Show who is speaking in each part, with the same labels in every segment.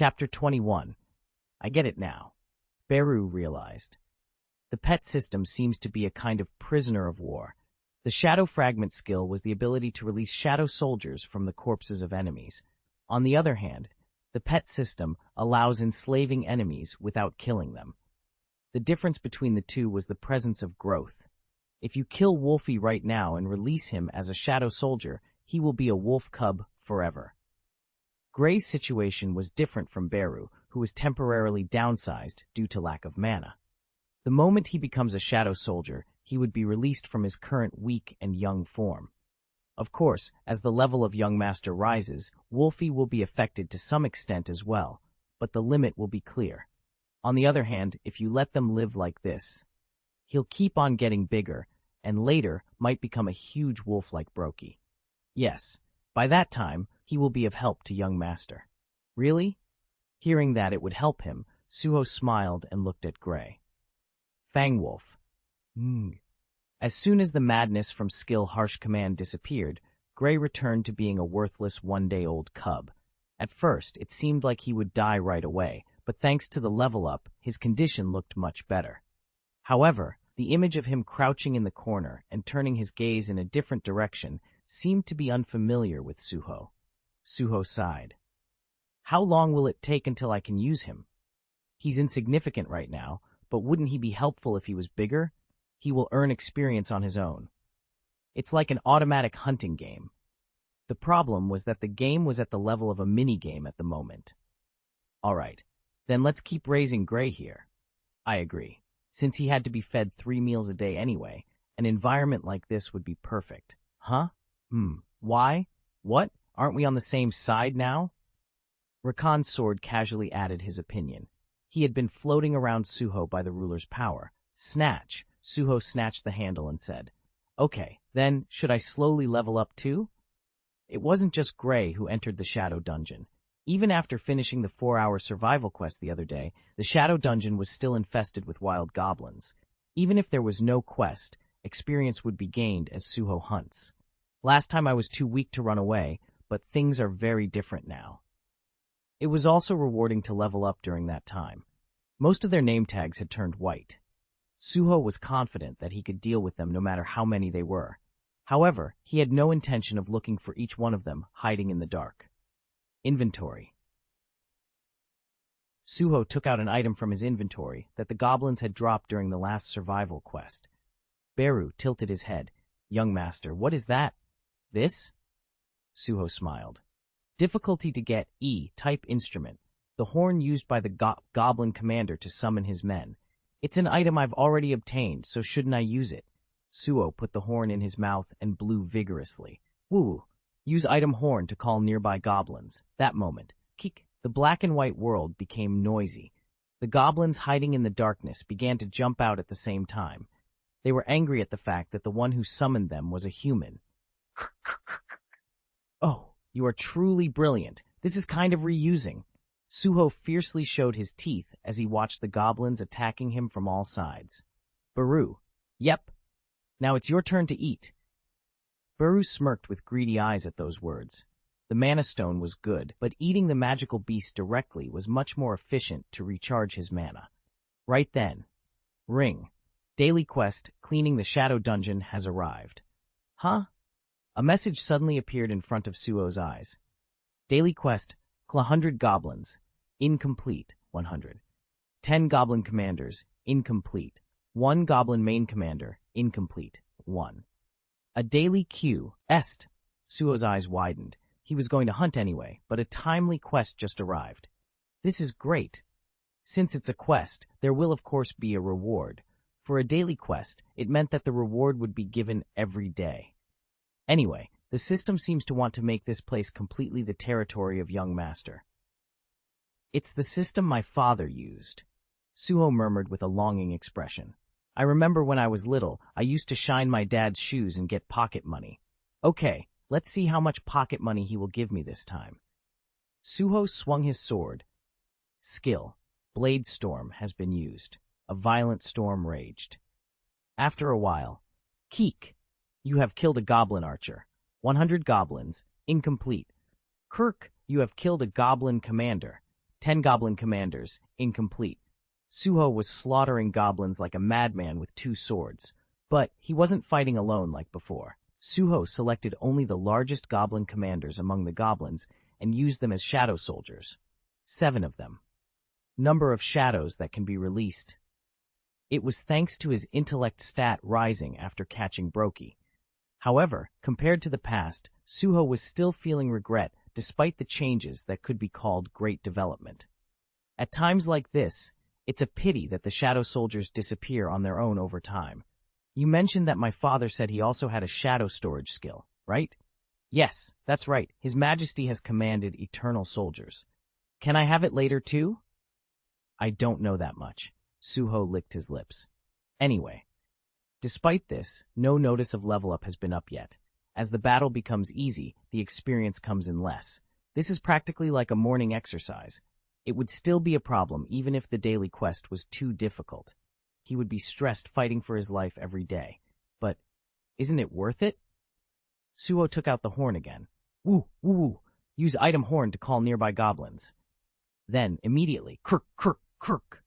Speaker 1: Chapter 21. I get it now. Beru realized. The pet system seems to be a kind of prisoner of war. The shadow fragment skill was the ability to release shadow soldiers from the corpses of enemies. On the other hand, the pet system allows enslaving enemies without killing them. The difference between the two was the presence of growth. If you kill Wolfie right now and release him as a shadow soldier, he will be a wolf cub forever. Gray's situation was different from Beru, who was temporarily downsized due to lack of mana. The moment he becomes a shadow soldier, he would be released from his current weak and young form. Of course, as the level of young master rises, Wolfie will be affected to some extent as well, but the limit will be clear. On the other hand, if you let them live like this, he'll keep on getting bigger, and later might become a huge wolf like Brokey. Yes, by that time, he will be of help to young master. Really? Hearing that it would help him, Suho smiled and looked at Gray. Fangwolf. As soon as the madness from skill harsh command disappeared, Gray returned to being a worthless one-day-old cub. At first, it seemed like he would die right away, but thanks to the level up, his condition looked much better. However, the image of him crouching in the corner and turning his gaze in a different direction seemed to be unfamiliar with Suho. Suho sighed. How long will it take until I can use him? He's insignificant right now, but wouldn't he be helpful if he was bigger? He will earn experience on his own. It's like an automatic hunting game. The problem was that the game was at the level of a mini-game at the moment. Alright, then let's keep raising Gray here. I agree. Since he had to be fed 3 meals a day anyway, an environment like this would be perfect. Huh? Why? What? Aren't we on the same side now? Rakan's sword casually added his opinion. He had been floating around Suho by the ruler's power. Snatch. Suho snatched the handle and said, Okay, then, should I slowly level up too? It wasn't just Gray who entered the Shadow Dungeon. Even after finishing the 4-hour survival quest the other day, the Shadow Dungeon was still infested with wild goblins. Even if there was no quest, experience would be gained as Suho hunts. Last time I was too weak to run away, but things are very different now. It was also rewarding to level up during that time. Most of their name tags had turned white. Suho was confident that he could deal with them no matter how many they were. However, he had no intention of looking for each one of them hiding in the dark. Inventory. Suho took out an item from his inventory that the goblins had dropped during the last survival quest. Beru tilted his head. Young master, what is that? This? Suho smiled. Difficulty to get E-type instrument, the horn used by the goblin commander to summon his men. It's an item I've already obtained, so shouldn't I use it? Suho put the horn in his mouth and blew vigorously. Woo! Use item horn to call nearby goblins. That moment, kick, the black and white world became noisy. The goblins hiding in the darkness began to jump out at the same time. They were angry at the fact that the one who summoned them was a human. Oh, you are truly brilliant. This is kind of reusing. Suho fiercely showed his teeth as he watched the goblins attacking him from all sides. Beru. Yep. Now it's your turn to eat. Beru smirked with greedy eyes at those words. The mana stone was good, but eating the magical beast directly was much more efficient to recharge his mana. Right then. Ring. Daily quest, cleaning the shadow dungeon, has arrived. Huh? A message suddenly appeared in front of Suho's eyes. Daily quest, 100 goblins. Incomplete, 100. 10 goblin commanders, incomplete. 1 goblin main commander, incomplete, 1. A daily queue, est. Suho's eyes widened. He was going to hunt anyway, but a timely quest just arrived. This is great. Since it's a quest, there will of course be a reward. For a daily quest, it meant that the reward would be given every day. Anyway, the system seems to want to make this place completely the territory of young master. It's the system my father used. Suho murmured with a longing expression. I remember when I was little, I used to shine my dad's shoes and get pocket money. Okay, let's see how much pocket money he will give me this time. Suho swung his sword. Skill. Blade Storm has been used. A violent storm raged. After a while, Keek, you have killed a goblin archer. 100 goblins, incomplete. Kirk, you have killed a goblin commander. 10 goblin commanders, incomplete. Suho was slaughtering goblins like a madman with 2 swords. But he wasn't fighting alone like before. Suho selected only the largest goblin commanders among the goblins and used them as shadow soldiers. 7 of them. Number of shadows that can be released. It was thanks to his intellect stat rising after catching Brokey. However, compared to the past, Suho was still feeling regret despite the changes that could be called great development. At times like this, it's a pity that the shadow soldiers disappear on their own over time. You mentioned that my father said he also had a shadow storage skill, right? Yes, that's right. His Majesty has commanded eternal soldiers. Can I have it later too? I don't know that much. Suho licked his lips. Anyway, despite this, no notice of level up has been up yet. As the battle becomes easy, the experience comes in less. This is practically like a morning exercise. It would still be a problem even if the daily quest was too difficult. He would be stressed fighting for his life every day. But isn't it worth it? Suho took out the horn again. Woo, woo, woo. Use item horn to call nearby goblins. Then, immediately, kirk, kirk, kirk.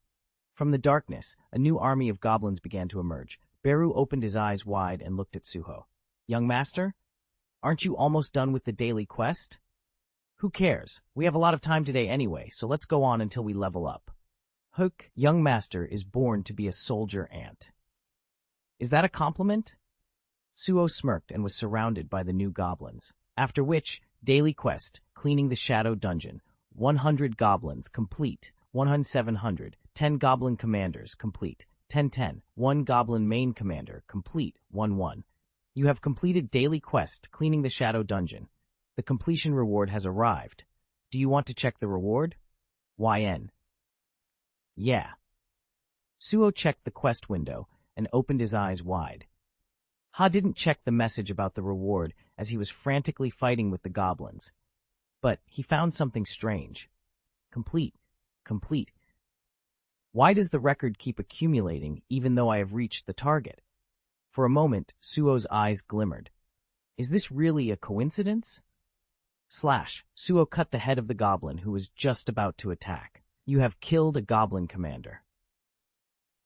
Speaker 1: From the darkness, a new army of goblins began to emerge. Beru opened his eyes wide and looked at Suho. Young master, aren't you almost done with the daily quest? Who cares? We have a lot of time today anyway, so let's go on until we level up. Hook, young master is born to be a soldier ant. Is that a compliment? Suho smirked and was surrounded by the new goblins. After which, daily quest, cleaning the shadow dungeon. 100 goblins, complete. 1,700. 10 goblin commanders, complete. 1010. 1 goblin main commander, complete. 11. You have completed daily quest, cleaning the shadow dungeon. The completion reward has arrived. Do you want to check the reward? YN. Yeah. Suho checked the quest window and opened his eyes wide. Ha didn't check the message about the reward as he was frantically fighting with the goblins. But he found something strange. Complete. Complete. Why does the record keep accumulating even though I have reached the target? For a moment, Suho's eyes glimmered. Is this really a coincidence? Suho cut the head of the goblin who was just about to attack. You have killed a goblin commander.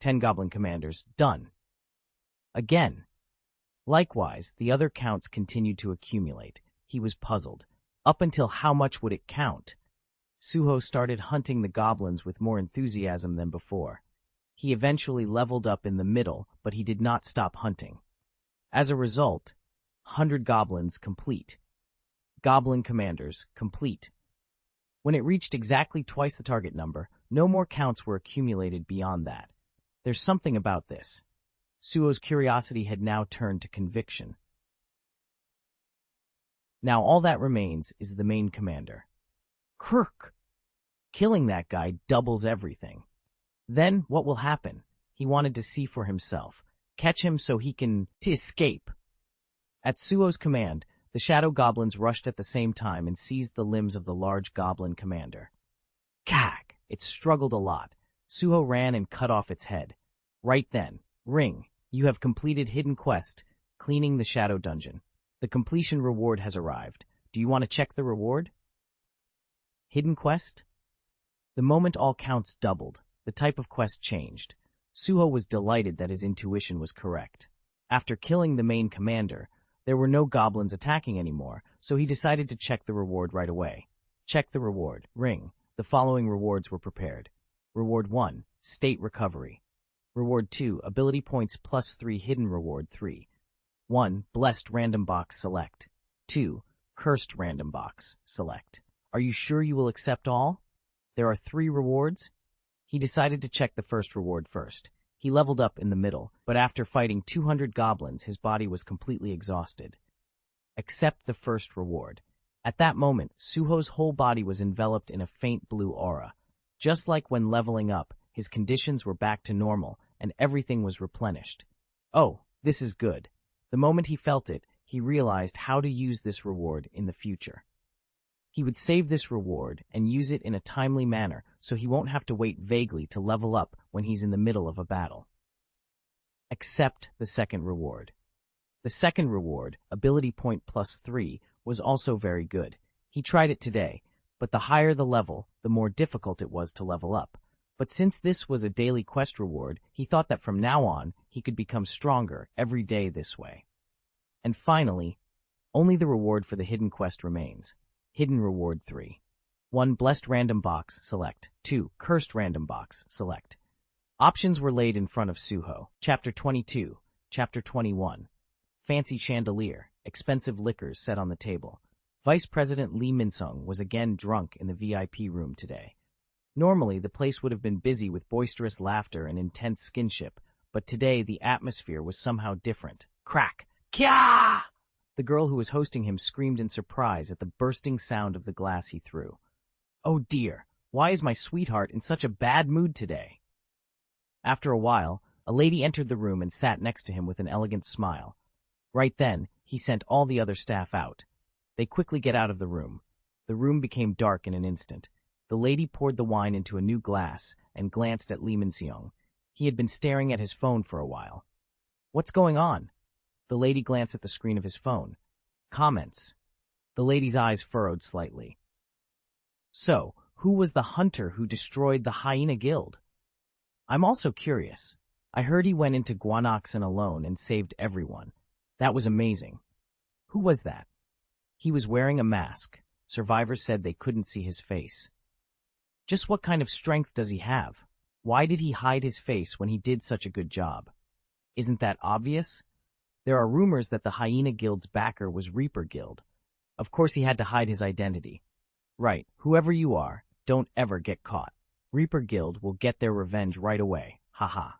Speaker 1: 10 goblin commanders, done. Again. Likewise, the other counts continued to accumulate. He was puzzled. Up until how much would it count? Suho started hunting the goblins with more enthusiasm than before. He eventually leveled up in the middle, but he did not stop hunting. As a result, 100 goblins complete. Goblin commanders complete. When it reached exactly twice the target number, no more counts were accumulated beyond that. There's something about this. Suho's curiosity had now turned to conviction. Now all that remains is the main commander. Kirk! Killing that guy doubles everything. Then what will happen? He wanted to see for himself. Catch him so he can escape. At Suho's command, the shadow goblins rushed at the same time and seized the limbs of the large goblin commander. Kag! It struggled a lot. Suho ran and cut off its head. Right then, ring. You have completed hidden quest, cleaning the shadow dungeon. The completion reward has arrived. Do you want to check the reward? Hidden quest? The moment all counts doubled, the type of quest changed. Suho was delighted that his intuition was correct. After killing the main commander, there were no goblins attacking anymore, so he decided to check the reward right away. Check the reward. Ring. The following rewards were prepared. Reward 1, State Recovery. Reward 2, Ability Points +3 Hidden Reward 3. 1, Blessed Random Box Select. 2, Cursed Random Box Select. Are you sure you will accept all? There are 3 rewards? He decided to check the first reward first. He leveled up in the middle, but after fighting 200 goblins, his body was completely exhausted. Accept the first reward. At that moment, Suho's whole body was enveloped in a faint blue aura. Just like when leveling up, his conditions were back to normal, and everything was replenished. Oh, this is good. The moment he felt it, he realized how to use this reward in the future. He would save this reward and use it in a timely manner so he won't have to wait vaguely to level up when he's in the middle of a battle. Accept the second reward. The second reward, Ability Point +3, was also very good. He tried it today, but the higher the level, the more difficult it was to level up. But since this was a daily quest reward, he thought that from now on, he could become stronger every day this way. And finally, only the reward for the hidden quest remains. Hidden Reward 3. 1. Blessed Random Box, select. 2. Cursed Random Box, select. Options were laid in front of Suho. Chapter 22. Chapter 21. Fancy Chandelier. Expensive liquors set on the table. Vice President Lee Min-sung was again drunk in the VIP room today. Normally, the place would have been busy with boisterous laughter and intense skinship, but today the atmosphere was somehow different. Crack! Kya! The girl who was hosting him screamed in surprise at the bursting sound of the glass he threw. Oh dear, why is my sweetheart in such a bad mood today? After a while, a lady entered the room and sat next to him with an elegant smile. Right then, he sent all the other staff out. They quickly get out of the room. The room became dark in an instant. The lady poured the wine into a new glass and glanced at Lee Min-sung. He had been staring at his phone for a while. What's going on? The lady glanced at the screen of his phone. Comments. The lady's eyes furrowed slightly. So, who was the hunter who destroyed the Hyena Guild? I'm also curious. I heard he went into Guanoxin alone and saved everyone. That was amazing. Who was that? He was wearing a mask. Survivors said they couldn't see his face. Just what kind of strength does he have? Why did he hide his face when he did such a good job? Isn't that obvious? There are rumors that the Hyena Guild's backer was Reaper Guild. Of course he had to hide his identity. Right, whoever you are, don't ever get caught. Reaper Guild will get their revenge right away, haha.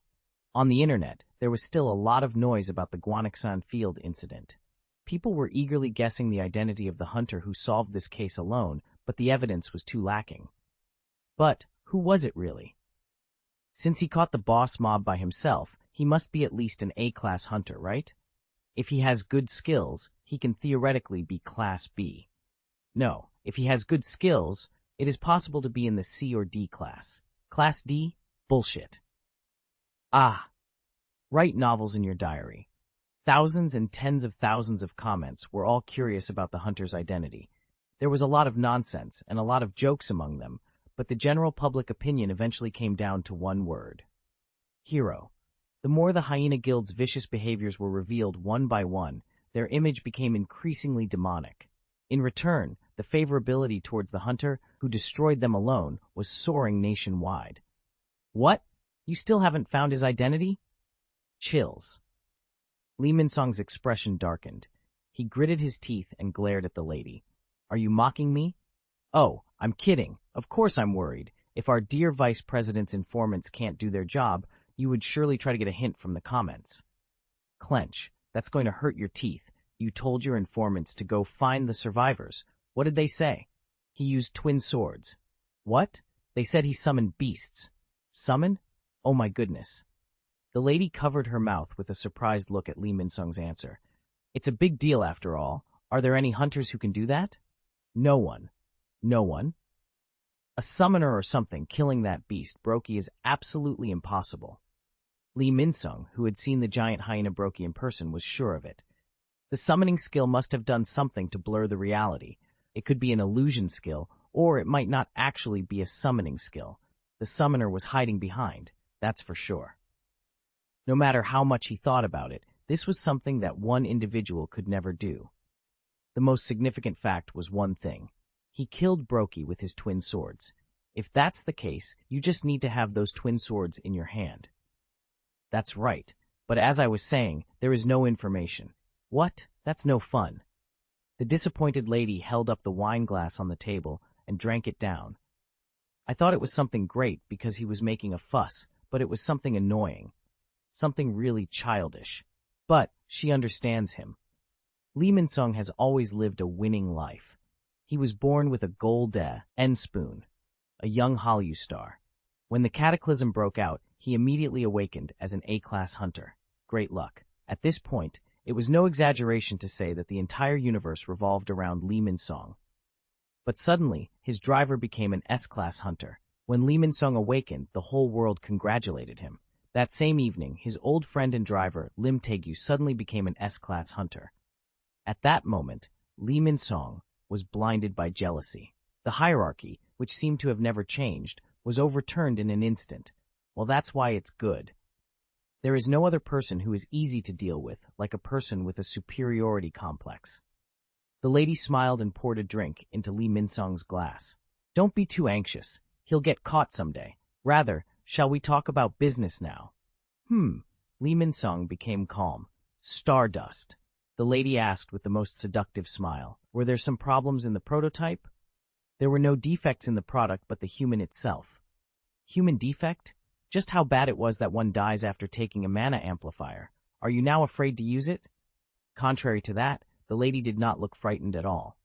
Speaker 1: On the internet, there was still a lot of noise about the Guanoxin Field incident. People were eagerly guessing the identity of the hunter who solved this case alone, but the evidence was too lacking. But who was it really? Since he caught the boss mob by himself, he must be at least an A-class hunter, right? If he has good skills, he can theoretically be Class B. No, if he has good skills, it is possible to be in the C or D class. Class D? Bullshit. Ah. Write novels in your diary. Thousands and tens of thousands of comments were all curious about the hunter's identity. There was a lot of nonsense and a lot of jokes among them, but the general public opinion eventually came down to one word. Hero. The more the Hyena Guild's vicious behaviors were revealed one by one, their image became increasingly demonic. In return, the favorability towards the hunter, who destroyed them alone, was soaring nationwide. What? You still haven't found his identity? Chills. Lee Min-sung's expression darkened. He gritted his teeth and glared at the lady. Are you mocking me? Oh, I'm kidding. Of course I'm worried. If our dear vice president's informants can't do their job, you would surely try to get a hint from the comments. Clench. That's going to hurt your teeth. You told your informants to go find the survivors. What did they say? He used twin swords. What? They said he summoned beasts. Summoned? Oh my goodness. The lady covered her mouth with a surprised look at Lee Min-sung's answer. It's a big deal after all. Are there any hunters who can do that? No one. No one? A summoner or something killing that beast Brokey is absolutely impossible. Lee Min-sung, who had seen the giant hyena Brokey in person, was sure of it. The summoning skill must have done something to blur the reality. It could be an illusion skill, or it might not actually be a summoning skill. The summoner was hiding behind, that's for sure. No matter how much he thought about it, this was something that one individual could never do. The most significant fact was one thing. He killed Brokey with his twin swords. If that's the case, you just need to have those twin swords in your hand. That's right, but as I was saying, there is no information. What? That's no fun. The disappointed lady held up the wine glass on the table and drank it down. I thought it was something great because he was making a fuss, but it was something annoying. Something really childish. But she understands him. Lee Min-sung has always lived a winning life. He was born with a gold end spoon, a young Hallyu star. When the cataclysm broke out, he immediately awakened as an A-class hunter. Great luck. At this point, it was no exaggeration to say that the entire universe revolved around Lee Min-sung. But suddenly, his driver became an S-class hunter. When Lee Min-sung awakened, the whole world congratulated him. That same evening, his old friend and driver, Lim Taegyu, suddenly became an S-class hunter. At that moment, Lee Min-sung was blinded by jealousy. The hierarchy, which seemed to have never changed, was overturned in an instant. Well, that's why it's good. There is no other person who is easy to deal with, like a person with a superiority complex. The lady smiled and poured a drink into Lee Min-sung's glass. Don't be too anxious. He'll get caught someday. Rather, shall we talk about business now? Lee Min-sung became calm. Stardust. The lady asked with the most seductive smile. Were there some problems in the prototype? There were no defects in the product but the human itself. Human defect? Just how bad it was that one dies after taking a mana amplifier. Are you now afraid to use it? Contrary to that, the lady did not look frightened at all.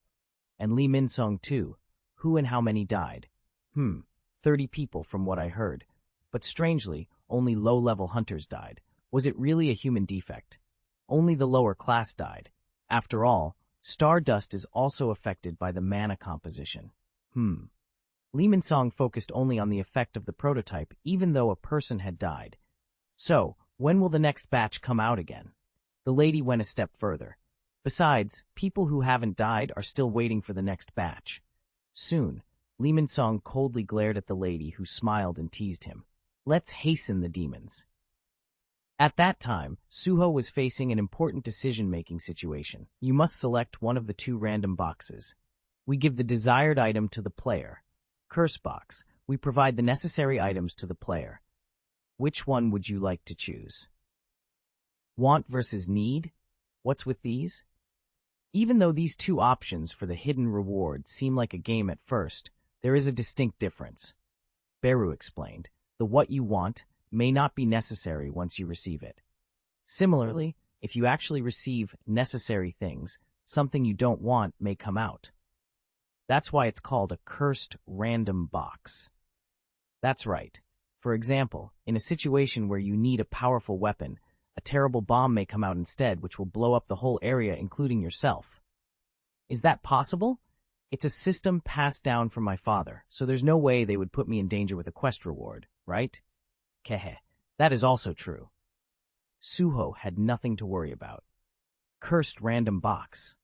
Speaker 1: And Lee Min-sung too. Who and how many died? 30 people from what I heard. But strangely, only low-level hunters died. Was it really a human defect? Only the lower class died. After all, stardust is also affected by the mana composition. Lee Min-sung focused only on the effect of the prototype, even though a person had died. So, when will the next batch come out again? The lady went a step further. Besides, people who haven't died are still waiting for the next batch. Soon, Lee Min-sung coldly glared at the lady who smiled and teased him. Let's hasten the demons. At that time, Suho was facing an important decision-making situation. You must select one of the two random boxes. We give the desired item to the player. Curse box. We provide the necessary items to the player. Which one would you like to choose? Want versus need? What's with these? Even though these two options for the hidden reward seem like a game at first, there is a distinct difference. Beru explained, the what you want may not be necessary once you receive it. Similarly, if you actually receive necessary things, something you don't want may come out. That's why it's called a cursed random box. That's right. For example, in a situation where you need a powerful weapon, a terrible bomb may come out instead, which will blow up the whole area, including yourself. Is that possible? It's a system passed down from my father, so there's no way they would put me in danger with a quest reward, right? Kehe. That is also true. Suho had nothing to worry about. Cursed random box.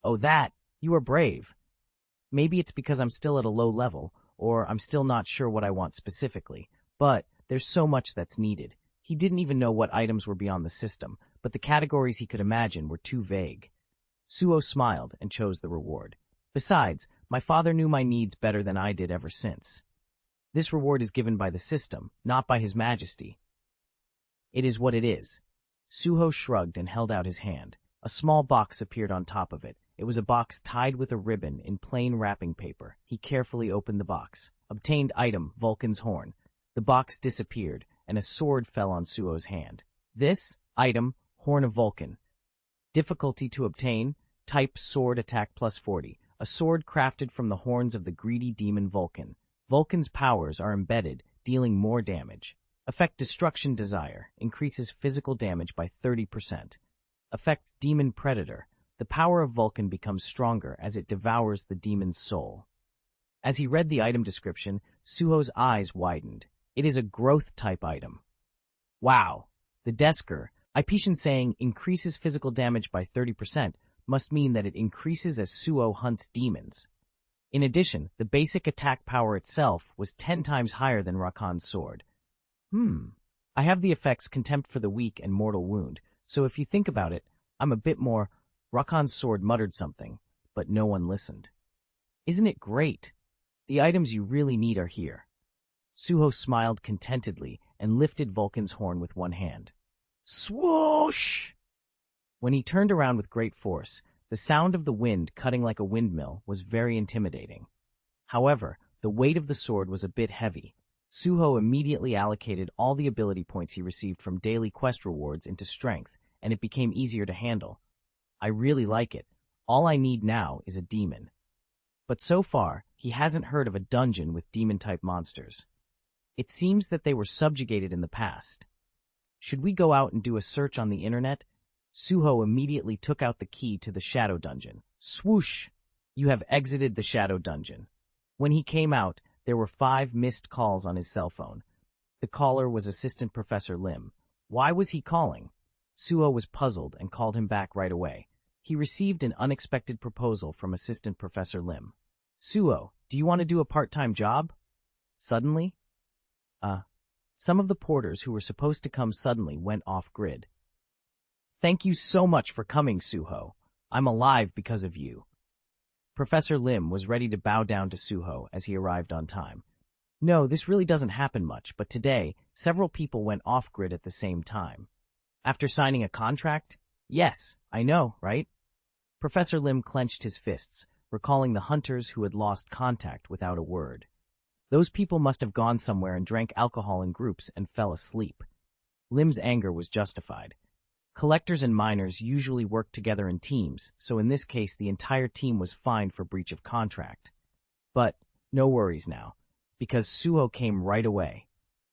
Speaker 1: Oh, that! You are brave. Maybe it's because I'm still at a low level, or I'm still not sure what I want specifically, but there's so much that's needed. He didn't even know what items were beyond the system, but the categories he could imagine were too vague. Suho smiled and chose the reward. Besides, my father knew my needs better than I did ever since. This reward is given by the system, not by His Majesty. It is what it is. Suho shrugged and held out his hand. A small box appeared on top of it. It was a box tied with a ribbon in plain wrapping paper. He carefully opened the box. Obtained item, Vulcan's horn. The box disappeared, and a sword fell on Suho's hand. This, item, Horn of Vulcan. Difficulty to obtain, type sword attack plus 40. A sword crafted from the horns of the greedy demon Vulcan. Vulcan's powers are embedded, dealing more damage. Effect Destruction Desire, increases physical damage by 30%. Effect Demon Predator. The power of Vulcan becomes stronger as it devours the demon's soul. As he read the item description, Suho's eyes widened. It is a growth-type item. Wow! The Desker, Adaptation saying increases physical damage by 30% must mean that it increases as Suho hunts demons. In addition, the basic attack power itself was 10 times higher than Rakan's sword. I have the effects Contempt for the Weak and Mortal Wound, so if you think about it, I'm a bit more. Rakan's sword muttered something, but no one listened. Isn't it great? The items you really need are here. Suho smiled contentedly and lifted Vulcan's horn with one hand. Swoosh! When he turned around with great force, the sound of the wind cutting like a windmill was very intimidating. However, the weight of the sword was a bit heavy. Suho immediately allocated all the ability points he received from daily quest rewards into strength, and it became easier to handle. I really like it. All I need now is a demon. But so far, he hasn't heard of a dungeon with demon-type monsters. It seems that they were subjugated in the past. Should we go out and do a search on the internet? Suho immediately took out the key to the shadow dungeon. Swoosh! You have exited the shadow dungeon. When he came out, there were 5 missed calls on his cell phone. The caller was Assistant Professor Lim. Why was he calling? Suho was puzzled and called him back right away. He received an unexpected proposal from Assistant Professor Lim. Suho, Do you want to do a part-time job? Suddenly? Some of the porters who were supposed to come suddenly went off-grid. Thank you so much for coming, Suho. I'm alive because of you. Professor Lim was ready to bow down to Suho as he arrived on time. No, this really doesn't happen much, but today, several people went off-grid at the same time. After signing a contract? Yes, I know, right? Professor Lim clenched his fists, recalling the hunters who had lost contact without a word. Those people must have gone somewhere and drank alcohol in groups and fell asleep. Lim's anger was justified. Collectors and miners usually work together in teams, so in this case the entire team was fined for breach of contract. But no worries now, because Suho came right away.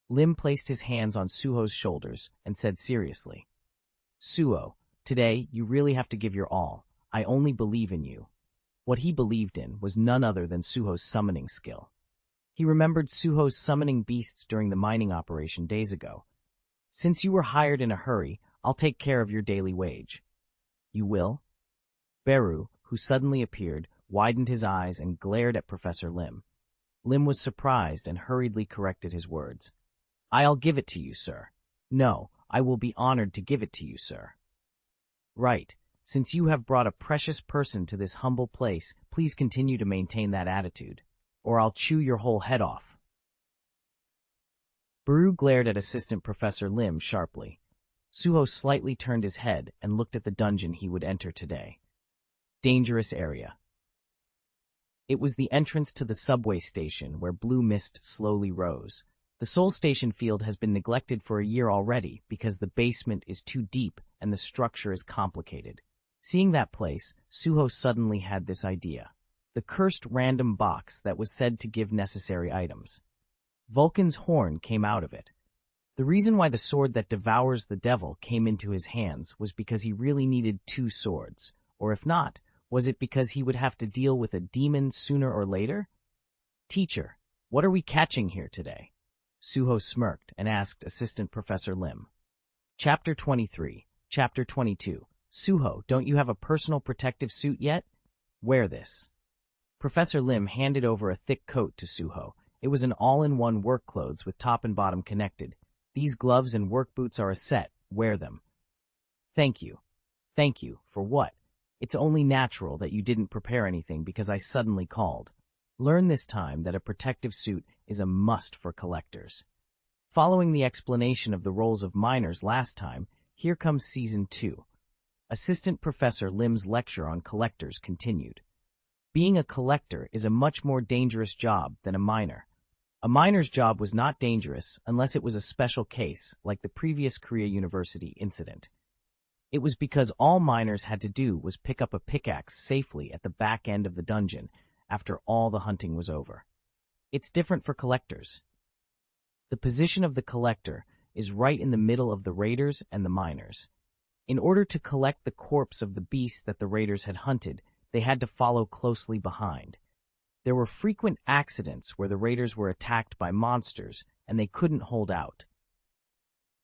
Speaker 1: Lim placed his hands on Suho's shoulders and said seriously, Suho, today you really have to give your all. I only believe in you. What he believed in was none other than Suho's summoning skill. He remembered Suho's summoning beasts during the mining operation days ago. Since you were hired in a hurry, I'll take care of your daily wage. You will? Beru, who suddenly appeared, widened his eyes and glared at Professor Lim. Lim was surprised and hurriedly corrected his words. I'll give it to you, sir. No, I will be honored to give it to you, sir. Right. Since you have brought a precious person to this humble place, please continue to maintain that attitude, or I'll chew your whole head off. Beru glared at Assistant Professor Lim sharply. Suho slightly turned his head and looked at the dungeon he would enter today. Dangerous area. It was the entrance to the subway station where blue mist slowly rose. The Seoul Station field has been neglected for a year already because the basement is too deep and the structure is complicated. Seeing that place, Suho suddenly had this idea. The cursed random box that was said to give necessary items. Vulcan's horn came out of it. The reason why the sword that devours the devil came into his hands was because he really needed 2 swords, or if not, was it because he would have to deal with a demon sooner or later? Teacher, what are we catching here today? Suho smirked and asked Assistant Professor Lim. Chapter 23, Chapter 22. Suho, don't you have a personal protective suit yet? Wear this. Professor Lim handed over a thick coat to Suho. It was an all-in-one work clothes with top and bottom connected. These gloves and work boots are a set. Wear them. Thank you. Thank you. For what? It's only natural that you didn't prepare anything because I suddenly called. Learn this time that a protective suit is a must for collectors. Following the explanation of the roles of miners last time, here comes Season 2. Assistant Professor Lim's lecture on collectors continued. Being a collector is a much more dangerous job than a miner. A miner's job was not dangerous unless it was a special case, like the previous Korea University incident. It was because all miners had to do was pick up a pickaxe safely at the back end of the dungeon after all the hunting was over. It's different for collectors. The position of the collector is right in the middle of the raiders and the miners. In order to collect the corpse of the beast that the raiders had hunted, they had to follow closely behind. There were frequent accidents where the raiders were attacked by monsters and they couldn't hold out.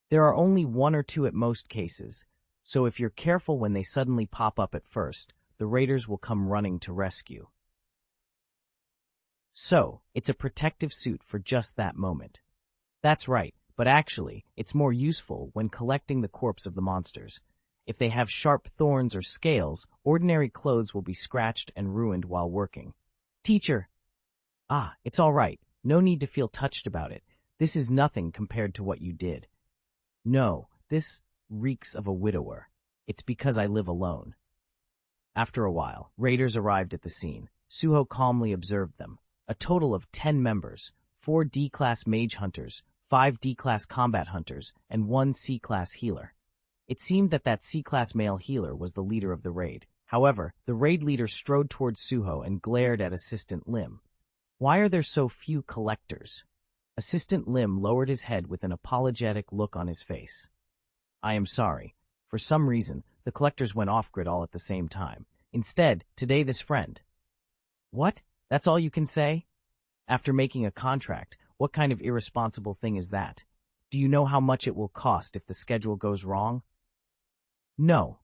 Speaker 1: There are only 1 or 2 at most cases, so if you're careful when they suddenly pop up at first, the raiders will come running to rescue. So, it's a protective suit for just that moment. That's right, but actually, it's more useful when collecting the corpse of the monsters. If they have sharp thorns or scales, ordinary clothes will be scratched and ruined while working. Teacher! It's all right. No need to feel touched about it. This is nothing compared to what you did. No, this reeks of a widower. It's because I live alone. After a while, raiders arrived at the scene. Suho calmly observed them. A total of 10 members, 4 D-class mage hunters, 5 D-class combat hunters, and 1 C-class healer. It seemed that C-class male healer was the leader of the raid. However, the raid leader strode towards Suho and glared at Assistant Lim. Why are there so few collectors? Assistant Lim lowered his head with an apologetic look on his face. I am sorry. For some reason, the collectors went off-grid all at the same time. Instead, today this friend. What? That's all you can say? After making a contract, what kind of irresponsible thing is that? Do you know how much it will cost if the schedule goes wrong? No.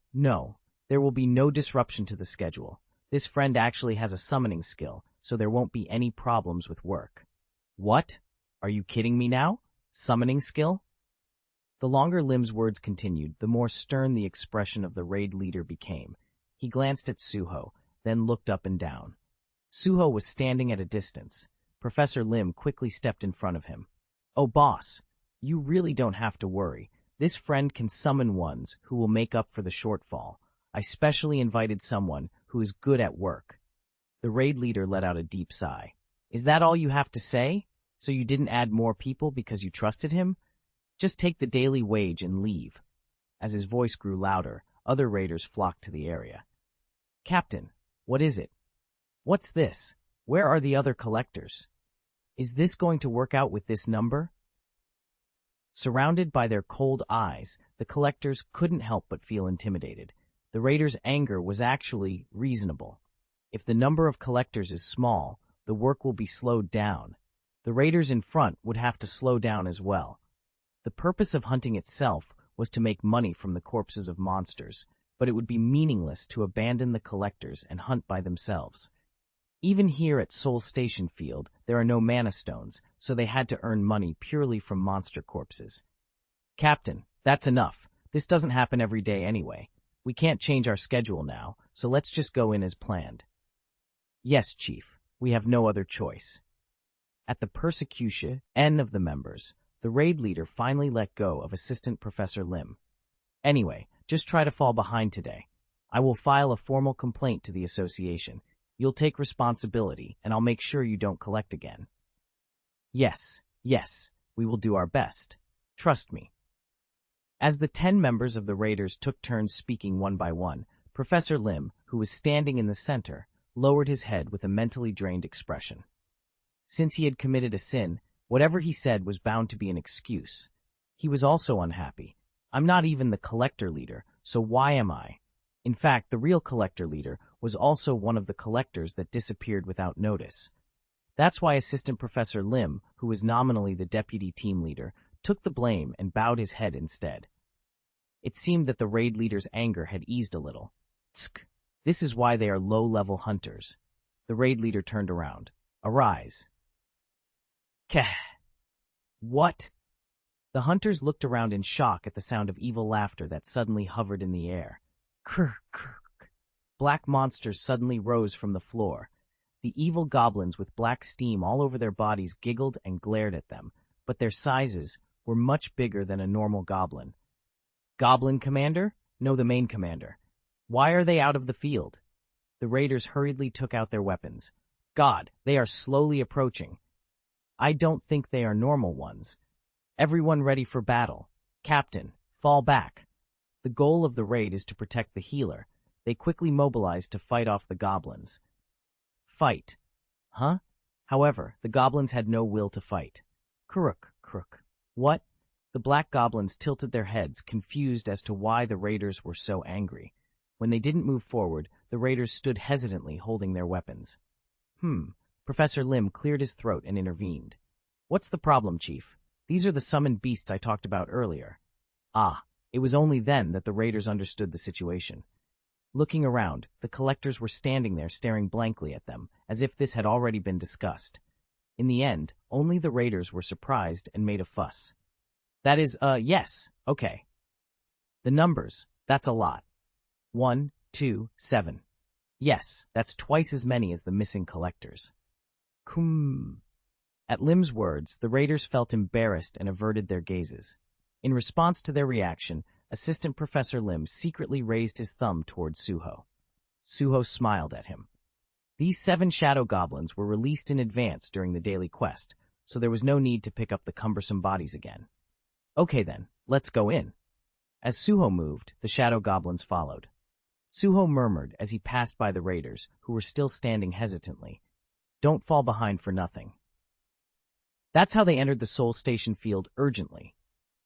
Speaker 1: There will be no disruption to the schedule. This friend actually has a summoning skill, so there won't be any problems with work. What? Are you kidding me now? Summoning skill? The longer Lim's words continued, the more stern the expression of the raid leader became. He glanced at Suho, then looked up and down. Suho was standing at a distance. Professor Lim quickly stepped in front of him. Oh, boss, you really don't have to worry. This friend can summon ones who will make up for the shortfall. I specially invited someone who is good at work. The raid leader let out a deep sigh. Is that all you have to say? So you didn't add more people because you trusted him? Just take the daily wage and leave. As his voice grew louder, other raiders flocked to the area. Captain, what is it? What's this? Where are the other collectors? Is this going to work out with this number? Surrounded by their cold eyes, the collectors couldn't help but feel intimidated. The raiders' anger was actually reasonable. If the number of collectors is small, the work will be slowed down. The raiders in front would have to slow down as well. The purpose of hunting itself was to make money from the corpses of monsters, but it would be meaningless to abandon the collectors and hunt by themselves. Even here at Soul Station Field, there are no mana stones, so they had to earn money purely from monster corpses. Captain, that's enough. This doesn't happen every day anyway. We can't change our schedule now, so let's just go in as planned. Yes, Chief, we have no other choice. At the persecution end of the members, the raid leader finally let go of Assistant Professor Lim. Anyway, just try to fall behind today. I will file a formal complaint to the association. You'll take responsibility, and I'll make sure you don't collect again. Yes, we will do our best. Trust me. As the 10 members of the raiders took turns speaking one by one, Professor Lim, who was standing in the center, lowered his head with a mentally drained expression. Since he had committed a sin, whatever he said was bound to be an excuse. He was also unhappy. I'm not even the collector leader, so why am I? In fact, the real collector leader was also one of the collectors that disappeared without notice. That's why Assistant Professor Lim, who was nominally the deputy team leader, took the blame and bowed his head instead. It seemed that the raid leader's anger had eased a little. Tsk! This is why they are low-level hunters. The raid leader turned around. Arise. Keh! What? The hunters looked around in shock at the sound of evil laughter that suddenly hovered in the air. Krr, krr. Black monsters suddenly rose from the floor. The evil goblins with black steam all over their bodies giggled and glared at them, but their sizes were much bigger than a normal goblin. Goblin commander? No, the main commander. Why are they out of the field? The raiders hurriedly took out their weapons. God, they are slowly approaching. I don't think they are normal ones. Everyone ready for battle. Captain, fall back. The goal of the raid is to protect the healer. They quickly mobilized to fight off the goblins. Fight. Huh? However, the goblins had no will to fight. Kuruk, crook. What? The black goblins tilted their heads, confused as to why the raiders were so angry. When they didn't move forward, the raiders stood hesitantly, holding their weapons. Professor Lim cleared his throat and intervened. What's the problem, Chief? These are the summoned beasts I talked about earlier. Ah, it was only then that the raiders understood the situation. Looking around, the collectors were standing there staring blankly at them, as if this had already been discussed. In the end, only the raiders were surprised and made a fuss. That is, yes, okay. The numbers, that's a lot. 1, 2, 7. Yes, that's twice as many as the missing collectors. At Lim's words, the raiders felt embarrassed and averted their gazes. In response to their reaction, Assistant Professor Lim secretly raised his thumb toward Suho. Suho smiled at him. These 7 shadow goblins were released in advance during the daily quest, so there was no need to pick up the cumbersome bodies again. Okay then, let's go in. As Suho moved, the shadow goblins followed. Suho murmured as he passed by the raiders, who were still standing hesitantly. Don't fall behind for nothing. That's how they entered the Soul Station field urgently.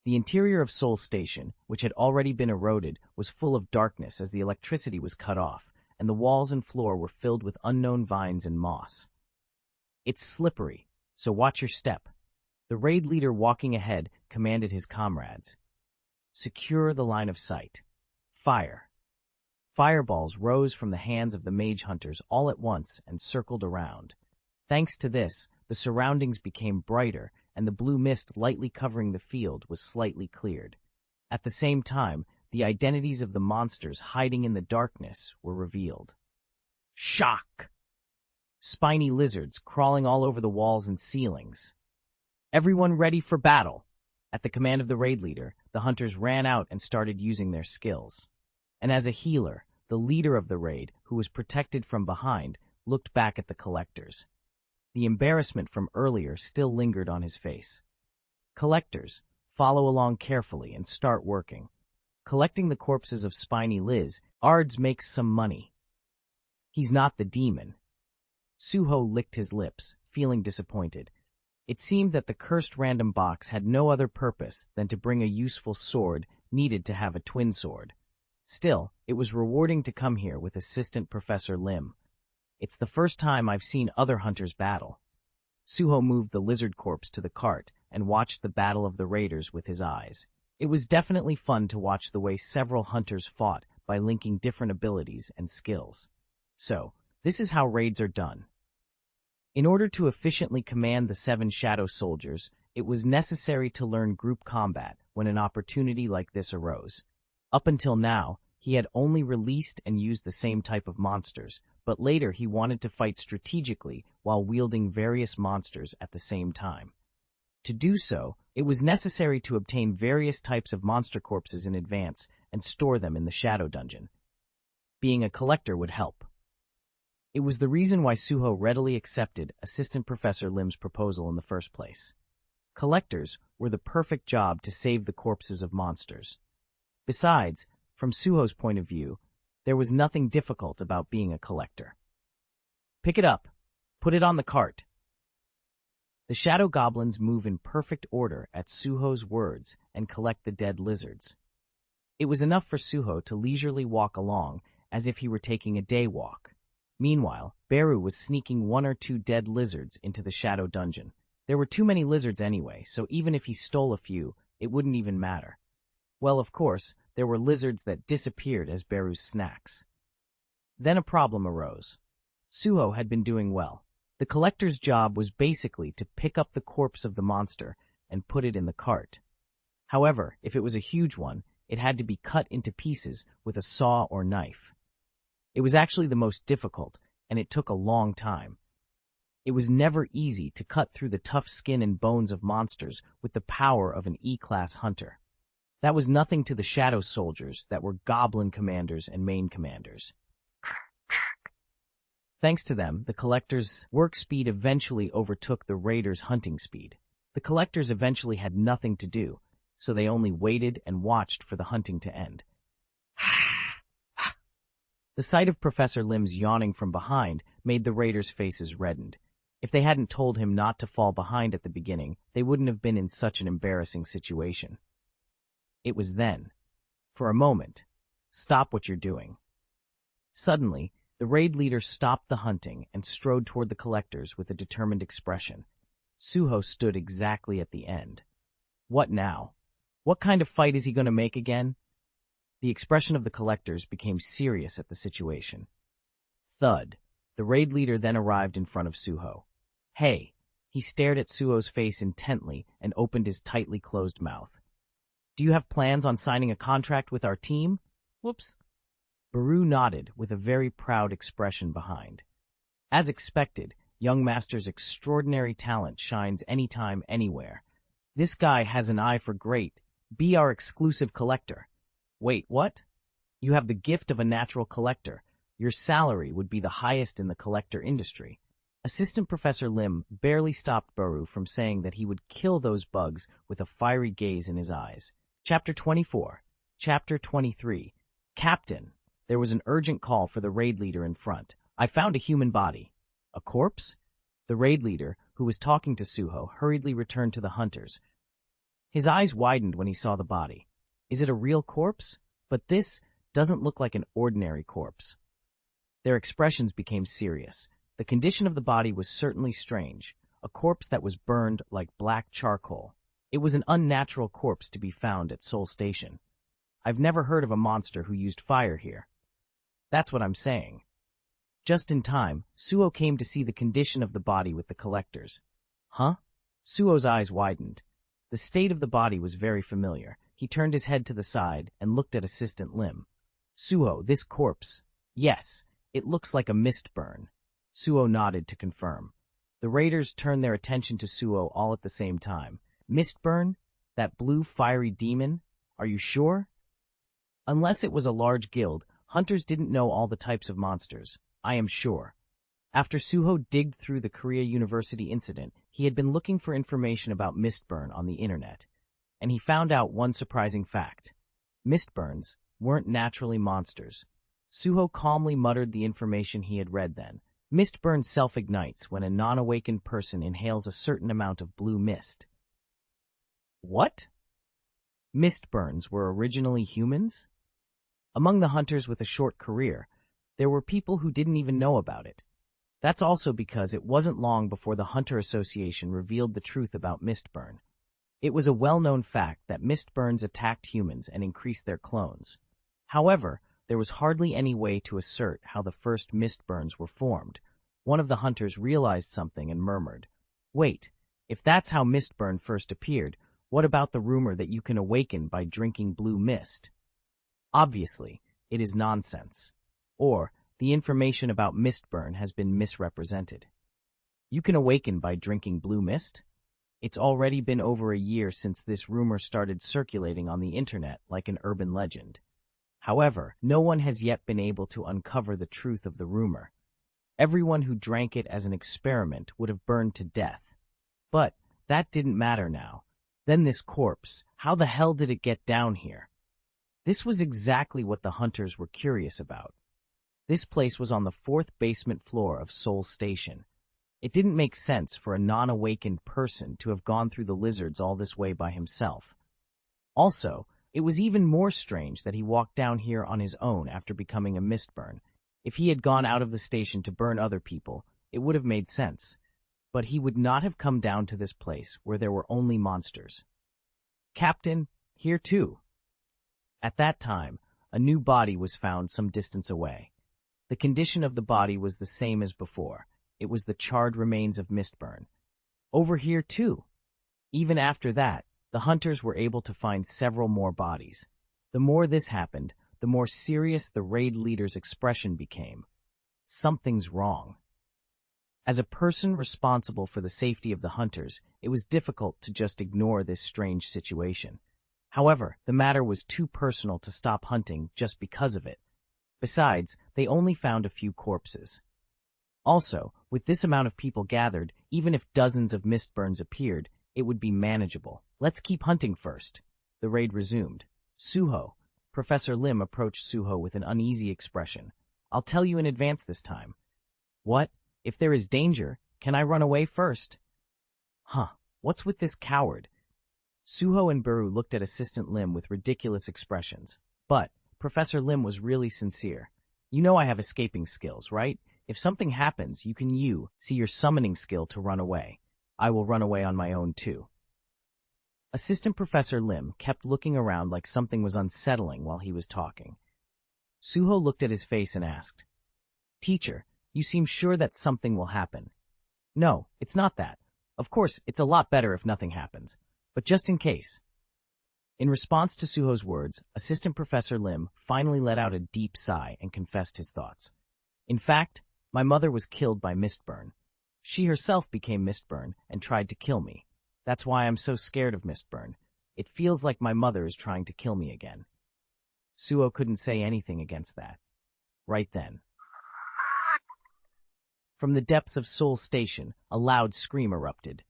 Speaker 1: The interior of Soul Station, which had already been eroded, was full of darkness as the electricity was cut off, and the walls and floor were filled with unknown vines and moss. It's slippery, so watch your step. The raid leader walking ahead commanded his comrades. Secure the line of sight. Fire. Fireballs rose from the hands of the mage hunters all at once and circled around. Thanks to this, the surroundings became brighter, and the blue mist lightly covering the field was slightly cleared. At the same time, the identities of the monsters hiding in the darkness were revealed. Shock! Spiny lizards crawling all over the walls and ceilings. Everyone ready for battle! At the command of the raid leader, the hunters ran out and started using their skills. And as a healer, the leader of the raid, who was protected from behind, looked back at the collectors. The embarrassment from earlier still lingered on his face. Collectors, follow along carefully and start working. Collecting the corpses of Spiny Liz, Ards makes some money. He's not the demon. Suho licked his lips, feeling disappointed. It seemed that the cursed random box had no other purpose than to bring a useful sword needed to have a twin sword. Still, it was rewarding to come here with Assistant Professor Lim. It's the first time I've seen other hunters battle. Suho moved the lizard corpse to the cart and watched the battle of the raiders with his eyes. It was definitely fun to watch the way several hunters fought by linking different abilities and skills. So, this is how raids are done. In order to efficiently command the 7 shadow soldiers, it was necessary to learn group combat when an opportunity like this arose. Up until now, he had only released and used the same type of monsters, but later he wanted to fight strategically while wielding various monsters at the same time. To do so, it was necessary to obtain various types of monster corpses in advance and store them in the shadow dungeon. Being a collector would help. It was the reason why Suho readily accepted Assistant Professor Lim's proposal in the first place. Collectors were the perfect job to save the corpses of monsters. Besides, from Suho's point of view, there was nothing difficult about being a collector. Pick it up. Put it on the cart. The shadow goblins move in perfect order at Suho's words and collect the dead lizards. It was enough for Suho to leisurely walk along as if he were taking a day walk. Meanwhile, Beru was sneaking 1 or 2 dead lizards into the shadow dungeon. There were too many lizards anyway, so even if he stole a few, it wouldn't even matter. Well, of course, there were lizards that disappeared as Beru's snacks. Then a problem arose. Suho had been doing well. The collector's job was basically to pick up the corpse of the monster and put it in the cart. However, if it was a huge one, it had to be cut into pieces with a saw or knife. It was actually the most difficult, and it took a long time. It was never easy to cut through the tough skin and bones of monsters with the power of an E-class hunter. That was nothing to the shadow soldiers that were goblin commanders and main commanders. Thanks to them, the collectors' work speed eventually overtook the raiders' hunting speed. The collectors eventually had nothing to do, so they only waited and watched for the hunting to end. The sight of Professor Lim's yawning from behind made the raiders' faces reddened. If they hadn't told him not to fall behind at the beginning, they wouldn't have been in such an embarrassing situation. It was then. For a moment, stop what you're doing. Suddenly, the raid leader stopped the hunting and strode toward the collectors with a determined expression. Suho stood exactly at the end. What now? What kind of fight is he going to make again? The expression of the collectors became serious at the situation. Thud. The raid leader then arrived in front of Suho. Hey! He stared at Suho's face intently and opened his tightly closed mouth. Do you have plans on signing a contract with our team? Whoops. Beru nodded with a very proud expression behind. As expected, young master's extraordinary talent shines anytime, anywhere. This guy has an eye for great. Be our exclusive collector. Wait, what? You have the gift of a natural collector. Your salary would be the highest in the collector industry. Assistant Professor Lim barely stopped Beru from saying that he would kill those bugs with a fiery gaze in his eyes. Chapter 24. Chapter 23. Captain. There was an urgent call for the raid leader in front. I found a human body. A corpse? The raid leader, who was talking to Suho, hurriedly returned to the hunters. His eyes widened when he saw the body. Is it a real corpse? But this doesn't look like an ordinary corpse. Their expressions became serious. The condition of the body was certainly strange, a corpse that was burned like black charcoal. It was an unnatural corpse to be found at Seoul Station. I've never heard of a monster who used fire here. That's what I'm saying. Just in time, Suho came to see the condition of the body with the collectors. Huh? Suho's eyes widened. The state of the body was very familiar. He turned his head to the side and looked at Assistant Lim. Suho, this corpse. Yes, it looks like a mist burn. Suho nodded to confirm. The raiders turned their attention to Suho all at the same time. Mistburn? That blue fiery demon? Are you sure? Unless it was a large guild, hunters didn't know all the types of monsters. I am sure. After Suho digged through the Korea University incident, he had been looking for information about mistburn on the internet. And he found out one surprising fact. Mistburns weren't naturally monsters. Suho calmly muttered the information he had read then. Mistburn self-ignites when a non-awakened person inhales a certain amount of blue mist. What? Mistburns were originally humans? Among the hunters with a short career, there were people who didn't even know about it. That's also because it wasn't long before the Hunter Association revealed the truth about mistburn. It was a well-known fact that mistburns attacked humans and increased their clones. However, there was hardly any way to assert how the first mistburns were formed. One of the hunters realized something and murmured, "Wait, if that's how mistburn first appeared, what about the rumor that you can awaken by drinking blue mist?" Obviously, it is nonsense. Or, the information about mistburn has been misrepresented. You can awaken by drinking blue mist? It's already been over a year since this rumor started circulating on the internet like an urban legend. However, no one has yet been able to uncover the truth of the rumor. Everyone who drank it as an experiment would have burned to death. But that didn't matter now. Then this corpse, how the hell did it get down here? This was exactly what the hunters were curious about. This place was on the 4th basement floor of Seoul Station. It didn't make sense for a non-awakened person to have gone through the lizards all this way by himself. Also, it was even more strange that he walked down here on his own after becoming a mistburn. If he had gone out of the station to burn other people, it would have made sense. But he would not have come down to this place where there were only monsters. Captain, here too. At that time, a new body was found some distance away. The condition of the body was the same as before. It was the charred remains of mistburn. Over here too. Even after that, the hunters were able to find several more bodies. The more this happened, the more serious the raid leader's expression became. Something's wrong. As a person responsible for the safety of the hunters, it was difficult to just ignore this strange situation. However, the matter was too personal to stop hunting just because of it. Besides, they only found a few corpses. Also, with this amount of people gathered, even if dozens of mistburns appeared, it would be manageable. Let's keep hunting first. The raid resumed. Suho. Professor Lim approached Suho with an uneasy expression. I'll tell you in advance this time. What? If there is danger, can I run away first? Huh, what's with this coward? Suho and Beru looked at Assistant Lim with ridiculous expressions. But Professor Lim was really sincere. You know I have escaping skills, right? If something happens, you can see your summoning skill to run away. I will run away on my own too. Assistant Professor Lim kept looking around like something was unsettling while he was talking. Suho looked at his face and asked, Teacher, you seem sure that something will happen. No, it's not that. Of course, it's a lot better if nothing happens. But just in case. In response to Suho's words, Assistant Professor Lim finally let out a deep sigh and confessed his thoughts. In fact, my mother was killed by mistburn. She herself became mistburn and tried to kill me. That's why I'm so scared of mistburn. It feels like my mother is trying to kill me again. Suho couldn't say anything against that. Right then. From the depths of Seoul Station, a loud scream erupted.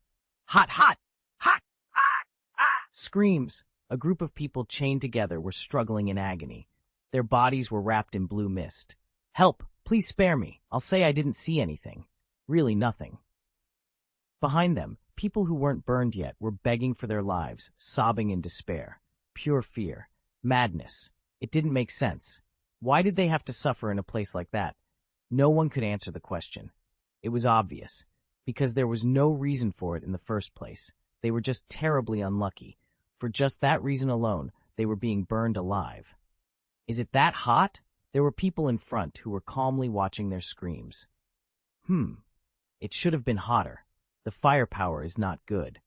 Speaker 1: Hot, hot! Hot! Hot! Hot! Screams! A group of people chained together were struggling in agony. Their bodies were wrapped in blue mist. Help! Please spare me. I'll say I didn't see anything. Really nothing. Behind them, people who weren't burned yet were begging for their lives, sobbing in despair. Pure fear. Madness. It didn't make sense. Why did they have to suffer in a place like that? No one could answer the question. It was obvious. Because there was no reason for it in the first place. They were just terribly unlucky. For just that reason alone, they were being burned alive. Is it that hot? There were people in front who were calmly watching their screams. It should have been hotter. The firepower is not good.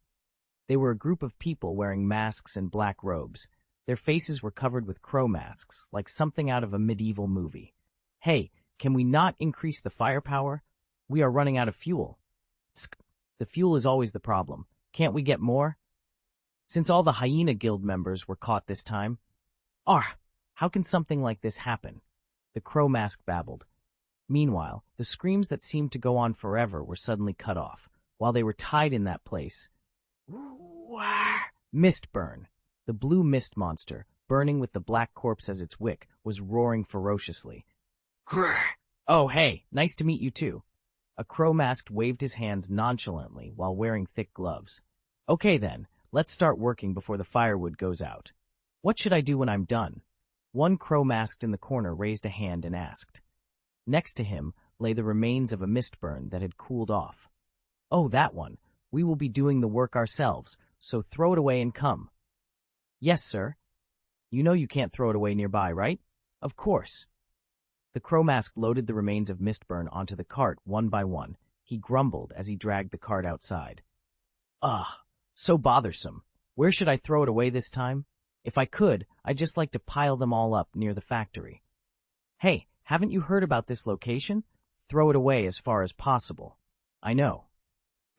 Speaker 1: They were a group of people wearing masks and black robes. Their faces were covered with crow masks, like something out of a medieval movie. Hey, can we not increase the firepower? We are running out of fuel. The fuel is always the problem. Can't we get more? Since all the Hyena Guild members were caught this time. How can something like this happen? The crow mask babbled. Meanwhile, the screams that seemed to go on forever were suddenly cut off. While they were tied in that place, Mistburn, the blue mist monster, burning with the black corpse as its wick, was roaring ferociously. Oh, hey, nice to meet you too. A crow-masked waved his hands nonchalantly while wearing thick gloves. Okay then, let's start working before the firewood goes out. What should I do when I'm done? One crow-masked in the corner raised a hand and asked. Next to him lay the remains of a mistburn that had cooled off. Oh, that one. We will be doing the work ourselves, so throw it away and come. Yes, sir. You know you can't throw it away nearby, right? Of course. The crow-mask loaded the remains of Mistburn onto the cart one by one. He grumbled as he dragged the cart outside. So bothersome. Where should I throw it away this time? If I could, I'd just like to pile them all up near the factory. Hey, haven't you heard about this location? Throw it away as far as possible. I know.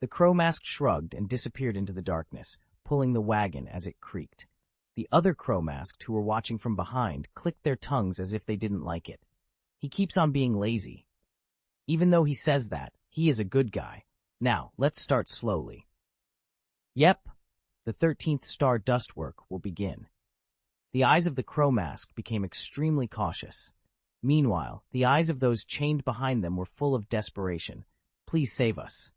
Speaker 1: The crow-mask shrugged and disappeared into the darkness, pulling the wagon as it creaked. The other crow-masked who were watching from behind clicked their tongues as if they didn't like it. He keeps on being lazy. Even though he says that, he is a good guy. Now, let's start slowly. Yep, the 13th star dust work will begin. The eyes of the crow-mask became extremely cautious. Meanwhile, the eyes of those chained behind them were full of desperation. Please save us.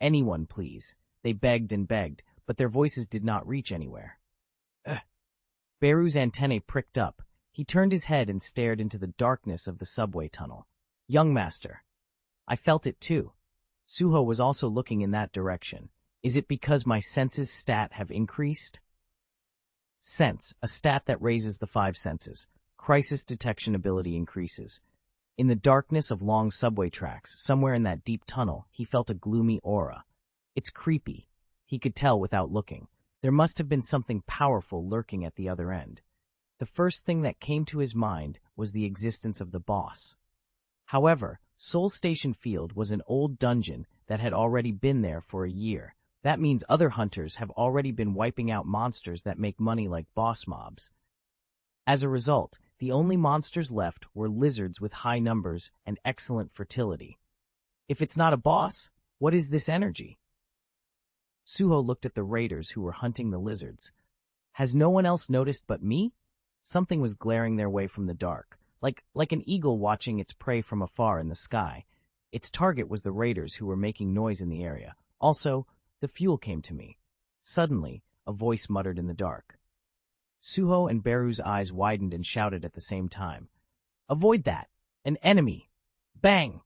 Speaker 1: Anyone, please. They begged and begged, but their voices did not reach anywhere. Beru's antennae pricked up. He turned his head and stared into the darkness of the subway tunnel. Young master. I felt it too. Suho was also looking in that direction. Is it because my senses stat have increased? Sense, a stat that raises the 5 senses. Crisis detection ability increases. In the darkness of long subway tracks, somewhere in that deep tunnel, he felt a gloomy aura. It's creepy. He could tell without looking. There must have been something powerful lurking at the other end. The first thing that came to his mind was the existence of the boss. However, Seoul Station Field was an old dungeon that had already been there for a year. That means other hunters have already been wiping out monsters that make money like boss mobs. As a result, the only monsters left were lizards with high numbers and excellent fertility. If it's not a boss, what is this energy? Suho looked at the raiders who were hunting the lizards. Has no one else noticed but me? Something was glaring their way from the dark, like an eagle watching its prey from afar in the sky. Its target was the raiders who were making noise in the area. Also, the fuel came to me. Suddenly, a voice muttered in the dark. Suho and Beru's eyes widened and shouted at the same time. Avoid that! An enemy! Bang!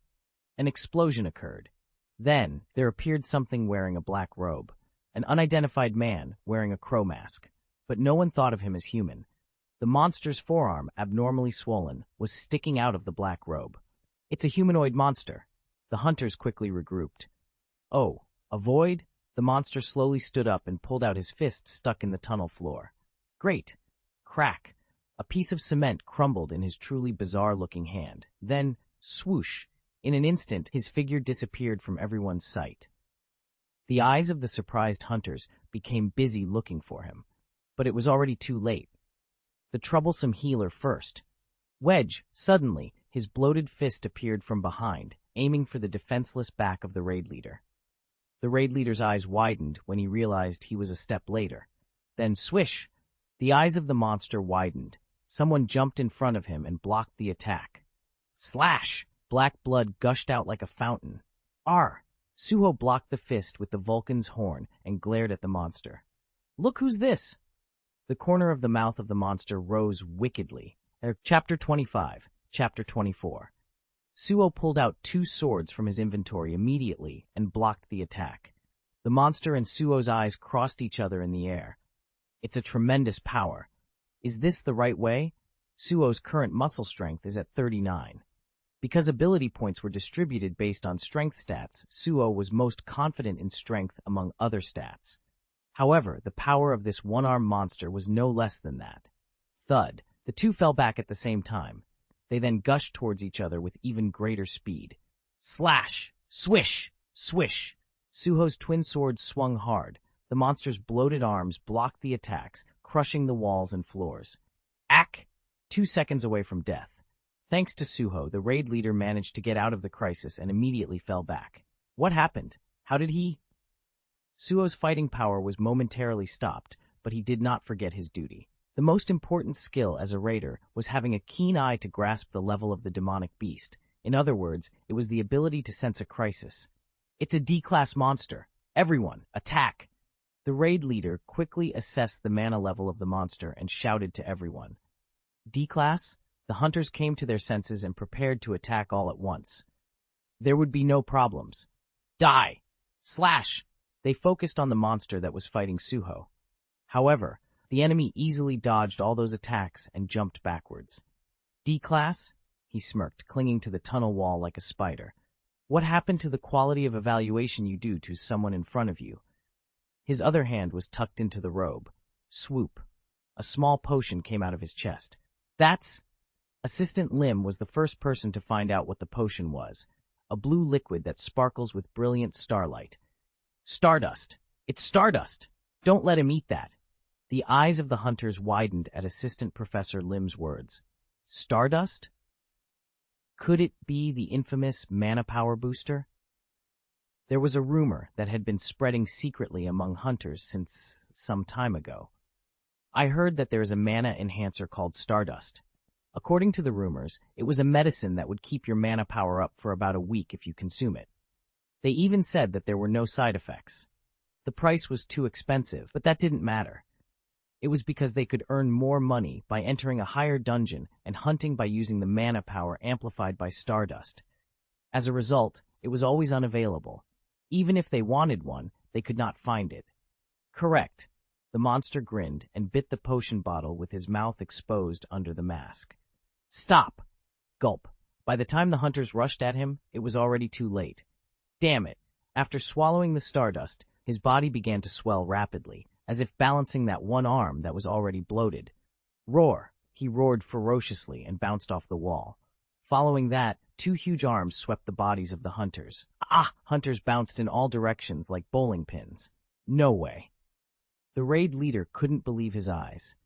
Speaker 1: An explosion occurred. Then, there appeared something wearing a black robe. An unidentified man wearing a crow mask. But no one thought of him as human. The monster's forearm, abnormally swollen, was sticking out of the black robe. It's a humanoid monster. The hunters quickly regrouped. Oh, avoid? The monster slowly stood up and pulled out his fist stuck in the tunnel floor. Great. Crack. A piece of cement crumbled in his truly bizarre-looking hand. Then, swoosh. In an instant, his figure disappeared from everyone's sight. The eyes of the surprised hunters became busy looking for him. But it was already too late. The troublesome healer first. Wedge, suddenly, his bloated fist appeared from behind, aiming for the defenseless back of the raid leader. The raid leader's eyes widened when he realized he was a step later. Then swish! The eyes of the monster widened. Someone jumped in front of him and blocked the attack. Slash! Black blood gushed out like a fountain. Suho blocked the fist with the Vulcan's horn and glared at the monster. Look who's this! The corner of the mouth of the monster rose wickedly. Chapter 25, Chapter 24. Suho pulled out 2 swords from his inventory immediately and blocked the attack. The monster and Suho's eyes crossed each other in the air. It's a tremendous power. Is this the right way? Suho's current muscle strength is at 39. Because ability points were distributed based on strength stats, Suho was most confident in strength among other stats. However, the power of this one-armed monster was no less than that. Thud. The two fell back at the same time. They then gushed towards each other with even greater speed. Slash! Swish! Swish! Suho's twin swords swung hard. The monster's bloated arms blocked the attacks, crushing the walls and floors. Ack! 2 seconds away from death. Thanks to Suho, the raid leader managed to get out of the crisis and immediately fell back. What happened? How did he? Suho's fighting power was momentarily stopped, but he did not forget his duty. The most important skill as a raider was having a keen eye to grasp the level of the demonic beast. In other words, it was the ability to sense a crisis. It's a D-class monster. Everyone, attack! The raid leader quickly assessed the mana level of the monster and shouted to everyone. D-class? The hunters came to their senses and prepared to attack all at once. There would be no problems. Die! Slash! They focused on the monster that was fighting Suho. However, the enemy easily dodged all those attacks and jumped backwards. D-class? He smirked, clinging to the tunnel wall like a spider. What happened to the quality of evaluation you do to someone in front of you? His other hand was tucked into the robe. Swoop. A small potion came out of his chest. That's... Assistant Lim was the first person to find out what the potion was. A blue liquid that sparkles with brilliant starlight. Stardust. It's stardust. Don't let him eat that. The eyes of the hunters widened at Assistant Professor Lim's words. Stardust? Could it be the infamous mana power booster? There was a rumor that had been spreading secretly among hunters since some time ago. I heard that there is a mana enhancer called Stardust. According to the rumors, it was a medicine that would keep your mana power up for about a week if you consume it. They even said that there were no side effects. The price was too expensive, but that didn't matter. It was because they could earn more money by entering a higher dungeon and hunting by using the mana power amplified by Stardust. As a result, it was always unavailable. Even if they wanted one, they could not find it. Correct. The monster grinned and bit the potion bottle with his mouth exposed under the mask. Stop! Gulp. By the time the hunters rushed at him, it was already too late. Damn it. After swallowing the Stardust, his body began to swell rapidly, as if balancing that one arm that was already bloated. Roar! He roared ferociously and bounced off the wall. Following that, 2 huge arms swept the bodies of the hunters. Ah! Hunters bounced in all directions like bowling pins. No way. The raid leader couldn't believe his eyes.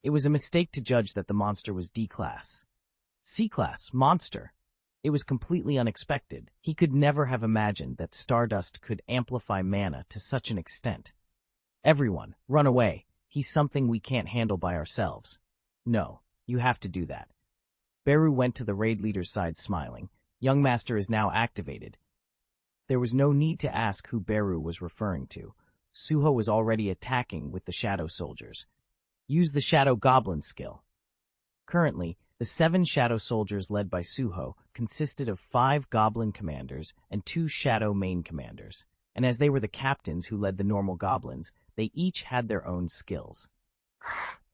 Speaker 1: It was a mistake to judge that the monster was D-class. C-class, monster. It was completely unexpected. He could never have imagined that Stardust could amplify mana to such an extent. Everyone, run away. He's something we can't handle by ourselves. No, you have to do that. Beru went to the raid leader's side smiling. Young Master is now activated. There was no need to ask who Beru was referring to. Suho was already attacking with the Shadow Soldiers. Use the Shadow Goblin skill. Currently, the 7 Shadow Soldiers led by Suho consisted of 5 Goblin Commanders and 2 Shadow Main Commanders. And as they were the captains who led the normal goblins, they each had their own skills.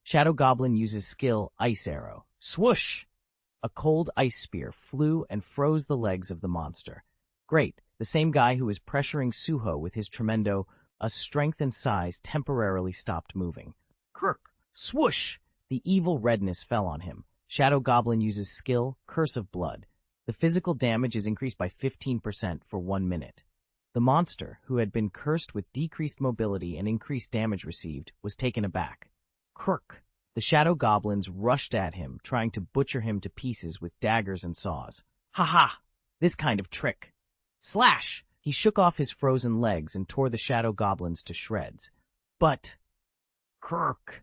Speaker 1: Shadow Goblin uses skill Ice Arrow. Swoosh! A cold ice spear flew and froze the legs of the monster. Great, the same guy who was pressuring Suho with his tremendo, a strength and size temporarily stopped moving. Krk! Swoosh! The evil redness fell on him. Shadow Goblin uses skill Curse of Blood. The physical damage is increased by 15% for 1 minute. The monster, who had been cursed with decreased mobility and increased damage received, was taken aback. Krk! The Shadow Goblins rushed at him, trying to butcher him to pieces with daggers and saws. Ha ha! This kind of trick. Slash! He shook off his frozen legs and tore the Shadow Goblins to shreds. But... Krk!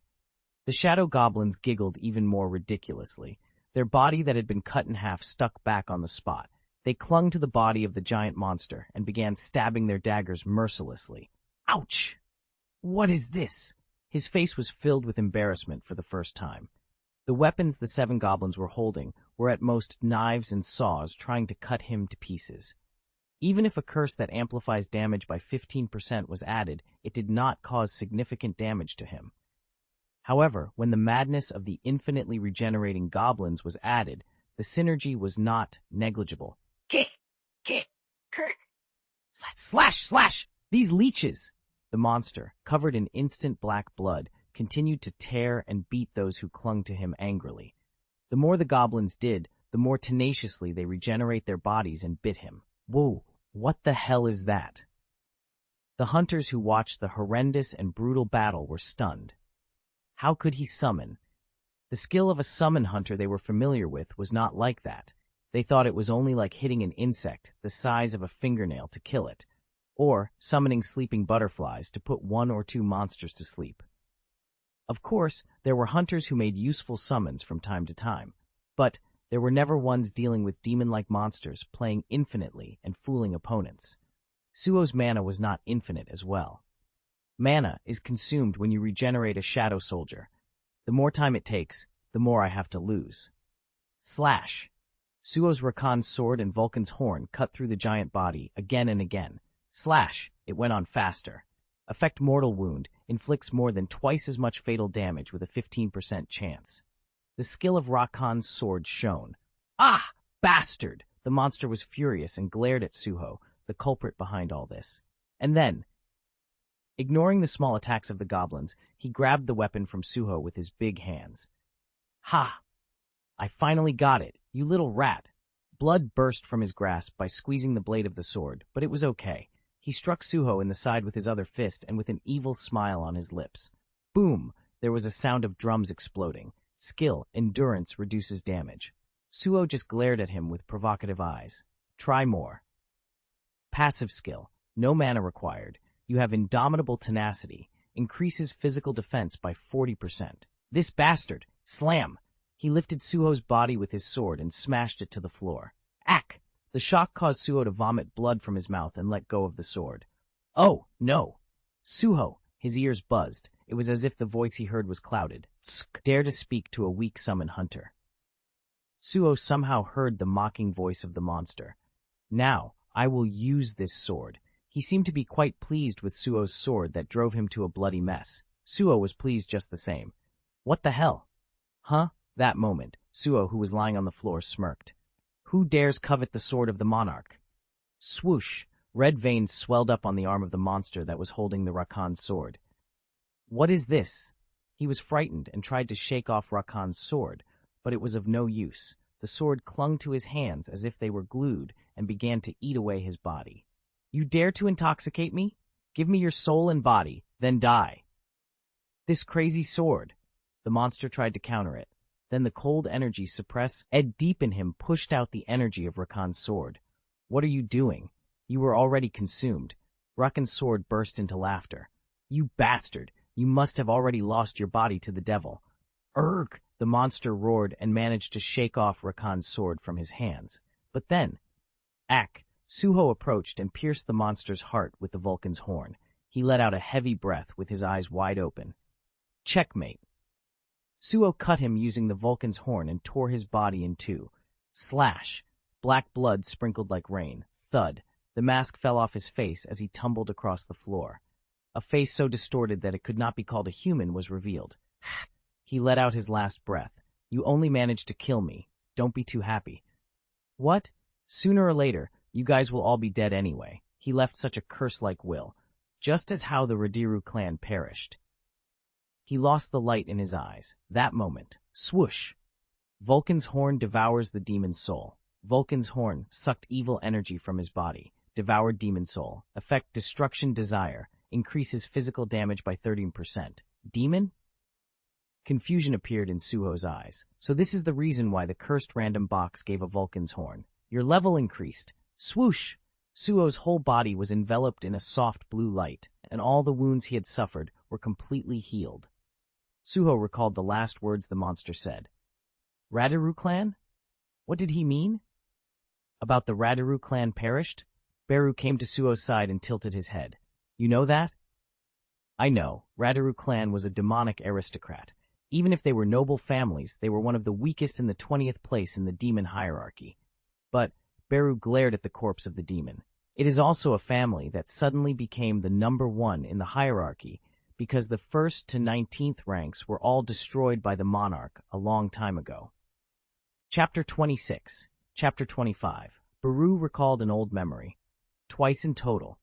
Speaker 1: The Shadow Goblins giggled even more ridiculously. Their body that had been cut in half stuck back on the spot. They clung to the body of the giant monster and began stabbing their daggers mercilessly. Ouch! What is this? His face was filled with embarrassment for the first time. The weapons the 7 goblins were holding were at most knives and saws trying to cut him to pieces. Even if a curse that amplifies damage by 15% was added, it did not cause significant damage to him. However, when the madness of the infinitely regenerating goblins was added, the synergy was not negligible. Kick, kick, kick. Slash, slash, slash! These leeches! The monster, covered in instant black blood, continued to tear and beat those who clung to him angrily. The more the goblins did, the more tenaciously they regenerate their bodies and bit him. Whoa, what the hell is that? The hunters who watched the horrendous and brutal battle were stunned. How could he summon? The skill of a summon hunter they were familiar with was not like that. They thought it was only like hitting an insect the size of a fingernail to kill it, or summoning sleeping butterflies to put one or two monsters to sleep. Of course, there were hunters who made useful summons from time to time, but there were never ones dealing with demon-like monsters playing infinitely and fooling opponents. Suho's mana was not infinite as well. Mana is consumed when you regenerate a shadow soldier. The more time it takes, the more I have to lose. Slash! Suho's Rakan's sword and Vulcan's horn cut through the giant body again and again. Slash! It went on faster. Effect mortal wound inflicts more than twice as much fatal damage with a 15% chance. The skill of Rakan's sword shone. Ah! Bastard! The monster was furious and glared at Suho, the culprit behind all this. And then, ignoring the small attacks of the goblins, he grabbed the weapon from Suho with his big hands. Ha! I finally got it, you little rat. Blood burst from his grasp by squeezing the blade of the sword, but it was okay. He struck Suho in the side with his other fist and with an evil smile on his lips. Boom! There was a sound of drums exploding. Skill, endurance reduces damage. Suho just glared at him with provocative eyes. Try more. Passive skill, no mana required. You have indomitable tenacity, increases physical defense by 40%. This bastard! Slam! He lifted Suho's body with his sword and smashed it to the floor. Ack! The shock caused Suho to vomit blood from his mouth and let go of the sword. Oh, no! Suho! His ears buzzed. It was as if the voice he heard was clouded. Tsk! Dare to speak to a weak summon hunter. Suho somehow heard the mocking voice of the monster. Now, I will use this sword. He seemed to be quite pleased with Suho's sword that drove him to a bloody mess. Suho was pleased just the same. What the hell? Huh? That moment, Suho, who was lying on the floor, smirked. Who dares covet the sword of the monarch? Swoosh! Red veins swelled up on the arm of the monster that was holding the Rakan's sword. What is this? He was frightened and tried to shake off Rakan's sword, but it was of no use. The sword clung to his hands as if they were glued and began to eat away his body. You dare to intoxicate me? Give me your soul and body, then die. This crazy sword. The monster tried to counter it. Then the cold energy suppressed deep in him pushed out the energy of Rakan's sword. What are you doing? You were already consumed. Rakan's sword burst into laughter. You bastard! You must have already lost your body to the devil. Urgh! The monster roared and managed to shake off Rakan's sword from his hands. But then, ack! Suho approached and pierced the monster's heart with the Vulcan's horn. He let out a heavy breath with his eyes wide open. Checkmate. Suho cut him using the Vulcan's horn and tore his body in two. Slash! Black blood sprinkled like rain. Thud! The mask fell off his face as he tumbled across the floor. A face so distorted that it could not be called a human was revealed. He let out his last breath. You only managed to kill me. Don't be too happy. What? Sooner or later, you guys will all be dead anyway. He left such a curse-like will, just as how the Radiru clan perished. He lost the light in his eyes. That moment. Swoosh! Vulcan's horn devours the demon's soul. Vulcan's horn sucked evil energy from his body. Devoured demon soul. Effect destruction desire. Increases physical damage by 13%. Demon? Confusion appeared in Suho's eyes. So this is the reason why the cursed random box gave a Vulcan's horn. Your level increased. Swoosh! Suho's whole body was enveloped in a soft blue light, and all the wounds he had suffered were completely healed. Suho recalled the last words the monster said. Radiru clan? What did he mean? About the Radiru clan perished? Beru came to Suho's side and tilted his head. You know that? I know. Radiru clan was a demonic aristocrat. Even if they were noble families, they were one of the weakest in the 20th place in the demon hierarchy. But Beru glared at the corpse of the demon. It is also a family that suddenly became the number one in the hierarchy because the 1st to 19th ranks were all destroyed by the monarch a long time ago. Chapter 26. Chapter 25. Beru recalled an old memory. Twice in total.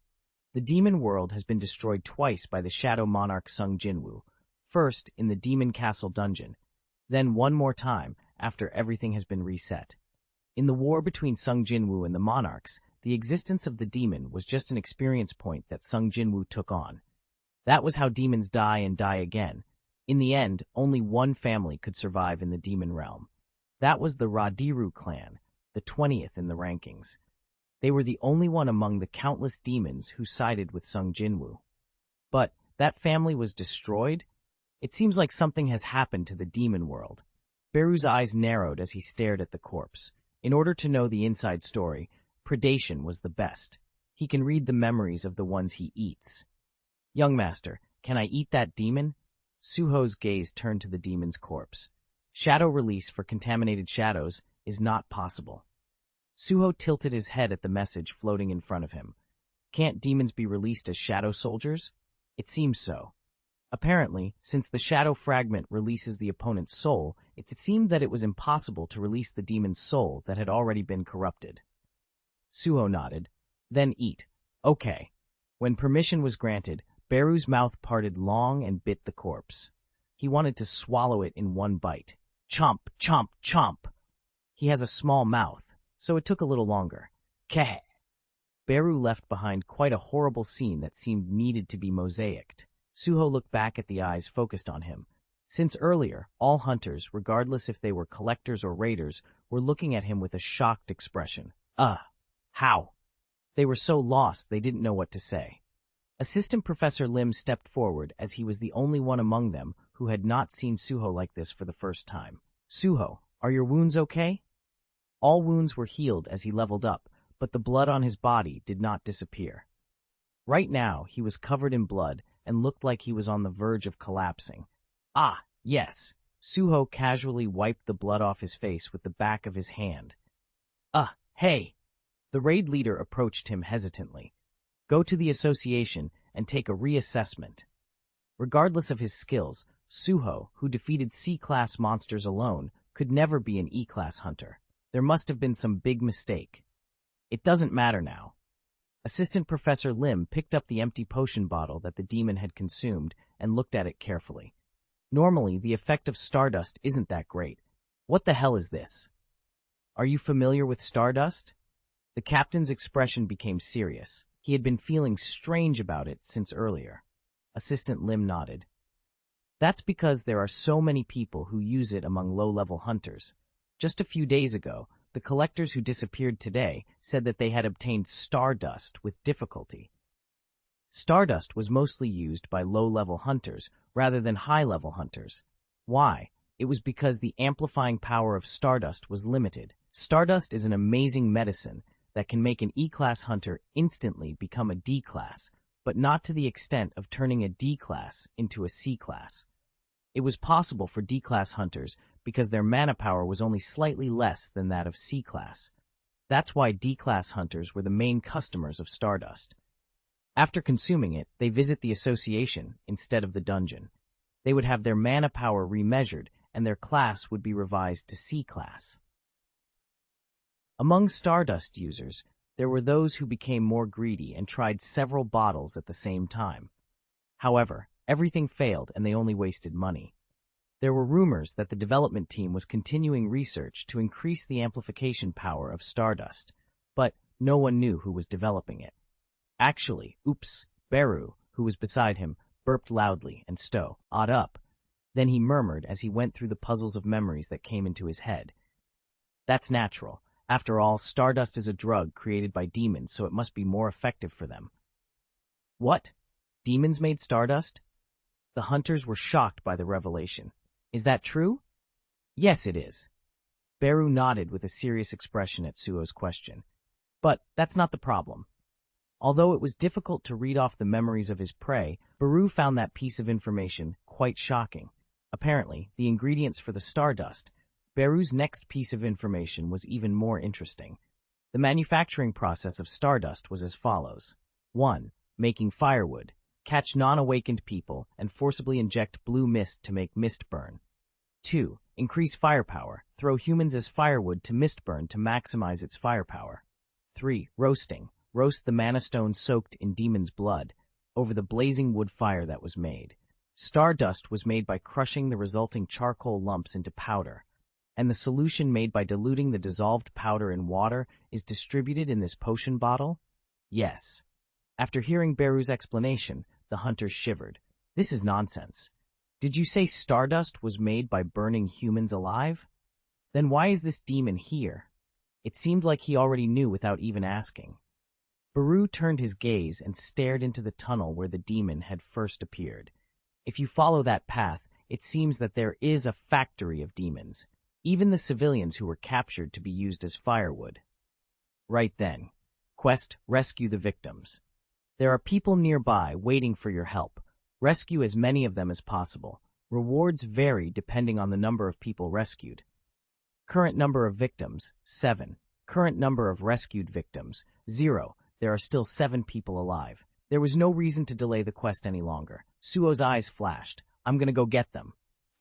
Speaker 1: The demon world has been destroyed twice by the shadow monarch Sung Jinwoo, first in the demon castle dungeon, then one more time after everything has been reset. In the war between Sung Jinwoo and the monarchs, the existence of the demon was just an experience point that Sung Jinwoo took on. That was how demons die and die again. In the end, only one family could survive in the demon realm. That was the Radiru clan, the 20th in the rankings. They were the only one among the countless demons who sided with Sung Jinwoo. But that family was destroyed? It seems like something has happened to the demon world. Beru's eyes narrowed as he stared at the corpse. In order to know the inside story, predation was the best. He can read the memories of the ones he eats. Young master, can I eat that demon? Suho's gaze turned to the demon's corpse. Shadow release for contaminated shadows is not possible. Suho tilted his head at the message floating in front of him. Can't demons be released as shadow soldiers? It seems so. Apparently, since the shadow fragment releases the opponent's soul, it seemed that it was impossible to release the demon's soul that had already been corrupted. Suho nodded. Then eat. Okay. When permission was granted, Beru's mouth parted long and bit the corpse. He wanted to swallow it in one bite. Chomp, chomp, chomp. He has a small mouth, so it took a little longer. Keh. Beru left behind quite a horrible scene that seemed needed to be mosaicked. Suho looked back at the eyes focused on him. Since earlier, all hunters, regardless if they were collectors or raiders, were looking at him with a shocked expression. How? They were so lost they didn't know what to say. Assistant Professor Lim stepped forward as he was the only one among them who had not seen Suho like this for the first time. Suho, are your wounds okay? All wounds were healed as he leveled up, but the blood on his body did not disappear. Right now, he was covered in blood and looked like he was on the verge of collapsing. Ah, yes. Suho casually wiped the blood off his face with the back of his hand. Hey. The raid leader approached him hesitantly. Go to the association and take a reassessment. Regardless of his skills, Suho, who defeated C-class monsters alone, could never be an E-class hunter. There must have been some big mistake. It doesn't matter now. Assistant Professor Lim picked up the empty potion bottle that the demon had consumed and looked at it carefully. Normally, the effect of stardust isn't that great. What the hell is this? Are you familiar with stardust? The captain's expression became serious. He had been feeling strange about it since earlier. Assistant Lim nodded. That's because there are so many people who use it among low-level hunters. Just a few days ago, the collectors who disappeared today said that they had obtained stardust with difficulty. Stardust was mostly used by low-level hunters rather than high-level hunters. Why? It was because the amplifying power of stardust was limited. Stardust is an amazing medicine that can make an E-class hunter instantly become a D-class, but not to the extent of turning a D-class into a C-class. It was possible for D-class hunters because their mana power was only slightly less than that of C-class. That's why D-class hunters were the main customers of Stardust. After consuming it, they visit the association instead of the dungeon. They would have their mana power remeasured, and their class would be revised to C-class. Among Stardust users, there were those who became more greedy and tried several bottles at the same time. However, everything failed and they only wasted money. There were rumors that the development team was continuing research to increase the amplification power of Stardust, but no one knew who was developing it. Actually, Beru, who was beside him, burped loudly and awed up. Then he murmured as he went through the puzzles of memories that came into his head. That's natural. After all, Stardust is a drug created by demons, so it must be more effective for them. What? Demons made Stardust? The hunters were shocked by the revelation. Is that true? Yes, it is. Beru nodded with a serious expression at Suho's question. But that's not the problem. Although it was difficult to read off the memories of his prey, Beru found that piece of information quite shocking. Apparently, the ingredients for the Stardust. Beru's next piece of information was even more interesting. The manufacturing process of Stardust was as follows. 1. Making firewood. Catch non-awakened people and forcibly inject blue mist to make mist burn. 2. Increase firepower. Throw humans as firewood to mist burn to maximize its firepower. 3. Roasting. Roast the mana stone soaked in demon's blood over the blazing wood fire that was made. Stardust was made by crushing the resulting charcoal lumps into powder, and the solution made by diluting the dissolved powder in water is distributed in this potion bottle? Yes. After hearing Beru's explanation, the hunters shivered. This is nonsense. Did you say stardust was made by burning humans alive? Then why is this demon here? It seemed like he already knew without even asking. Beru turned his gaze and stared into the tunnel where the demon had first appeared. If you follow that path, it seems that there is a factory of demons, even the civilians who were captured to be used as firewood. Right then. Quest, rescue the victims. There are people nearby waiting for your help. Rescue as many of them as possible. Rewards vary depending on the number of people rescued. Current number of victims, 7. Current number of rescued victims, 0. There are still 7 people alive. There was no reason to delay the quest any longer. Suho's eyes flashed. I'm gonna go get them.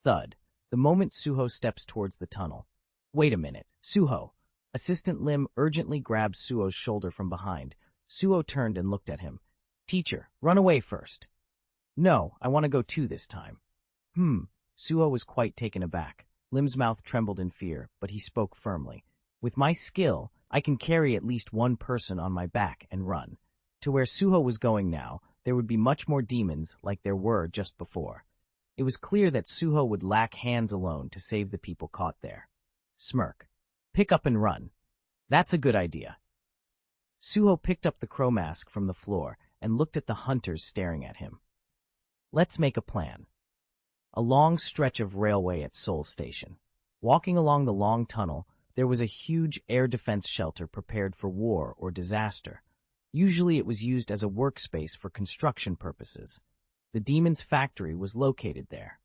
Speaker 1: Thud. The moment Suho steps towards the tunnel. Wait a minute. Suho. Assistant Lim urgently grabbed Suho's shoulder from behind. Suho turned and looked at him. Teacher, run away first. No, I want to go too this time. Suho was quite taken aback. Lim's mouth trembled in fear, but he spoke firmly. With my skill, I can carry at least one person on my back and run. To where Suho was going now, there would be much more demons like there were just before. It was clear that Suho would lack hands alone to save the people caught there. Smirk. Pick up and run. That's a good idea. Suho picked up the crow mask from the floor and looked at the hunters staring at him. Let's make a plan. A long stretch of railway at Seoul Station. Walking along the long tunnel, there was a huge air defense shelter prepared for war or disaster. Usually it was used as a workspace for construction purposes. The demon's factory was located there.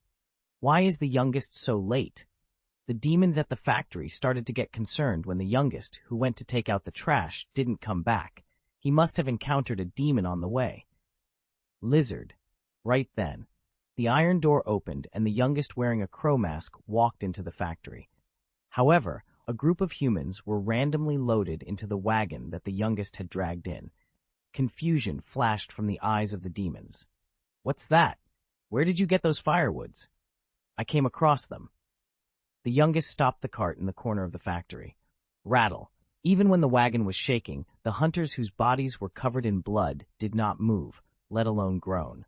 Speaker 1: Why is the youngest so late? The demons at the factory started to get concerned when the youngest, who went to take out the trash, didn't come back. He must have encountered a demon on the way. Lizard. Right then. The iron door opened and the youngest wearing a crow mask walked into the factory. However, a group of humans were randomly loaded into the wagon that the youngest had dragged in. Confusion flashed from the eyes of the demons. What's that? Where did you get those firewoods? I came across them. The youngest stopped the cart in the corner of the factory. Rattle. Even when the wagon was shaking, the hunters whose bodies were covered in blood did not move, let alone groan.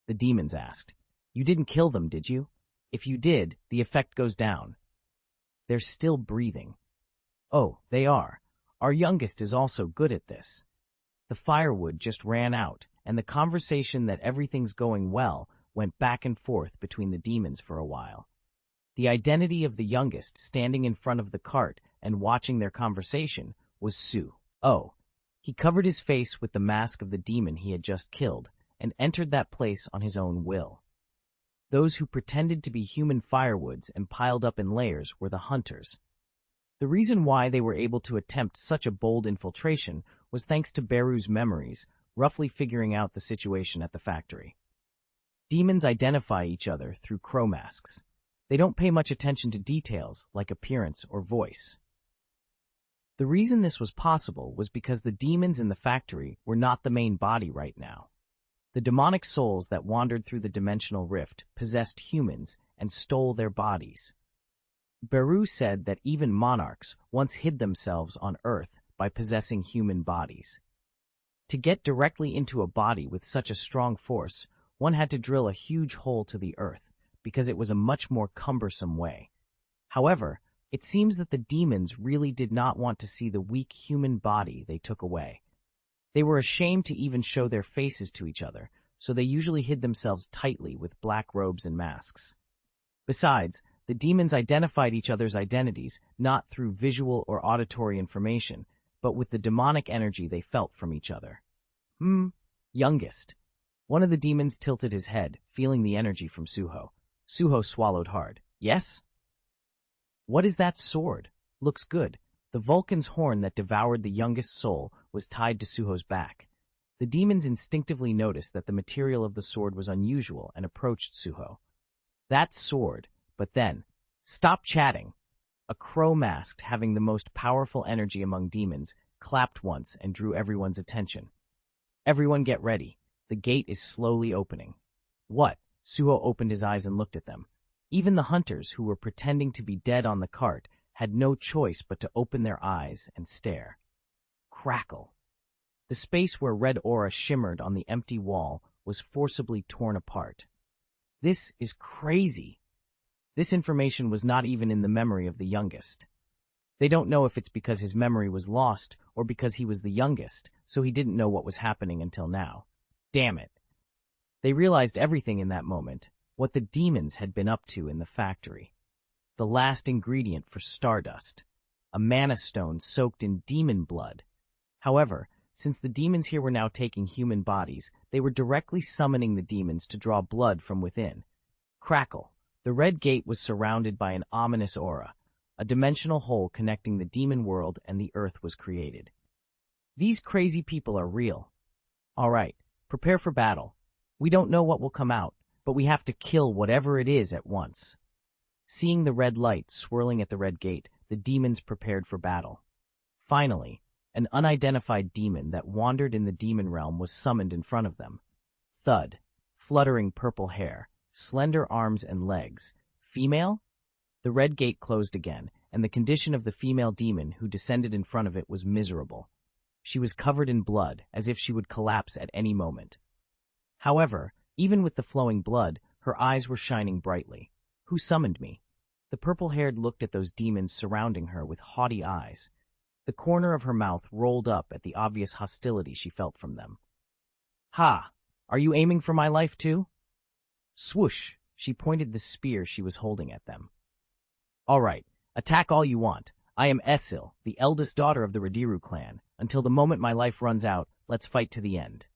Speaker 1: The demons asked, You didn't kill them, did you? If you did, the effect goes down. They're still breathing. Oh, they are. Our youngest is also good at this. The firewood just ran out, and the conversation that everything's going well went back and forth between the demons for a while. The identity of the youngest standing in front of the cart and watching their conversation was Suho. He covered his face with the mask of the demon he had just killed and entered that place on his own will. Those who pretended to be human firewoods and piled up in layers were the hunters. The reason why they were able to attempt such a bold infiltration was thanks to Beru's memories, roughly figuring out the situation at the factory. Demons identify each other through crow masks. They don't pay much attention to details like appearance or voice. The reason this was possible was because the demons in the factory were not the main body right now. The demonic souls that wandered through the dimensional rift possessed humans and stole their bodies. Beru said that even monarchs once hid themselves on Earth by possessing human bodies. To get directly into a body with such a strong force, one had to drill a huge hole to the Earth, because it was a much more cumbersome way. However, it seems that the demons really did not want to see the weak human body they took away. They were ashamed to even show their faces to each other, so they usually hid themselves tightly with black robes and masks. Besides, the demons identified each other's identities not through visual or auditory information, but with the demonic energy they felt from each other. Youngest. One of the demons tilted his head, feeling the energy from Suho. Suho swallowed hard. Yes? What is that sword? Looks good. The Vulcan's horn that devoured the youngest soul was tied to Suho's back. The demons instinctively noticed that the material of the sword was unusual and approached Suho. That sword, but then, stop chatting! A crow masked, having the most powerful energy among demons, clapped once and drew everyone's attention. Everyone get ready. The gate is slowly opening. What? Suho opened his eyes and looked at them. Even the hunters, who were pretending to be dead on the cart, had no choice but to open their eyes and stare. Crackle. The space where red aura shimmered on the empty wall was forcibly torn apart. This is crazy. This information was not even in the memory of the youngest. They don't know if it's because his memory was lost or because he was the youngest, so he didn't know what was happening until now. Damn it. They realized everything in that moment, what the demons had been up to in the factory. The last ingredient for stardust, a mana stone soaked in demon blood. However, since the demons here were now taking human bodies, they were directly summoning the demons to draw blood from within. Crackle. The red gate was surrounded by an ominous aura. A dimensional hole connecting the demon world and the earth was created. These crazy people are real. All right, prepare for battle. We don't know what will come out, but we have to kill whatever it is at once. Seeing the red light swirling at the red gate, the demons prepared for battle. Finally, an unidentified demon that wandered in the demon realm was summoned in front of them. Thud. Fluttering purple hair, slender arms and legs. Female? The red gate closed again, and the condition of the female demon who descended in front of it was miserable. She was covered in blood, as if she would collapse at any moment. However, even with the flowing blood, her eyes were shining brightly. Who summoned me? The purple-haired looked at those demons surrounding her with haughty eyes. The corner of her mouth rolled up at the obvious hostility she felt from them. Ha! Are you aiming for my life too? Swoosh! She pointed the spear she was holding at them. All right, attack all you want. I am Esil, the eldest daughter of the Radiru clan. Until the moment my life runs out, let's fight to the end.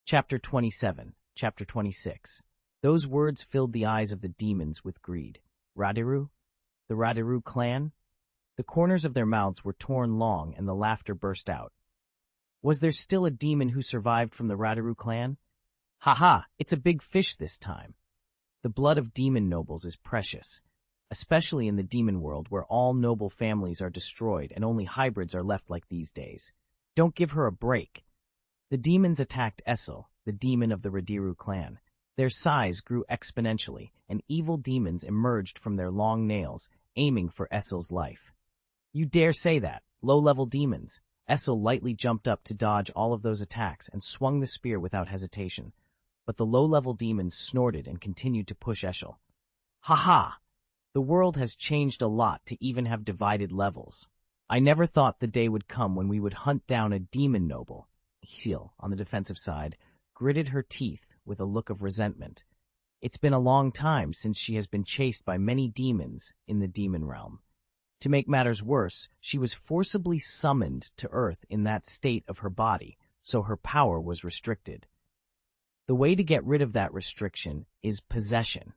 Speaker 1: Chapter 27, Chapter 26. Those words filled the eyes of the demons with greed. Radiru? The Radiru clan? The corners of their mouths were torn long and the laughter burst out. Was there still a demon who survived from the Radiru clan? Ha-ha, it's a big fish this time. The blood of demon nobles is precious, especially in the demon world where all noble families are destroyed and only hybrids are left like these days. Don't give her a break. The demons attacked Esil, the demon of the Radiru clan. Their size grew exponentially, and evil demons emerged from their long nails, aiming for Esil's life. You dare say that, low-level demons. Esil lightly jumped up to dodge all of those attacks and swung the spear without hesitation. But the low-level demons snorted and continued to push Esil. Ha-ha! The world has changed a lot to even have divided levels. I never thought the day would come when we would hunt down a demon noble. Esil, on the defensive side, gritted her teeth with a look of resentment. It's been a long time since she has been chased by many demons in the demon realm. To make matters worse, she was forcibly summoned to Earth in that state of her body, so her power was restricted. The way to get rid of that restriction is possession.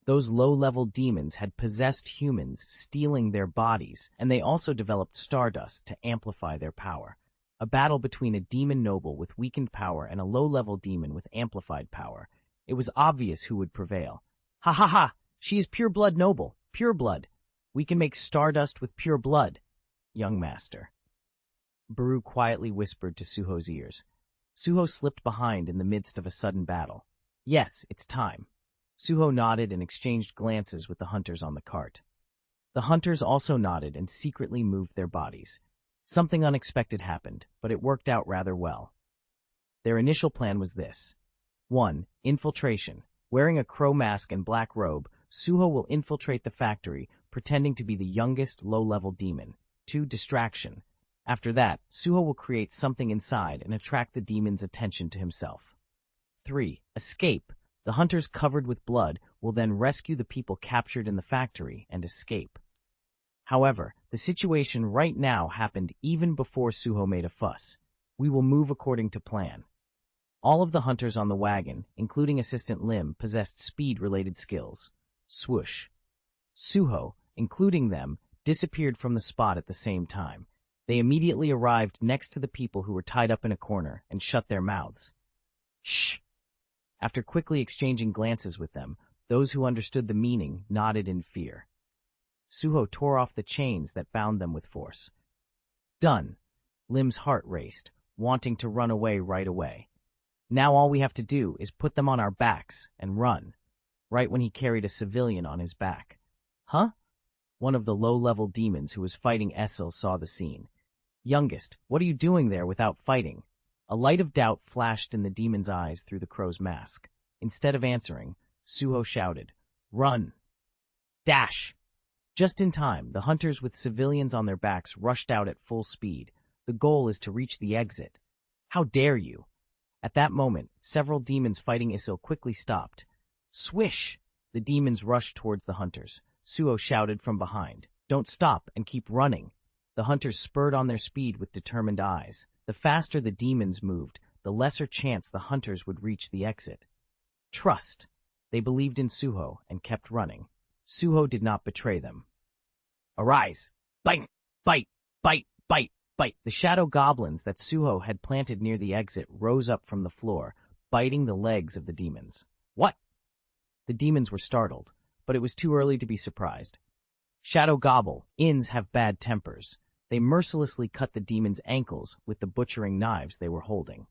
Speaker 1: Those low-level demons had possessed humans, stealing their bodies, and they also developed stardust to amplify their power. A battle between a demon noble with weakened power and a low-level demon with amplified power. It was obvious who would prevail. Ha ha ha! She is pure blood noble, pure blood. We can make stardust with pure blood, young master. Beru quietly whispered to Suho's ears. Suho slipped behind in the midst of a sudden battle. Yes, it's time. Suho nodded and exchanged glances with the hunters on the cart. The hunters also nodded and secretly moved their bodies. Something unexpected happened, but it worked out rather well. Their initial plan was this. 1. Infiltration. Wearing a crow mask and black robe, Suho will infiltrate the factory, pretending to be the youngest low-level demon. 2. Distraction. After that, Suho will create something inside and attract the demon's attention to himself. 3. Escape. The hunters covered with blood will then rescue the people captured in the factory and escape. However, the situation right now happened even before Suho made a fuss. We will move according to plan. All of the hunters on the wagon, including Assistant Lim, possessed speed-related skills. Swoosh. Suho, including them, disappeared from the spot at the same time. They immediately arrived next to the people who were tied up in a corner and shut their mouths. Shh! After quickly exchanging glances with them, those who understood the meaning nodded in fear. Suho tore off the chains that bound them with force. Done. Lim's heart raced, wanting to run away right away. Now all we have to do is put them on our backs and run. Right when he carried a civilian on his back. Huh? One of the low-level demons who was fighting Essel saw the scene. Youngest, what are you doing there without fighting? A light of doubt flashed in the demon's eyes through the crow's mask. Instead of answering, Suho shouted, Run! Dash! Just in time, the hunters with civilians on their backs rushed out at full speed. The goal is to reach the exit. How dare you? At that moment, several demons fighting Isil quickly stopped. Swish! The demons rushed towards the hunters. Suho shouted from behind, Don't stop and keep running. The hunters spurred on their speed with determined eyes. The faster the demons moved, the lesser chance the hunters would reach the exit. Trust. They believed in Suho and kept running. Suho did not betray them. Arise! Bite! Bite! Bite! Bite! Bite! The shadow goblins that Suho had planted near the exit rose up from the floor, biting the legs of the demons. What? The demons were startled, but it was too early to be surprised. Shadow Gobble, Inns have bad tempers. They mercilessly cut the demons' ankles with the butchering knives they were holding.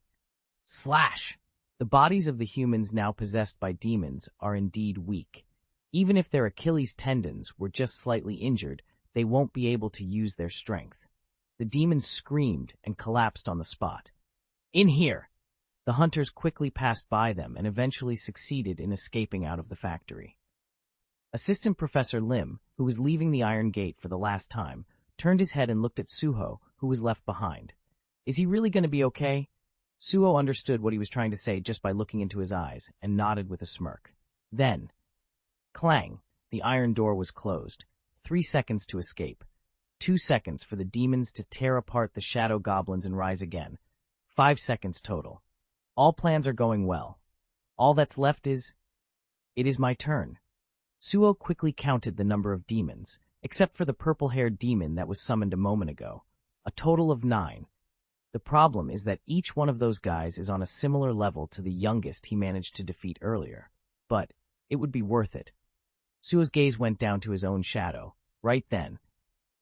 Speaker 1: Slash! The bodies of the humans now possessed by demons are indeed weak. Even if their Achilles tendons were just slightly injured, they won't be able to use their strength. The demons screamed and collapsed on the spot. In here! The hunters quickly passed by them and eventually succeeded in escaping out of the factory. Assistant Professor Lim, who was leaving the Iron Gate for the last time, turned his head and looked at Suho, who was left behind. Is he really going to be okay? Suho understood what he was trying to say just by looking into his eyes and nodded with a smirk. Then, clang, the iron door was closed. 3 seconds to escape. 2 seconds for the demons to tear apart the shadow goblins and rise again. 5 seconds total. All plans are going well. All that's left is... It is my turn. Suho quickly counted the number of demons, except for the purple-haired demon that was summoned a moment ago. A total of 9. The problem is that each one of those guys is on a similar level to the youngest he managed to defeat earlier. But it would be worth it. Suho's gaze went down to his own shadow. Right then.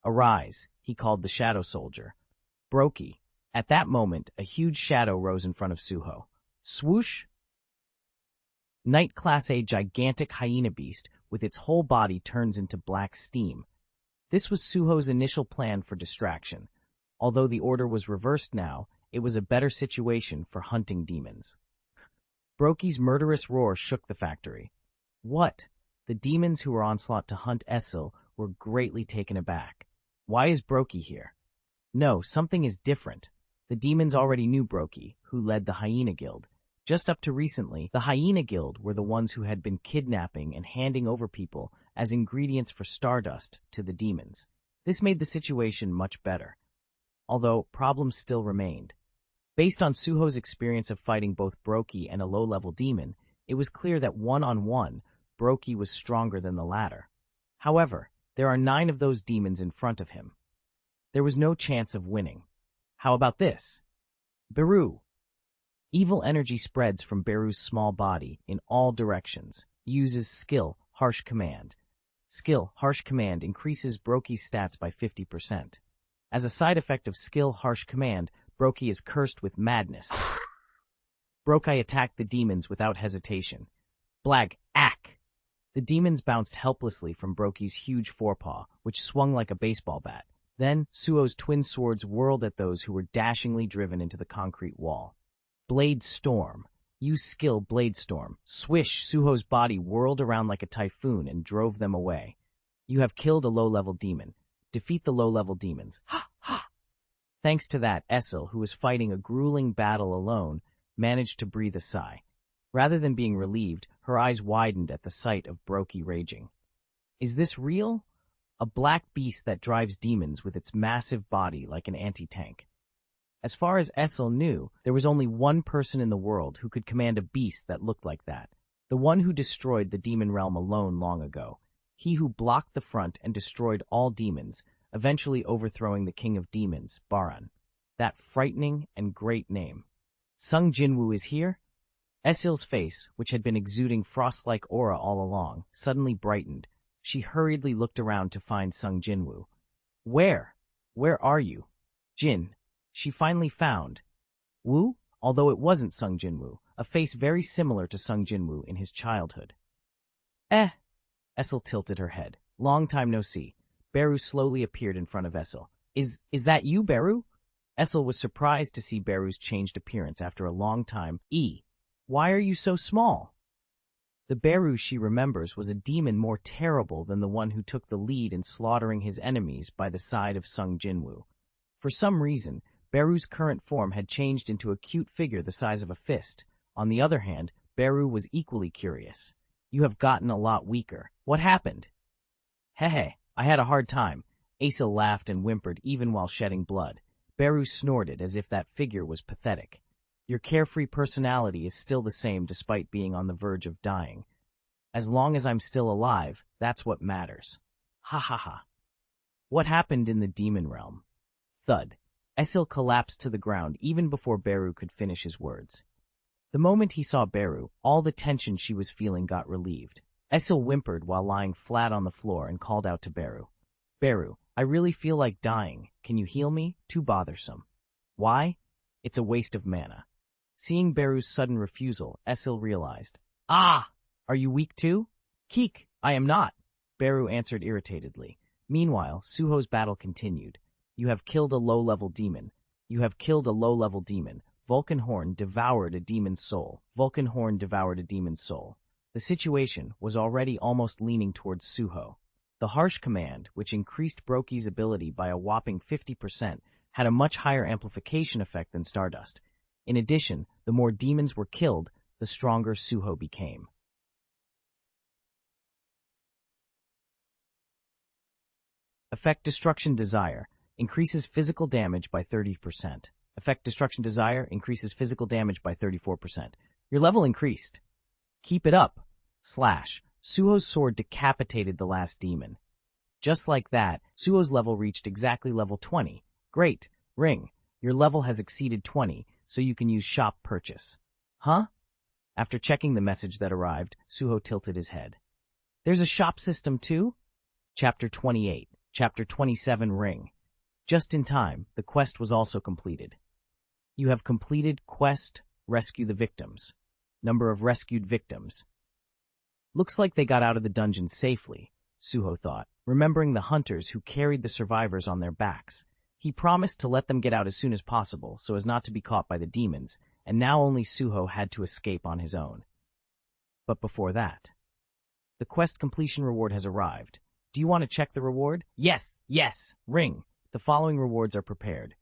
Speaker 1: Arise, he called the shadow soldier. Brokey. At that moment, a huge shadow rose in front of Suho. Swoosh! Night Class A gigantic hyena beast with its whole body turns into black steam. This was Suho's initial plan for distraction. Although the order was reversed now, it was a better situation for hunting demons. Brokey's murderous roar shook the factory. What? The demons who were onslaught to hunt Essil were greatly taken aback. Why is Brokey here? No, something is different. The demons already knew Brokey, who led the Hyena Guild. Just up to recently, the Hyena Guild were the ones who had been kidnapping and handing over people as ingredients for Stardust to the demons. This made the situation much better. Although, problems still remained. Based on Suho's experience of fighting both Brokey and a low-level demon, it was clear that one-on-one, Brokey was stronger than the latter. However, there are 9 of those demons in front of him. There was no chance of winning. How about this? Beru. Evil energy spreads from Beru's small body in all directions. Uses skill, harsh command. Skill, harsh command increases Brokey's stats by 50%. As a side effect of skill, harsh command, Brokey is cursed with madness. Brokey attacked the demons without hesitation. Blag, ack! The demons bounced helplessly from Brokey's huge forepaw, which swung like a baseball bat. Then, Suho's twin swords whirled at those who were dashingly driven into the concrete wall. Blade Storm. Use skill Blade Storm. Swish, Suho's body whirled around like a typhoon and drove them away. You have killed a low-level demon. Defeat the low-level demons. Ha! Ha! Thanks to that, Essil, who was fighting a grueling battle alone, managed to breathe a sigh. Rather than being relieved, her eyes widened at the sight of Brokey raging. Is this real? A black beast that drives demons with its massive body like an anti-tank. As far as Essil knew, there was only one person in the world who could command a beast that looked like that. The one who destroyed the demon realm alone long ago. He who blocked the front and destroyed all demons, eventually overthrowing the king of demons, Baran. That frightening and great name. Sung Jinwoo is here? Esil's face, which had been exuding frost-like aura all along, suddenly brightened. She hurriedly looked around to find Sung Jinwoo. Where? Where are you? Jin. She finally found Woo, although it wasn't Sung Jinwoo, a face very similar to Sung Jinwoo in his childhood. Esil tilted her head. Long time no see. Beru slowly appeared in front of Esil. Is that you, Beru? Esil was surprised to see Beru's changed appearance after a long time. Why are you so small? The Beru she remembers was a demon more terrible than the one who took the lead in slaughtering his enemies by the side of Sung Jinwoo. For some reason, Beru's current form had changed into a cute figure the size of a fist. On the other hand, Beru was equally curious. You have gotten a lot weaker. What happened? Hehe, I had a hard time. Asil laughed and whimpered even while shedding blood. Beru snorted as if that figure was pathetic. Your carefree personality is still the same despite being on the verge of dying. As long as I'm still alive, that's what matters. Ha ha ha. What happened in the demon realm? Thud. Esil collapsed to the ground even before Beru could finish his words. The moment he saw Beru, all the tension she was feeling got relieved. Esil whimpered while lying flat on the floor and called out to Beru. Beru, I really feel like dying. Can you heal me? Too bothersome. Why? It's a waste of mana. Seeing Beru's sudden refusal, Esil realized. Ah! Are you weak too? Keek, I am not, Beru answered irritatedly. Meanwhile, Suho's battle continued. You have killed a low-level demon. You have killed a low-level demon. Vulcanhorn devoured a demon's soul. Vulcanhorn devoured a demon's soul. The situation was already almost leaning towards Suho. The harsh command, which increased Brokey's ability by a whopping 50%, had a much higher amplification effect than Stardust. In addition, the more demons were killed, the stronger Suho became. Effect Destruction Desire increases physical damage by 30%. Effect Destruction Desire increases physical damage by 34%. Your level increased. Keep it up. Suho's sword decapitated the last demon. Just like that, Suho's level reached exactly level 20. Great. Ring. Your level has exceeded 20, so you can use shop purchase. Huh? After checking the message that arrived, Suho tilted his head. There's a shop system too? Chapter 28. Chapter 27 Ring. Just in time, the quest was also completed. You have completed quest, rescue the victims. Number of rescued victims. Looks like they got out of the dungeon safely, Suho thought, remembering the hunters who carried the survivors on their backs. He promised to let them get out as soon as possible so as not to be caught by the demons, and now only Suho had to escape on his own. But before that, the quest completion reward has arrived. Do you want to check the reward? Yes, ring. The following rewards are prepared.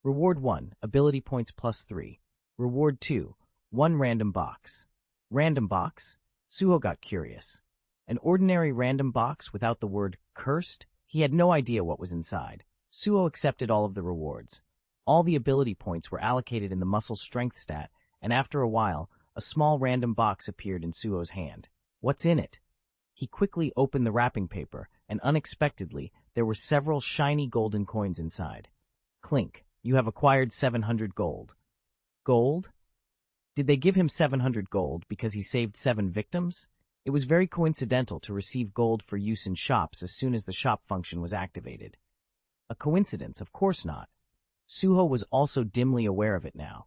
Speaker 1: Reward 1, ability points +3. Reward 2, 1 random box. Random box? Suho got curious. An ordinary random box without the word cursed? He had no idea what was inside. Suho accepted all of the rewards. All the ability points were allocated in the muscle strength stat, and after a while, a small random box appeared in Suho's hand. What's in it? He quickly opened the wrapping paper, and unexpectedly, there were several shiny golden coins inside. Clink, you have acquired 700 gold. Gold? Did they give him 700 gold because he saved 7 victims? It was very coincidental to receive gold for use in shops as soon as the shop function was activated. A coincidence, of course not. Suho was also dimly aware of it now.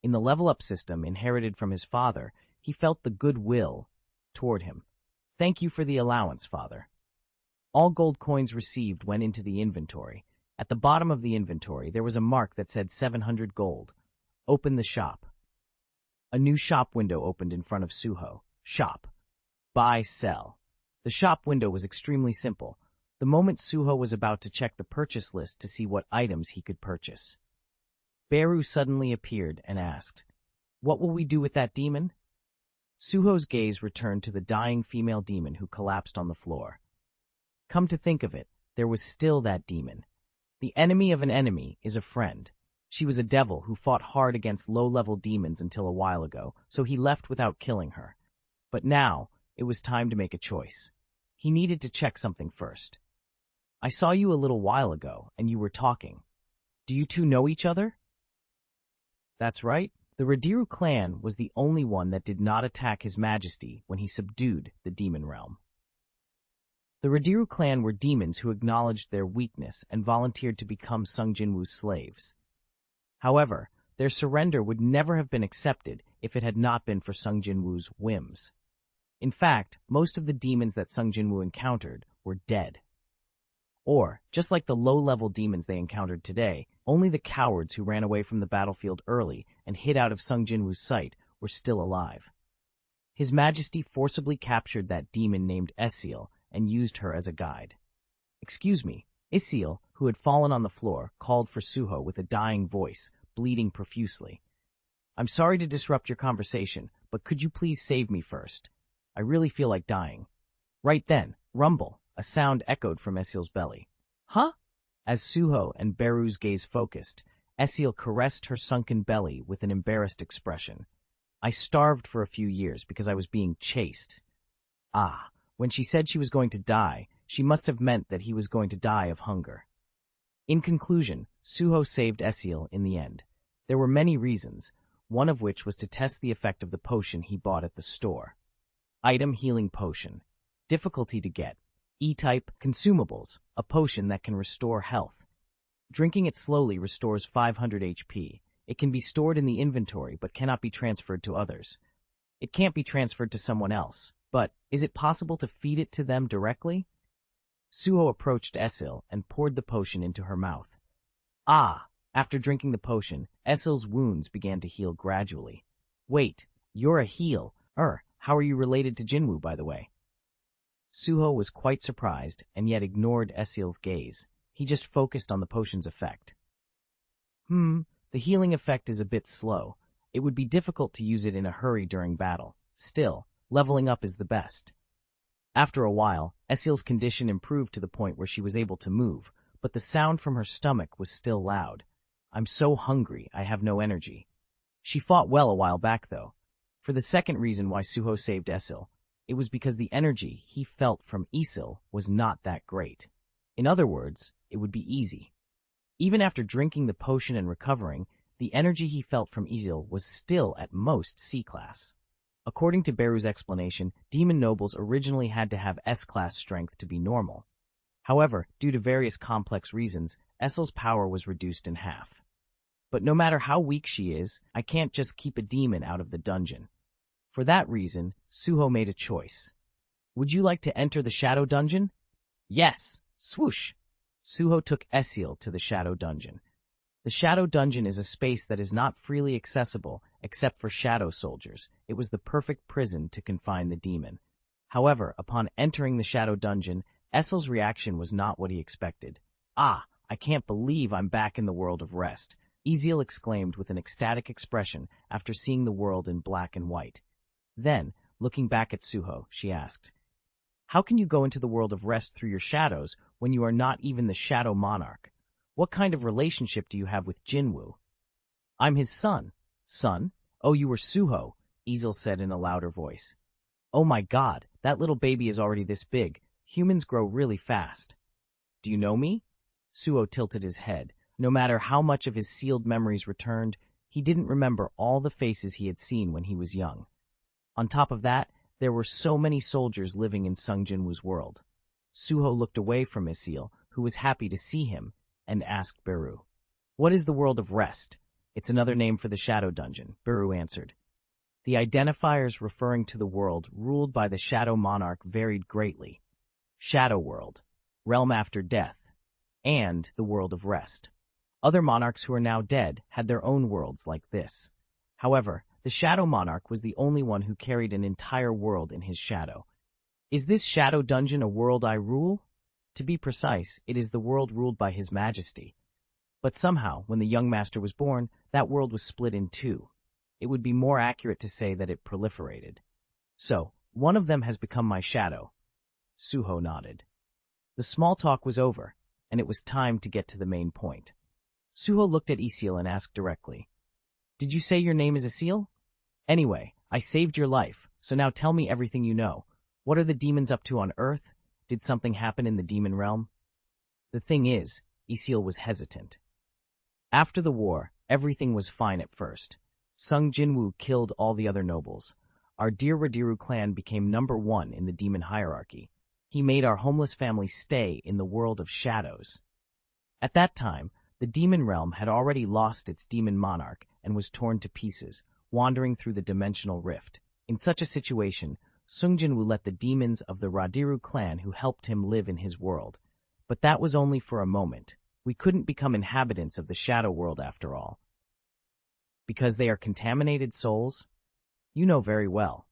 Speaker 1: In the level-up system inherited from his father, he felt the goodwill toward him. Thank you for the allowance, father. All gold coins received went into the inventory. At the bottom of the inventory, there was a mark that said 700 gold. Open the shop. A new shop window opened in front of Suho. Shop. Buy, sell. The shop window was extremely simple. The moment Suho was about to check the purchase list to see what items he could purchase, Beru suddenly appeared and asked, "What will we do with that demon?" Suho's gaze returned to the dying female demon who collapsed on the floor. Come to think of it, there was still that demon. The enemy of an enemy is a friend. She was a devil who fought hard against low-level demons until a while ago, so he left without killing her. But now, it was time to make a choice. He needed to check something first. I saw you a little while ago, and you were talking. Do you two know each other? That's right. The Radiru clan was the only one that did not attack His Majesty when he subdued the demon realm. The Radiru clan were demons who acknowledged their weakness and volunteered to become Sung Jinwoo's slaves. However, their surrender would never have been accepted if it had not been for Sung Jinwoo's whims. In fact, most of the demons that Sung Jinwoo encountered were dead. Or, just like the low-level demons they encountered today, only the cowards who ran away from the battlefield early and hid out of Sung Jinwoo's sight were still alive. His Majesty forcibly captured that demon named Esil and used her as a guide. Excuse me, Isil, who had fallen on the floor, called for Suho with a dying voice, bleeding profusely. I'm sorry to disrupt your conversation, but could you please save me first? I really feel like dying. Right then, rumble, a sound echoed from Esil's belly. Huh? As Suho and Beru's gaze focused, Esil caressed her sunken belly with an embarrassed expression. I starved for a few years because I was being chased. Ah, when she said she was going to die, she must have meant that he was going to die of hunger. In conclusion, Suho saved Esil in the end. There were many reasons, one of which was to test the effect of the potion he bought at the store. Item healing potion. Difficulty to get. E-type consumables, a potion that can restore health. Drinking it slowly restores 500 HP. It can be stored in the inventory but cannot be transferred to others. It can't be transferred to someone else, but is it possible to feed it to them directly? Suho approached Esil and poured the potion into her mouth. Ah! After drinking the potion, Esil's wounds began to heal gradually. Wait, you're a heal. How are you related to Jinwoo, by the way? Suho was quite surprised and yet ignored Esil's gaze. He just focused on the potion's effect. The healing effect is a bit slow. It would be difficult to use it in a hurry during battle. Still, leveling up is the best. After a while, Esil's condition improved to the point where she was able to move, but the sound from her stomach was still loud. I'm so hungry, I have no energy. She fought well a while back, though. For the second reason why Suho saved Esil, it was because the energy he felt from Esil was not that great. In other words, it would be easy. Even after drinking the potion and recovering, the energy he felt from Esil was still at most C-class. According to Beru's explanation, demon nobles originally had to have S-class strength to be normal. However, due to various complex reasons, Esil's power was reduced in half. But no matter how weak she is, I can't just keep a demon out of the dungeon. For that reason, Suho made a choice. Would you like to enter the Shadow Dungeon? Yes! Swoosh! Suho took Esil to the Shadow Dungeon. The Shadow Dungeon is a space that is not freely accessible except for shadow soldiers. It was the perfect prison to confine the demon. However, upon entering the Shadow Dungeon, Esil's reaction was not what he expected. Ah, I can't believe I'm back in the world of rest, Esil exclaimed with an ecstatic expression after seeing the world in black and white. Then, looking back at Suho, she asked, How can you go into the world of rest through your shadows when you are not even the Shadow Monarch? What kind of relationship do you have with Jinwoo? I'm his son. Son? Oh, you were Suho, Esil said in a louder voice. Oh my god, that little baby is already this big. Humans grow really fast. Do you know me? Suho tilted his head. No matter how much of his sealed memories returned, he didn't remember all the faces he had seen when he was young. On top of that, there were so many soldiers living in Sung Jinwoo's world. Suho looked away from Isil, who was happy to see him, and asked Beru. What is the world of rest? It's another name for the Shadow Dungeon, Beru answered. The identifiers referring to the world ruled by the Shadow Monarch varied greatly. Shadow World, Realm After Death, and the World of Rest. Other monarchs who are now dead had their own worlds like this. However, the Shadow Monarch was the only one who carried an entire world in his shadow. Is this Shadow Dungeon a world I rule? To be precise, it is the world ruled by His Majesty. But somehow, when the young master was born, that world was split in two. It would be more accurate to say that it proliferated. So, one of them has become my shadow. Suho nodded. The small talk was over, and it was time to get to the main point. Suho looked at Isil and asked directly, Did you say your name is Isil? Anyway, I saved your life, so now tell me everything you know. What are the demons up to on Earth? Did something happen in the demon realm? The thing is, Isil was hesitant. After the war, everything was fine at first. Sung Jinwoo killed all the other nobles. Our dear Radiru clan became #1 in the demon hierarchy. He made our homeless family stay in the world of shadows. At that time, the demon realm had already lost its demon monarch and was torn to pieces, wandering through the dimensional rift. In such a situation, Sung Jinwoo let the demons of the Radiru clan who helped him live in his world. But that was only for a moment. We couldn't become inhabitants of the shadow world after all. Because they are contaminated souls? You know very well.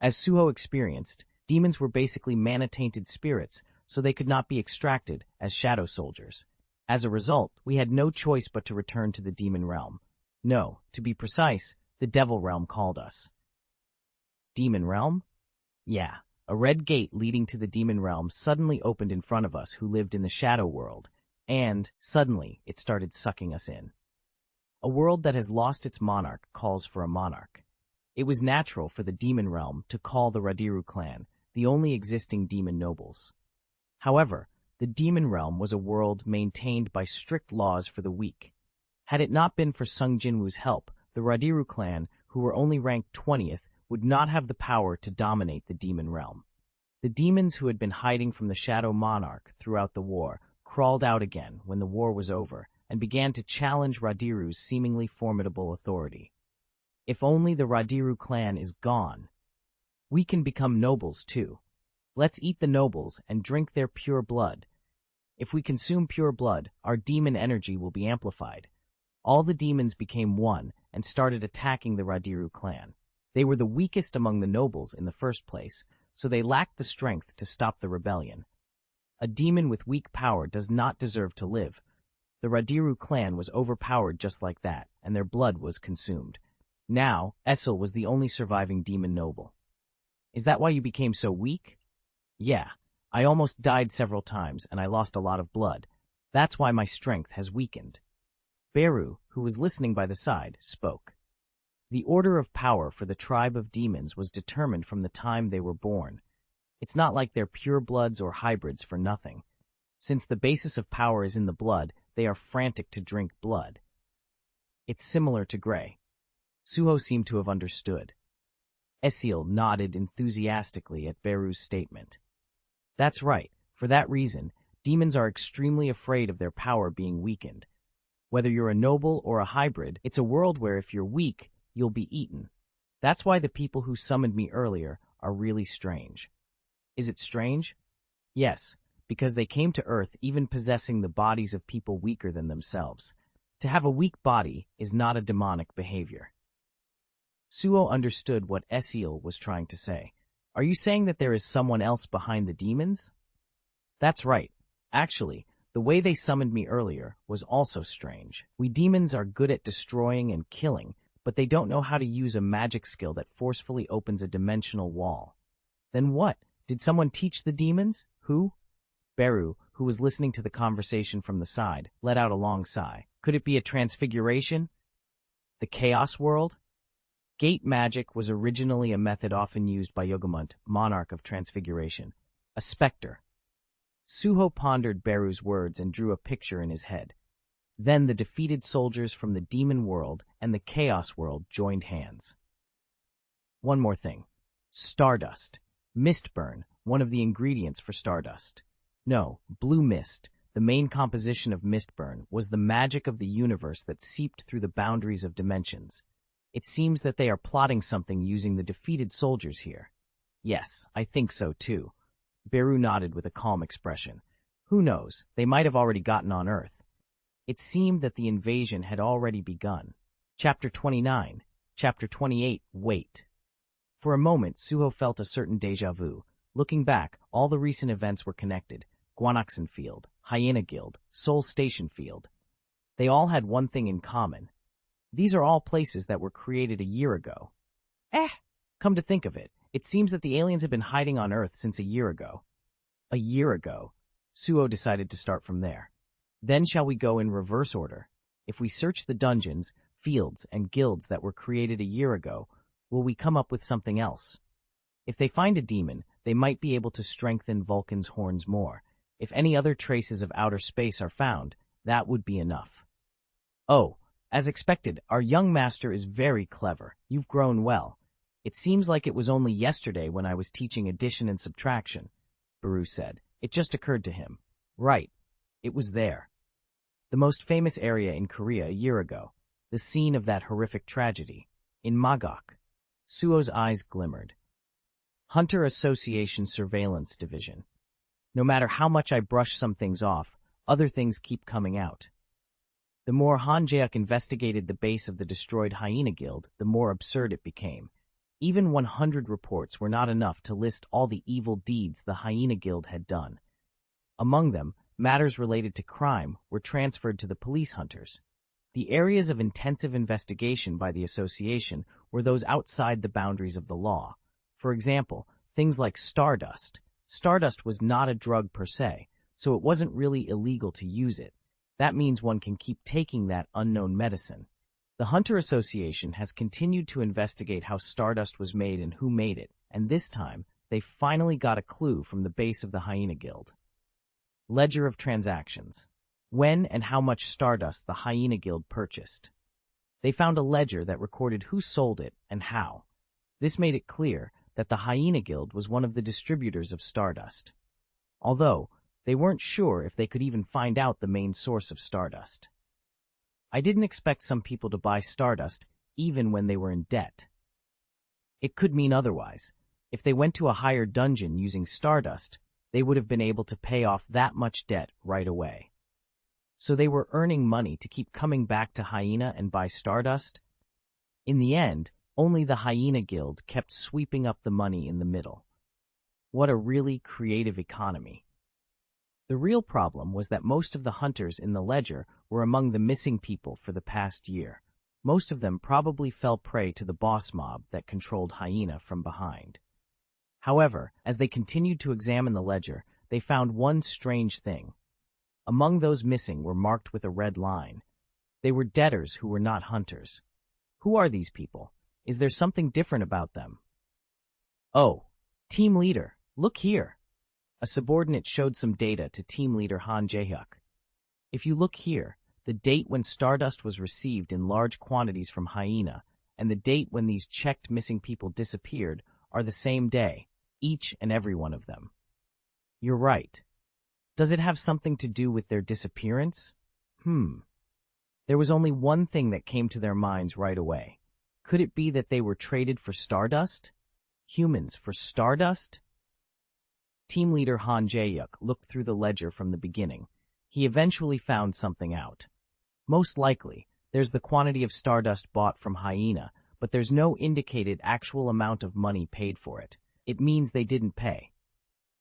Speaker 1: As Suho experienced, demons were basically mana-tainted spirits, so they could not be extracted as shadow soldiers. As a result, we had no choice but to return to the demon realm. No, to be precise, the devil realm called us. Demon realm? Yeah, a red gate leading to the demon realm suddenly opened in front of us who lived in the shadow world, and, suddenly, it started sucking us in. A world that has lost its monarch calls for a monarch. It was natural for the demon realm to call the Radiru clan, the only existing demon nobles. However, the demon realm was a world maintained by strict laws for the weak. Had it not been for Sung Jinwoo's help, the Radiru clan, who were only ranked 20th, would not have the power to dominate the demon realm. The demons who had been hiding from the Shadow Monarch throughout the war crawled out again when the war was over and began to challenge Radiru's seemingly formidable authority. If only the Radiru clan is gone. We can become nobles too. Let's eat the nobles and drink their pure blood. If we consume pure blood, our demon energy will be amplified. All the demons became one and started attacking the Radiru clan. They were the weakest among the nobles in the first place, so they lacked the strength to stop the rebellion. A demon with weak power does not deserve to live. The Radiru clan was overpowered just like that, and their blood was consumed. Now, Isil was the only surviving demon noble. Is that why you became so weak? Yeah, I almost died several times, and I lost a lot of blood. That's why my strength has weakened. Beru, who was listening by the side, spoke. The order of power for the tribe of demons was determined from the time they were born. It's not like they're purebloods or hybrids for nothing. Since the basis of power is in the blood, they are frantic to drink blood. It's similar to Grey. Suho seemed to have understood. Isil nodded enthusiastically at Beru's statement. That's right. For that reason, demons are extremely afraid of their power being weakened. Whether you're a noble or a hybrid, it's a world where if you're weak, you'll be eaten. That's why the people who summoned me earlier are really strange. Is it strange? Yes, because they came to Earth even possessing the bodies of people weaker than themselves. To have a weak body is not a demonic behavior. Suho understood what Isil was trying to say. Are you saying that there is someone else behind the demons? That's right. Actually, the way they summoned me earlier was also strange. We demons are good at destroying and killing, but they don't know how to use a magic skill that forcefully opens a dimensional wall. Then what? Did someone teach the demons? Who? Beru, who was listening to the conversation from the side, let out a long sigh. Could it be a transfiguration? The Chaos World? Gate magic was originally a method often used by Yogamont, monarch of transfiguration. A specter. Suho pondered Beru's words and drew a picture in his head. Then the defeated soldiers from the demon world and the chaos world joined hands. One more thing. Stardust. Mistburn, one of the ingredients for stardust. No, blue mist, the main composition of Mistburn, was the magic of the universe that seeped through the boundaries of dimensions. It seems that they are plotting something using the defeated soldiers here. Yes, I think so too. Beru nodded with a calm expression. Who knows, they might have already gotten on Earth. It seemed that the invasion had already begun. Chapter 29. Chapter 28. Wait. For a moment, Suho felt a certain déjà vu. Looking back, all the recent events were connected. Guanaxin Field, Hyena Guild, Seoul Station Field. They all had one thing in common. These are all places that were created a year ago. Come to think of it, it seems that the aliens have been hiding on Earth since a year ago. A year ago. Suho decided to start from there. Then shall we go in reverse order? If we search the dungeons, fields, and guilds that were created a year ago, will we come up with something else? If they find a demon, they might be able to strengthen Vulcan's horns more. If any other traces of outer space are found, that would be enough. Oh, as expected, our young master is very clever. You've grown well. It seems like it was only yesterday when I was teaching addition and subtraction, Beru said. It just occurred to him. Right. It was there. The most famous area in Korea a year ago. The scene of that horrific tragedy. In Magok. Suho's eyes glimmered. Hunter Association Surveillance Division. No matter how much I brush some things off, other things keep coming out. The more Han Jae-hyuk investigated the base of the destroyed Hyena Guild, the more absurd it became. Even 100 reports were not enough to list all the evil deeds the Hyena Guild had done. Among them, matters related to crime were transferred to the police hunters. The areas of intensive investigation by the association were those outside the boundaries of the law. For example, things like stardust. Stardust was not a drug per se, so it wasn't really illegal to use it. That means one can keep taking that unknown medicine. The Hunter Association has continued to investigate how stardust was made and who made it, and this time, they finally got a clue from the base of the Hyena Guild. Ledger of transactions. When and how much stardust the Hyena Guild purchased. They found a ledger that recorded who sold it and how. This made it clear that the Hyena Guild was one of the distributors of stardust. Although, they weren't sure if they could even find out the main source of stardust. I didn't expect some people to buy stardust even when they were in debt. It could mean otherwise. If they went to a higher dungeon using stardust, they would have been able to pay off that much debt right away. So they were earning money to keep coming back to Hyena and buy stardust? In the end, only the Hyena Guild kept sweeping up the money in the middle. What a really creative economy. The real problem was that most of the hunters in the ledger were among the missing people for the past year. Most of them probably fell prey to the boss mob that controlled Hyena from behind. However, as they continued to examine the ledger, they found one strange thing. Among those missing were marked with a red line. They were debtors who were not hunters. Who are these people? Is there something different about them? Oh, team leader, look here. A subordinate showed some data to team leader Han Jae-hyuk. If you look here, the date when stardust was received in large quantities from Hyena and the date when these checked missing people disappeared are the same day, each and every one of them. You're right. Does it have something to do with their disappearance? There was only one thing that came to their minds right away. Could it be that they were traded for stardust? Humans for stardust? Team leader Han Jae-hyuk looked through the ledger from the beginning. He eventually found something out. Most likely, there's the quantity of stardust bought from Hyena, but there's no indicated actual amount of money paid for it. It means they didn't pay.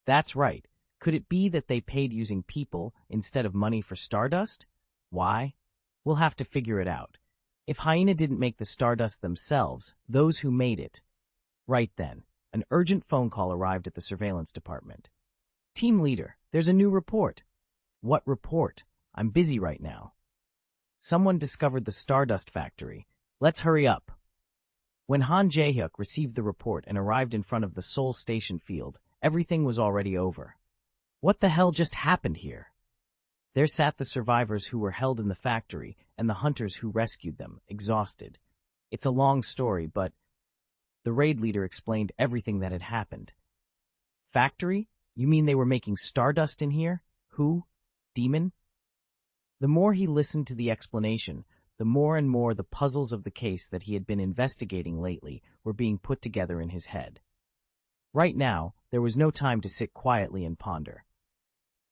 Speaker 1: That's right. Could it be that they paid using people instead of money for stardust? Why? We'll have to figure it out. If Hyena didn't make the stardust themselves, those who made it. Right then, an urgent phone call arrived at the surveillance department. Team leader, there's a new report. What report? I'm busy right now. Someone discovered the stardust factory. Let's hurry up. When Han Jae-hyuk received the report and arrived in front of the Seoul Station field, everything was already over. What the hell just happened here? There sat the survivors who were held in the factory and the hunters who rescued them, exhausted. It's a long story, but the raid leader explained everything that had happened. Factory? You mean they were making stardust in here? Who? Demon? The more he listened to the explanation, the more and more the puzzles of the case that he had been investigating lately were being put together in his head. Right now, there was no time to sit quietly and ponder.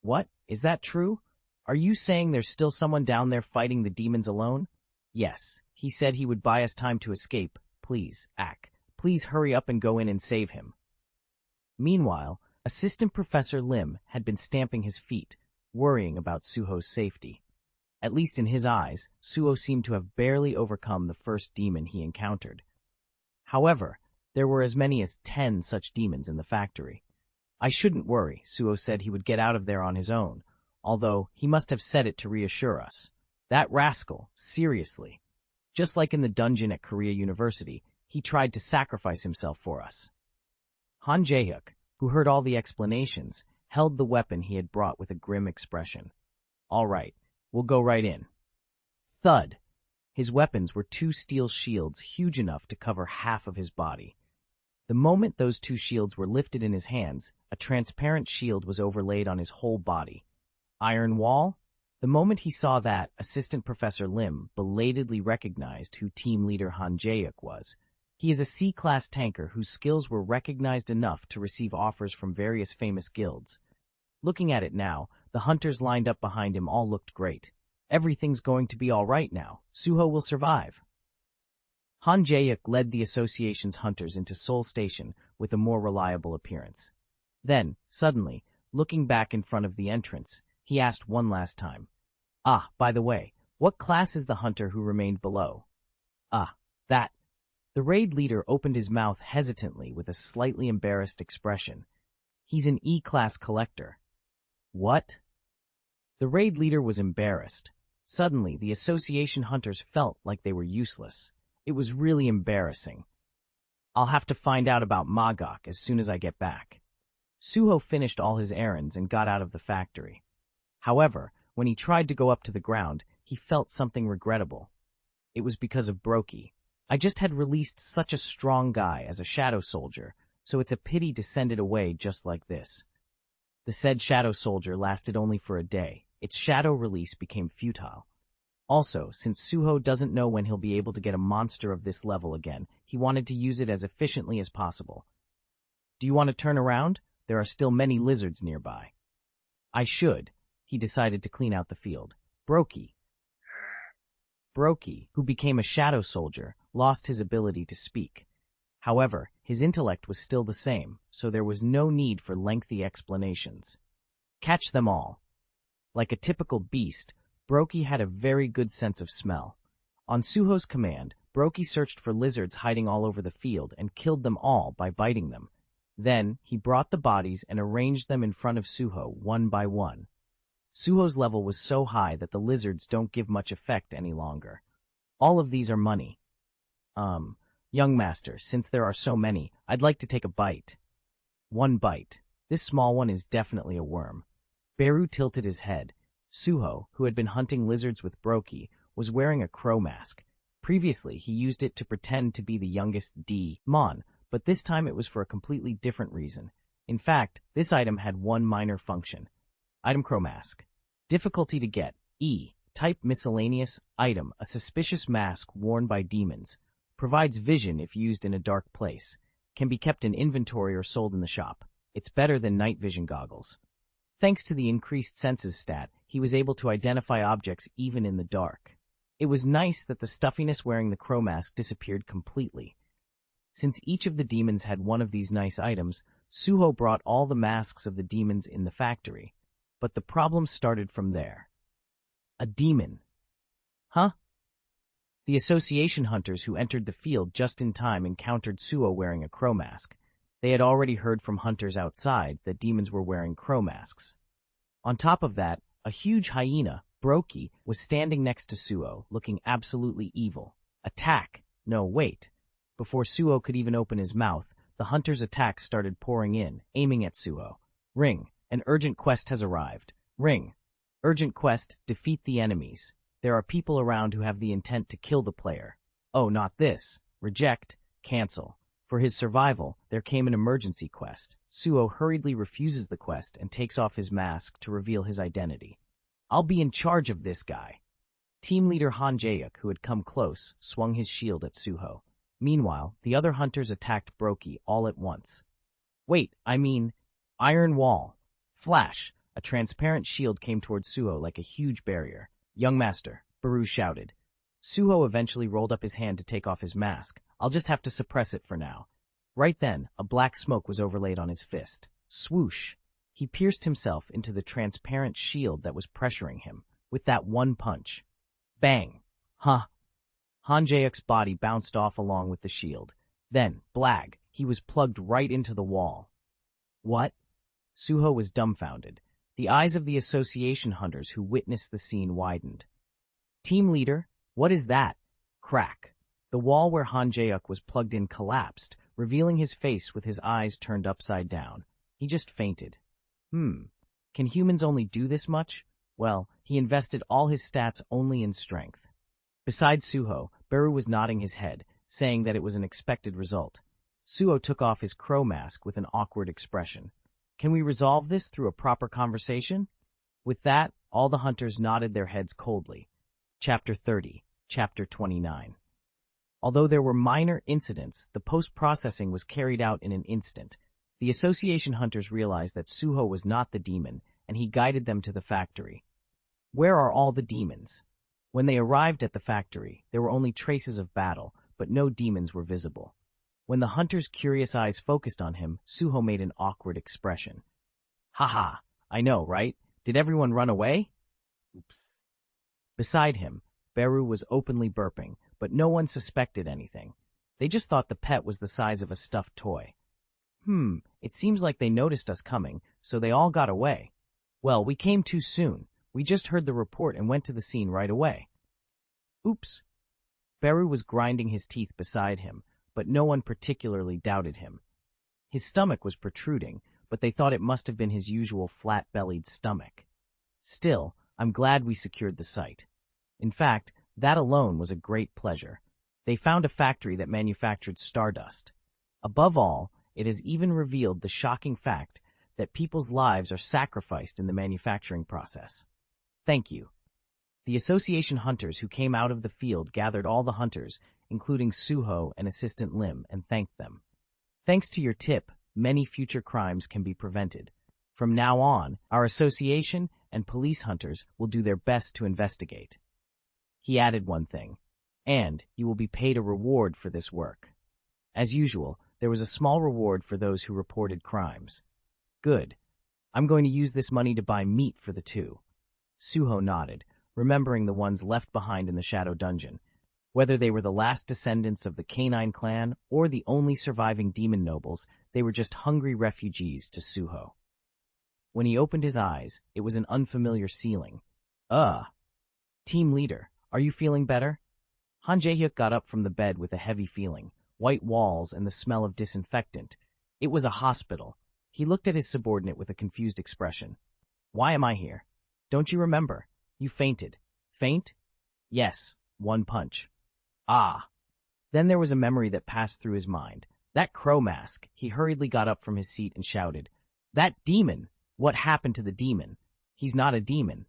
Speaker 1: What? Is that true? Are you saying there's still someone down there fighting the demons alone? Yes, he said he would buy us time to escape. Please, Ak. Please hurry up and go in and save him. Meanwhile, Assistant Professor Lim had been stamping his feet, worrying about Suho's safety. At least in his eyes, Suho seemed to have barely overcome the first demon he encountered. However, there were as many as 10 such demons in the factory. I shouldn't worry, Suho said he would get out of there on his own, although he must have said it to reassure us. That rascal, seriously. Just like in the dungeon at Korea University, he tried to sacrifice himself for us. Han Jae-hyuk, who heard all the explanations, held the weapon he had brought with a grim expression. "All right, we'll go right in." Thud! His weapons were two steel shields huge enough to cover half of his body. The moment those two shields were lifted in his hands, a transparent shield was overlaid on his whole body. Iron wall? The moment he saw that, Assistant Professor Lim belatedly recognized who Team Leader Han Jae-yuk was. He is a C-class tanker whose skills were recognized enough to receive offers from various famous guilds. Looking at it now, the hunters lined up behind him all looked great. Everything's going to be all right now. Suho will survive. Han Jae-yuk led the association's hunters into Seoul Station with a more reliable appearance. Then, suddenly, looking back in front of the entrance, he asked one last time, "Ah, by the way, what class is the hunter who remained below?" "Ah, that." The raid leader opened his mouth hesitantly with a slightly embarrassed expression. "He's an E-class collector." "What?" The raid leader was embarrassed. Suddenly, the association hunters felt like they were useless. It was really embarrassing. "I'll have to find out about Magok as soon as I get back." Suho finished all his errands and got out of the factory. However, when he tried to go up to the ground, he felt something regrettable. It was because of Brokey. "I just had released such a strong guy as a shadow soldier, so it's a pity to send it away just like this." The said shadow soldier lasted only for a day. Its shadow release became futile. Also, since Suho doesn't know when he'll be able to get a monster of this level again, he wanted to use it as efficiently as possible. "Do you want to turn around? There are still many lizards nearby." "I should." He decided to clean out the field. Brokey, who became a shadow soldier, lost his ability to speak. However, his intellect was still the same, so there was no need for lengthy explanations. Catch them all. Like a typical beast, Brokey had a very good sense of smell. On Suho's command, Brokey searched for lizards hiding all over the field and killed them all by biting them. Then, he brought the bodies and arranged them in front of Suho one by one. Suho's level was so high that the lizards don't give much effect any longer. "All of these are money." Young master, since there are so many, I'd like to take a bite." "One bite. This small one is definitely a worm." Beru tilted his head. Suho, who had been hunting lizards with Brokey, was wearing a crow mask. Previously, he used it to pretend to be the youngest Mon, but this time it was for a completely different reason. In fact, this item had one minor function. Item crow mask. Difficulty to get. E. Type miscellaneous. Item, a suspicious mask worn by demons. Provides vision if used in a dark place. Can be kept in inventory or sold in the shop. It's better than night vision goggles. Thanks to the increased senses stat, he was able to identify objects even in the dark. It was nice that the stuffiness wearing the crow mask disappeared completely. Since each of the demons had one of these nice items, Suho brought all the masks of the demons in the factory. But the problem started from there. A demon. Huh? The association hunters who entered the field just in time encountered Suho wearing a crow mask. They had already heard from hunters outside that demons were wearing crow masks. On top of that, a huge hyena, Brokey, was standing next to Suho, looking absolutely evil. Attack! No, wait. Before Suho could even open his mouth, the hunter's attacks started pouring in, aiming at Suho. Ring. An urgent quest has arrived. Ring. Urgent quest, defeat the enemies. There are people around who have the intent to kill the player. Oh, not this. Reject. Cancel. For his survival, there came an emergency quest. Suho hurriedly refuses the quest and takes off his mask to reveal his identity. "I'll be in charge of this guy." Team leader Han Jae-yuk, who had come close, swung his shield at Suho. Meanwhile, the other hunters attacked Brokey all at once. "Wait, I mean, iron wall." Flash! A transparent shield came towards Suho like a huge barrier. "Young master," Beru shouted. Suho eventually rolled up his hand to take off his mask. "I'll just have to suppress it for now." Right then, a black smoke was overlaid on his fist. Swoosh! He pierced himself into the transparent shield that was pressuring him, with that one punch. Bang! Huh! Han Jae-yuk's body bounced off along with the shield. Then, blag, he was plugged right into the wall. What? Suho was dumbfounded. The eyes of the association hunters who witnessed the scene widened. "Team leader, what is that?" Crack. The wall where Han Jae-yuk was plugged in collapsed, revealing his face with his eyes turned upside down. He just fainted. Can humans only do this much? Well, he invested all his stats only in strength. Besides Suho, Beru was nodding his head, saying that it was an expected result. Suho took off his crow mask with an awkward expression. Can we resolve this through a proper conversation? With that, all the hunters nodded their heads coldly. Chapter 30, Chapter 29. Although there were minor incidents, the post-processing was carried out in an instant. The association hunters realized that Suho was not the demon, and he guided them to the factory. Where are all the demons? When they arrived at the factory, there were only traces of battle, but no demons were visible. When the hunter's curious eyes focused on him, Suho made an awkward expression. Haha, I know, right? Did everyone run away? Oops. Beside him, Beru was openly burping, but no one suspected anything. They just thought the pet was the size of a stuffed toy. It seems like they noticed us coming, so they all got away. Well, we came too soon. We just heard the report and went to the scene right away. Oops. Beru was grinding his teeth beside him, but no one particularly doubted him. His stomach was protruding, but they thought it must have been his usual flat-bellied stomach. Still, I'm glad we secured the site. In fact, that alone was a great pleasure. They found a factory that manufactured stardust. Above all, it has even revealed the shocking fact that people's lives are sacrificed in the manufacturing process. Thank you. The association hunters who came out of the field gathered all the hunters, including Suho and Assistant Lim, and thanked them. Thanks to your tip, many future crimes can be prevented. From now on, our association and police hunters will do their best to investigate. He added one thing, and you will be paid a reward for this work. As usual, there was a small reward for those who reported crimes. Good. I'm going to use this money to buy meat for the two. Suho nodded, remembering the ones left behind in the Shadow Dungeon. Whether they were the last descendants of the Canine clan or the only surviving demon nobles, they were just hungry refugees to Suho. When he opened his eyes, it was an unfamiliar ceiling. Team leader, are you feeling better? Han Jae-hyuk got up from the bed with a heavy feeling. White walls and the smell of disinfectant. It was a hospital. He looked at his subordinate with a confused expression. Why am I here? Don't you remember? You fainted. Faint? Yes, one punch. Ah. Then there was a memory that passed through his mind. That crow mask. He hurriedly got up from his seat and shouted. That demon! What happened to the demon? He's not a demon.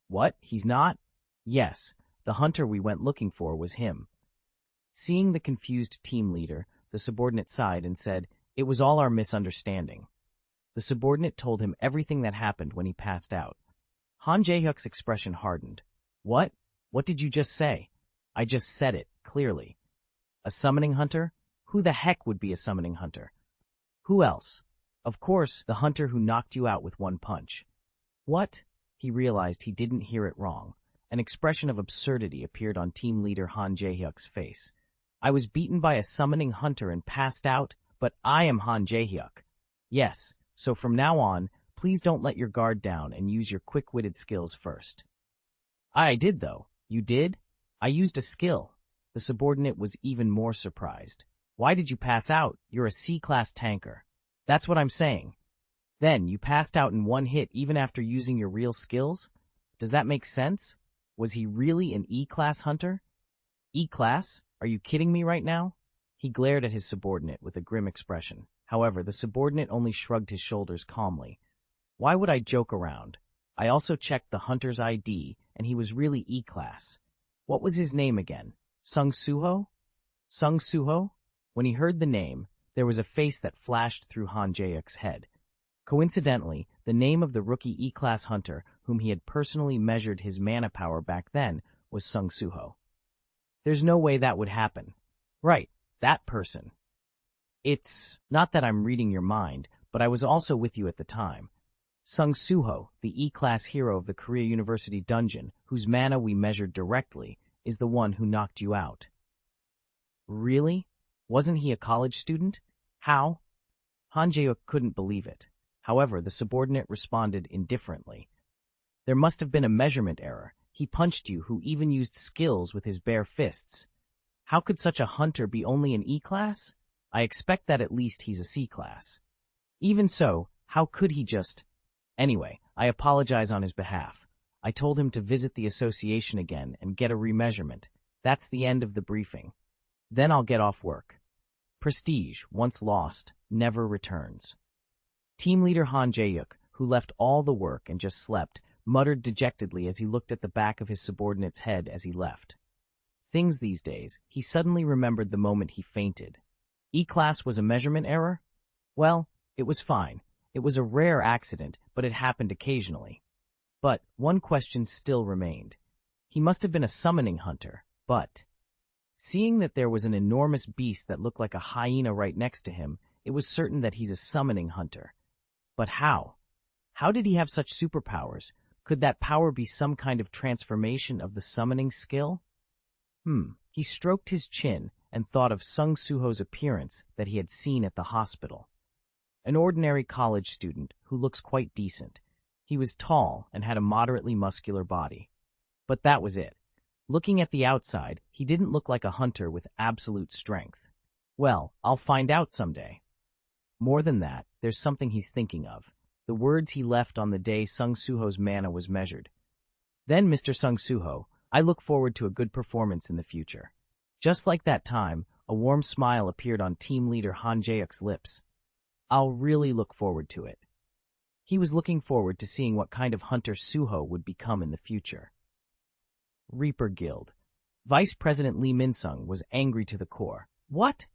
Speaker 1: What? He's not? Yes, the hunter we went looking for was him. Seeing the confused team leader, the subordinate sighed and said, It was all our misunderstanding. The subordinate told him everything that happened when he passed out. Han Jae-hyuk's expression hardened. What? What did you just say? I just said it, clearly. A summoning hunter? Who the heck would be a summoning hunter? Who else? Of course, the hunter who knocked you out with one punch. What? He realized he didn't hear it wrong. An expression of absurdity appeared on team leader Han Jae-hyuk's face. I was beaten by a summoning hunter and passed out, but I am Han Jae-hyuk. Yes, so from now on, please don't let your guard down and use your quick-witted skills first. I did, though. You did? I used a skill. The subordinate was even more surprised. Why did you pass out? You're a C-class tanker. That's what I'm saying. Then, you passed out in one hit even after using your real skills? Does that make sense? Was he really an E-class hunter? E-class? Are you kidding me right now? He glared at his subordinate with a grim expression. However, the subordinate only shrugged his shoulders calmly. Why would I joke around? I also checked the hunter's ID, and he was really E-class. What was his name again? Sung Suho? Sung Suho? When he heard the name, there was a face that flashed through Han Jae-hyuk's head. Coincidentally, the name of the rookie E-class hunter whom he had personally measured his mana power back then was Sung Suho. There's no way that would happen. Right, that person. It's not that I'm reading your mind, but I was also with you at the time. Sung Suho, the E-class hero of the Korea University dungeon, whose mana we measured directly, is the one who knocked you out. Really? Wasn't he a college student? How? Han Jae-hyuk couldn't believe it. However, the subordinate responded indifferently. There must have been a measurement error. He punched you, who even used skills with his bare fists. How could such a hunter be only an E-class? I expect that at least he's a C-class. Even so, how could he just... Anyway, I apologize on his behalf. I told him to visit the association again and get a remeasurement. That's the end of the briefing. Then I'll get off work. Prestige, once lost, never returns. Team leader Han Jae-yuk, who left all the work and just slept, muttered dejectedly as he looked at the back of his subordinate's head as he left. Things these days, he suddenly remembered the moment he fainted. E-class was a measurement error? Well, it was fine. It was a rare accident, but it happened occasionally. But one question still remained. He must have been a summoning hunter, but... Seeing that there was an enormous beast that looked like a hyena right next to him, it was certain that he's a summoning hunter. But how? How did he have such superpowers? Could that power be some kind of transformation of the summoning skill? He stroked his chin and thought of Sung Suho's appearance that he had seen at the hospital. An ordinary college student who looks quite decent. He was tall and had a moderately muscular body. But that was it. Looking at the outside, he didn't look like a hunter with absolute strength. Well, I'll find out someday. More than that, there's something he's thinking of. The words he left on the day Sung Suho's mana was measured. Then, Mr. Sung Suho, I look forward to a good performance in the future. Just like that time, a warm smile appeared on team leader Han Jae-yuk's lips. I'll really look forward to it. He was looking forward to seeing what kind of hunter Suho would become in the future. Reaper Guild. Vice President Lee Min-sung was angry to the core. What?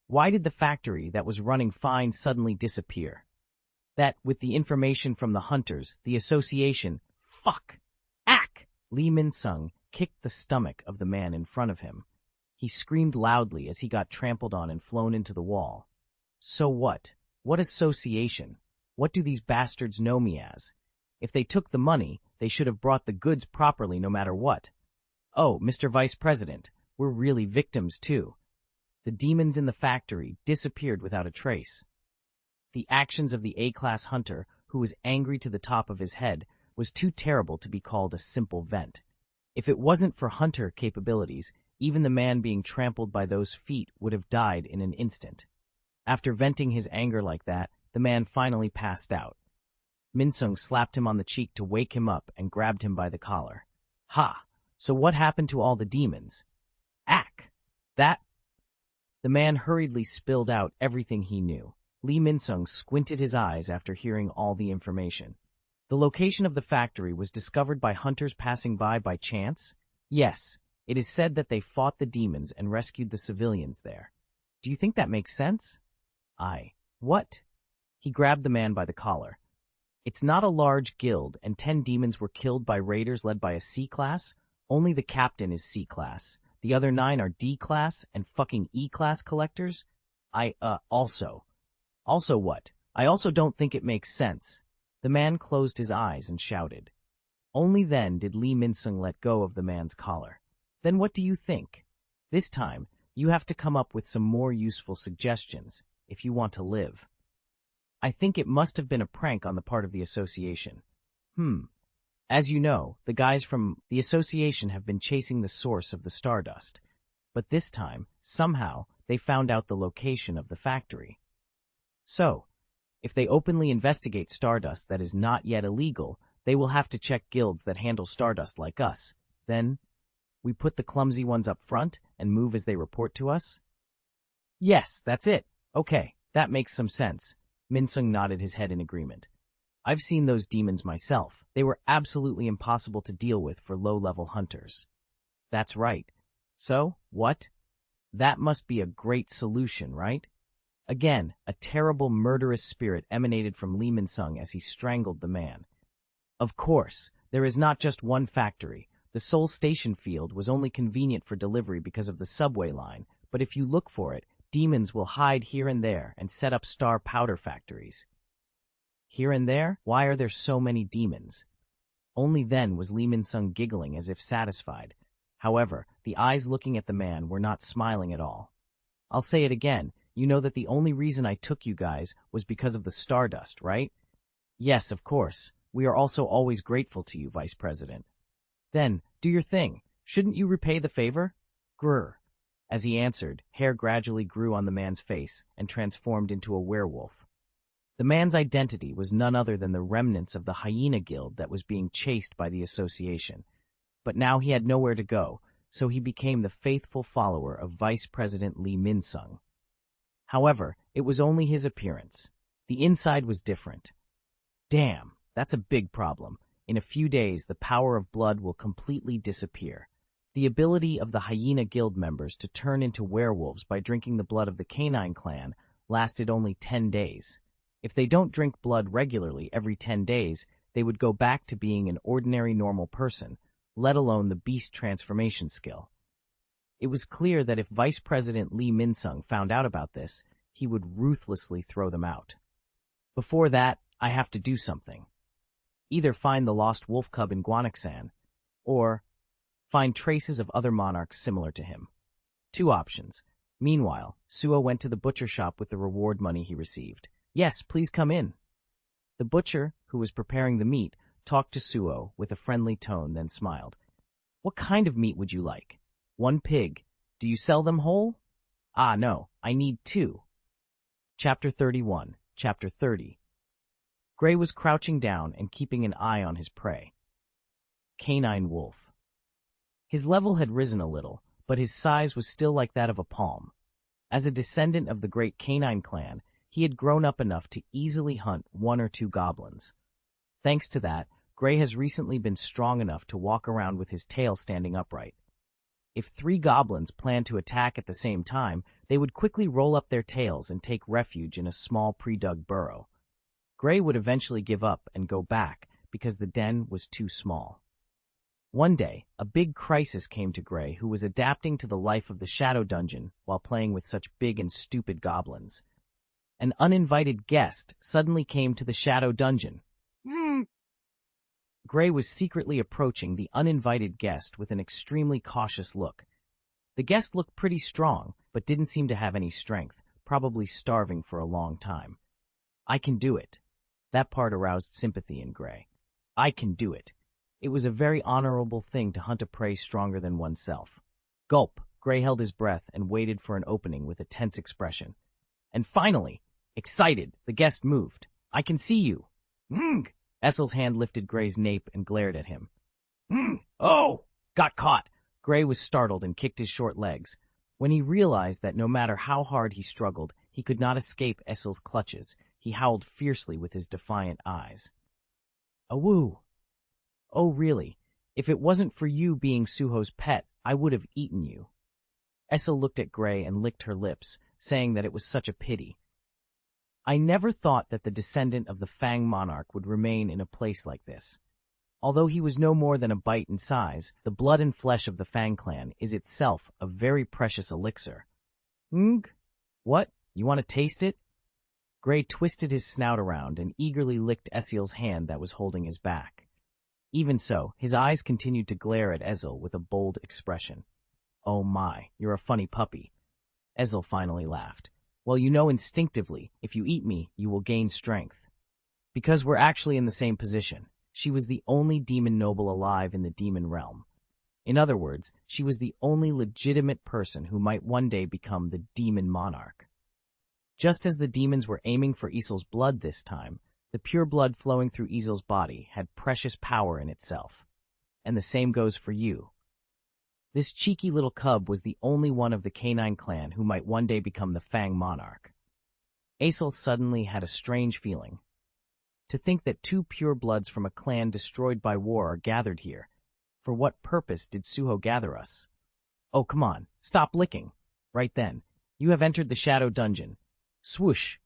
Speaker 1: Why did the factory that was running fine suddenly disappear? That, with the information from the hunters, the association... Fuck! Ack! Lee Min-sung kicked the stomach of the man in front of him. He screamed loudly as he got trampled on and flown into the wall. So what? What association? What do these bastards know me as? If they took the money, they should have brought the goods properly no matter what. Oh, Mr. Vice President, we're really victims too. The demons in the factory disappeared without a trace. The actions of the A-class hunter, who was angry to the top of his head, was too terrible to be called a simple vent. If it wasn't for hunter capabilities, even the man being trampled by those feet would have died in an instant. After venting his anger like that, the man finally passed out. Min-sung slapped him on the cheek to wake him up and grabbed him by the collar. Ha! So what happened to all the demons? Ack! That... The man hurriedly spilled out everything he knew. Lee Min-sung squinted his eyes after hearing all the information. The location of the factory was discovered by hunters passing by chance? Yes, it is said that they fought the demons and rescued the civilians there. Do you think that makes sense? What? He grabbed the man by the collar. It's not a large guild, and 10 demons were killed by raiders led by a C-class? Only the captain is C-class. The other 9 are D-class and fucking E-class collectors? Also what? I also don't think it makes sense. The man closed his eyes and shouted. Only then did Lee Min-sung let go of the man's collar. Then what do you think? This time, you have to come up with some more useful suggestions, if you want to live. I think it must have been a prank on the part of the association. As you know, the guys from the association have been chasing the source of the stardust. But this time, somehow, they found out the location of the factory. So, if they openly investigate stardust that is not yet illegal, they will have to check guilds that handle stardust like us. Then, we put the clumsy ones up front and move as they report to us? Yes, that's it. Okay, that makes some sense. Min-sung nodded his head in agreement. I've seen those demons myself. They were absolutely impossible to deal with for low-level hunters. That's right. So, what? That must be a great solution, right? Again, a terrible murderous spirit emanated from Lee Min-sung as he strangled the man. Of course, there is not just one factory. The Seoul Station field was only convenient for delivery because of the subway line, but if you look for it, demons will hide here and there and set up star powder factories. Here and there? Why are there so many demons? Only then was Lee Min-sung giggling as if satisfied. However, the eyes looking at the man were not smiling at all. I'll say it again. You know that the only reason I took you guys was because of the stardust, right? Yes, of course. We are also always grateful to you, Vice President. Then, do your thing. Shouldn't you repay the favor? Grr. As he answered, hair gradually grew on the man's face and transformed into a werewolf. The man's identity was none other than the remnants of the hyena guild that was being chased by the association. But now he had nowhere to go, so he became the faithful follower of Vice President Lee Min-sung. However, it was only his appearance. The inside was different. Damn, that's a big problem. In a few days, the power of blood will completely disappear. The ability of the hyena guild members to turn into werewolves by drinking the blood of the canine clan lasted only 10 days. If they don't drink blood regularly every 10 days, they would go back to being an ordinary normal person, let alone the beast transformation skill. It was clear that if Vice President Lee Min-sung found out about this, he would ruthlessly throw them out. Before that, I have to do something. Either find the lost wolf cub in Gwanaksan, or find traces of other monarchs similar to him. 2 options. Meanwhile, Suho went to the butcher shop with the reward money he received. Yes, please come in. The butcher, who was preparing the meat, talked to Suho with a friendly tone, then smiled. What kind of meat would you like? 1 pig. Do you sell them whole? Ah, no, I need 2. Chapter 31, Chapter 30. Gray was crouching down and keeping an eye on his prey. Canine wolf. His level had risen a little, but his size was still like that of a palm. As a descendant of the great canine clan, he had grown up enough to easily hunt 1 or 2 goblins. Thanks to that, Gray has recently been strong enough to walk around with his tail standing upright. If 3 goblins planned to attack at the same time, they would quickly roll up their tails and take refuge in a small pre-dug burrow. Gray would eventually give up and go back because the den was too small. One day, a big crisis came to Gray, who was adapting to the life of the Shadow Dungeon while playing with such big and stupid goblins. An uninvited guest suddenly came to the Shadow Dungeon. Gray was secretly approaching the uninvited guest with an extremely cautious look. The guest looked pretty strong, but didn't seem to have any strength, probably starving for a long time. I can do it. That part aroused sympathy in Gray. I can do it. It was a very honorable thing to hunt a prey stronger than oneself. Gulp! Gray held his breath and waited for an opening with a tense expression. And finally, excited, the guest moved. I can see you. Essel's hand lifted Gray's nape and glared at him. Oh! Got caught! Gray was startled and kicked his short legs. When he realized that no matter how hard he struggled, he could not escape Essel's clutches, he howled fiercely with his defiant eyes. Awoo! Oh, really? If it wasn't for you being Suho's pet, I would have eaten you. Essel looked at Gray and licked her lips, saying that it was such a pity. I never thought that the descendant of the Fang monarch would remain in a place like this. Although he was no more than a bite in size, the blood and flesh of the Fang clan is itself a very precious elixir. What? You want to taste it? Gray twisted his snout around and eagerly licked Essel's hand that was holding his back. Even so, his eyes continued to glare at Essel with a bold expression. Oh my, you're a funny puppy. Essel finally laughed. Well, you know instinctively, if you eat me, you will gain strength. Because we're actually in the same position. She was the only demon noble alive in the demon realm. In other words, she was the only legitimate person who might one day become the demon monarch. Just as the demons were aiming for Isel's blood this time, the pure blood flowing through Isel's body had precious power in itself. And the same goes for you. This cheeky little cub was the only one of the canine clan who might one day become the Fang monarch. Asel suddenly had a strange feeling. To think that 2 pure bloods from a clan destroyed by war are gathered here. For what purpose did Suho gather us? Oh, come on, stop licking. Right then, you have entered the Shadow Dungeon. Swoosh!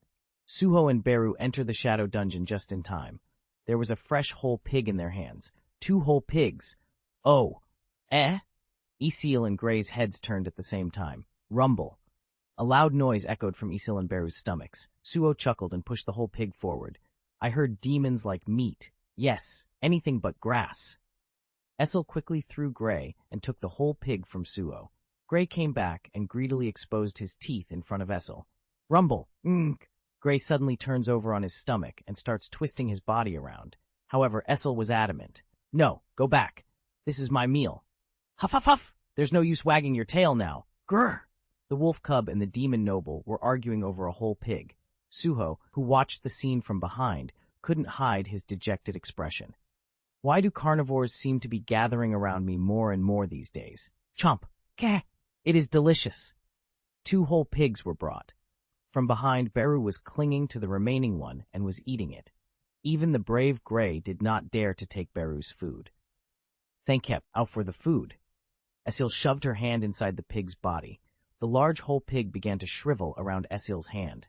Speaker 1: Suho and Beru entered the Shadow Dungeon just in time. There was a fresh whole pig in their hands. 2 whole pigs. Oh, Isil and Gray's heads turned at the same time. Rumble. A loud noise echoed from Isil and Beru's stomachs. Suho chuckled and pushed the whole pig forward. I heard demons like meat. Yes, anything but grass. Essel quickly threw Gray and took the whole pig from Suho. Gray came back and greedily exposed his teeth in front of Essel. Rumble. Gray suddenly turns over on his stomach and starts twisting his body around. However, Essel was adamant. No, go back. This is my meal. Huff, huff, huff! There's no use wagging your tail now. Grr! The wolf cub and the demon noble were arguing over a whole pig. Suho, who watched the scene from behind, couldn't hide his dejected expression. Why do carnivores seem to be gathering around me more and more these days? Chomp! Kah! It is delicious! 2 whole pigs were brought. From behind, Beru was clinging to the remaining one and was eating it. Even the brave Grey did not dare to take Beru's food. Thank you, out for the food. Esil shoved her hand inside the pig's body. The large whole pig began to shrivel around Esil's hand.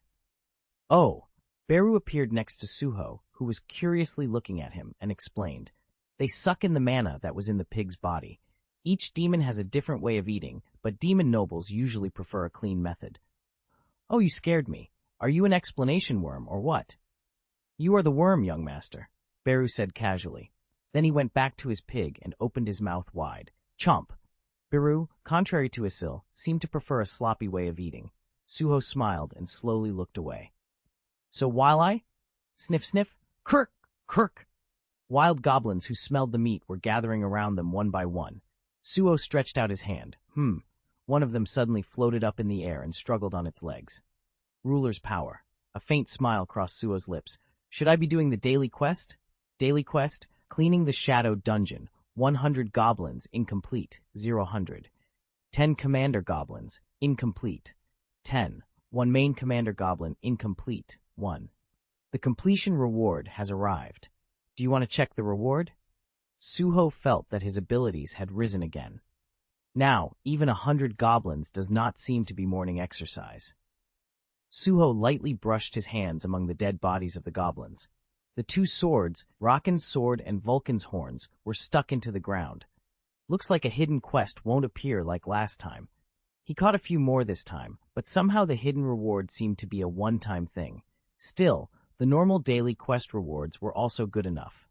Speaker 1: Oh! Beru appeared next to Suho, who was curiously looking at him, and explained. They suck in the mana that was in the pig's body. Each demon has a different way of eating, but demon nobles usually prefer a clean method. Oh, you scared me. Are you an explanation worm, or what? You are the worm, young master, Beru said casually. Then he went back to his pig and opened his mouth wide. Chomp! Beru, contrary to Asil, seemed to prefer a sloppy way of eating. Suho smiled and slowly looked away. So while I... Sniff, sniff. Kirk! Kirk! Wild goblins who smelled the meat were gathering around them one by one. Suho stretched out his hand. One of them suddenly floated up in the air and struggled on its legs. Ruler's power. A faint smile crossed Suho's lips. Should I be doing the daily quest? Daily quest, cleaning the shadow dungeon. 100 goblins, incomplete, 0-100. 10 commander goblins, incomplete, 10. 1 main commander goblin, incomplete, 1. The completion reward has arrived. Do you want to check the reward? Suho felt that his abilities had risen again. Now, even 100 goblins does not seem to be morning exercise. Suho lightly brushed his hands among the dead bodies of the goblins. The 2 swords, Raken's sword and Vulcan's horns, were stuck into the ground. Looks like a hidden quest won't appear like last time. He caught a few more this time, but somehow the hidden reward seemed to be a one-time thing. Still, the normal daily quest rewards were also good enough.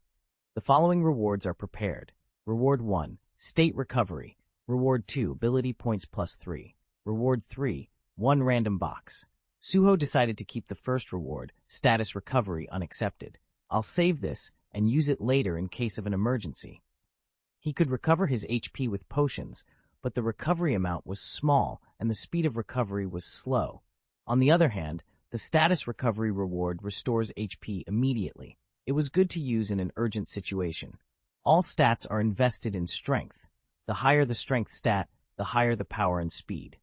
Speaker 1: The following rewards are prepared. Reward 1, State Recovery. Reward 2, Ability Points +3. Reward 3, 1 Random Box. Suho decided to keep the first reward, Status Recovery, unaccepted. I'll save this and use it later in case of an emergency. He could recover his HP with potions, but the recovery amount was small and the speed of recovery was slow. On the other hand, the status recovery reward restores HP immediately. It was good to use in an urgent situation. All stats are invested in strength. The higher the strength stat, the higher the power and speed.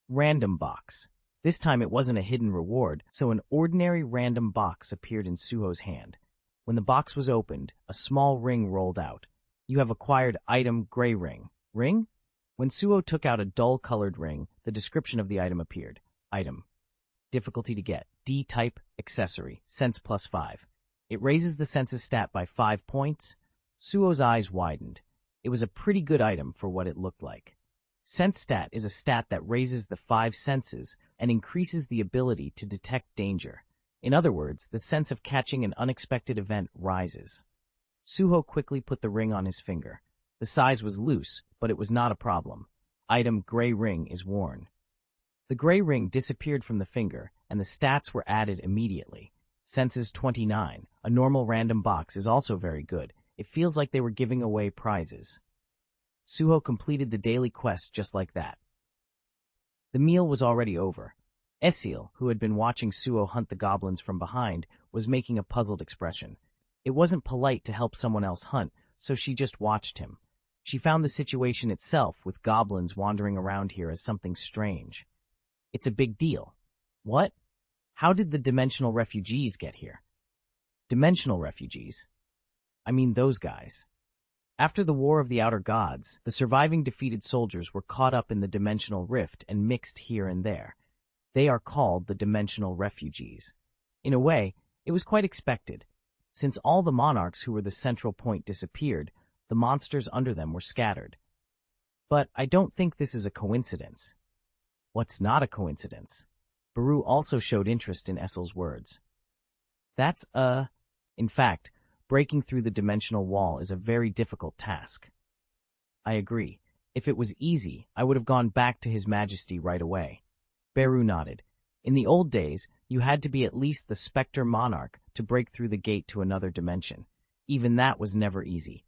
Speaker 1: Random box. This time it wasn't a hidden reward, so an ordinary random box appeared in Suho's hand. When the box was opened, a small ring rolled out. You have acquired item Gray Ring. Ring? When Suho took out a dull-colored ring, the description of the item appeared. Item. Difficulty to get. D-type, accessory, sense +5. It raises the senses stat by 5 points. Suho's eyes widened. It was a pretty good item for what it looked like. Sense stat is a stat that raises the 5 senses and increases the ability to detect danger. In other words, the sense of catching an unexpected event rises. Suho quickly put the ring on his finger. The size was loose, but it was not a problem. Item Gray Ring is worn. The gray ring disappeared from the finger, and the stats were added immediately. Senses 29. A normal random box is also very good. It feels like they were giving away prizes. Suho completed the daily quest just like that. The meal was already over. Esil, who had been watching Suho hunt the goblins from behind, was making a puzzled expression. It wasn't polite to help someone else hunt, so she just watched him. She found the situation itself with goblins wandering around here as something strange. It's a big deal. What? How did the dimensional refugees get here? Dimensional refugees? I mean those guys. After the War of the Outer Gods, the surviving defeated soldiers were caught up in the dimensional rift and mixed here and there. They are called the dimensional refugees. In a way, it was quite expected. Since all the monarchs who were the central point disappeared, the monsters under them were scattered. But I don't think this is a coincidence. What's not a coincidence? Beru also showed interest in Esil's words. In fact, breaking through the dimensional wall is a very difficult task. I agree. If it was easy, I would have gone back to His Majesty right away. Beru nodded. In the old days, you had to be at least the Spectre Monarch to break through the gate to another dimension. Even that was never easy.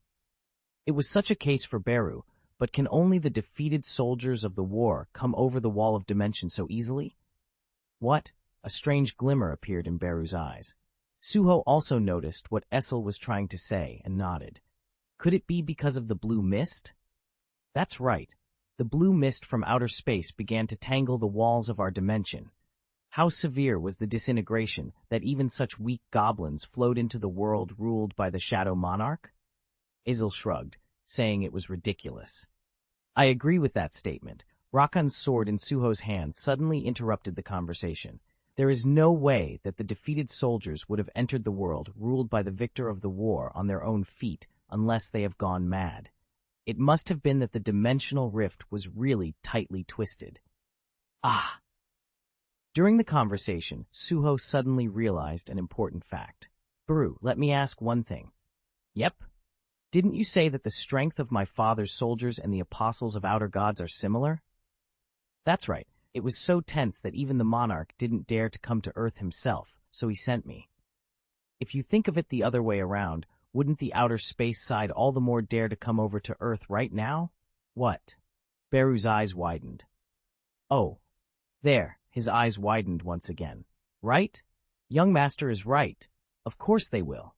Speaker 1: It was such a case for Beru, but can only the defeated soldiers of the war come over the wall of dimension so easily? What? A strange glimmer appeared in Beru's eyes. Suho also noticed what Essel was trying to say and nodded. Could it be because of the blue mist? That's right. The blue mist from outer space began to tangle the walls of our dimension. How severe was the disintegration that even such weak goblins flowed into the world ruled by the Shadow Monarch? Isel shrugged, saying it was ridiculous. I agree with that statement. Rakan's sword in Suho's hand suddenly interrupted the conversation. There is no way that the defeated soldiers would have entered the world ruled by the victor of the war on their own feet unless they have gone mad. It must have been that the dimensional rift was really tightly twisted. Ah! During the conversation, Suho suddenly realized an important fact. Beru, let me ask one thing. Yep. Didn't you say that the strength of my father's soldiers and the apostles of outer gods are similar? That's right. It was so tense that even the monarch didn't dare to come to Earth himself, so he sent me. If you think of it the other way around, wouldn't the outer space side all the more dare to come over to Earth right now? What? Beru's eyes widened. Oh, there, his eyes widened once again. Right? Young master is right. Of course they will.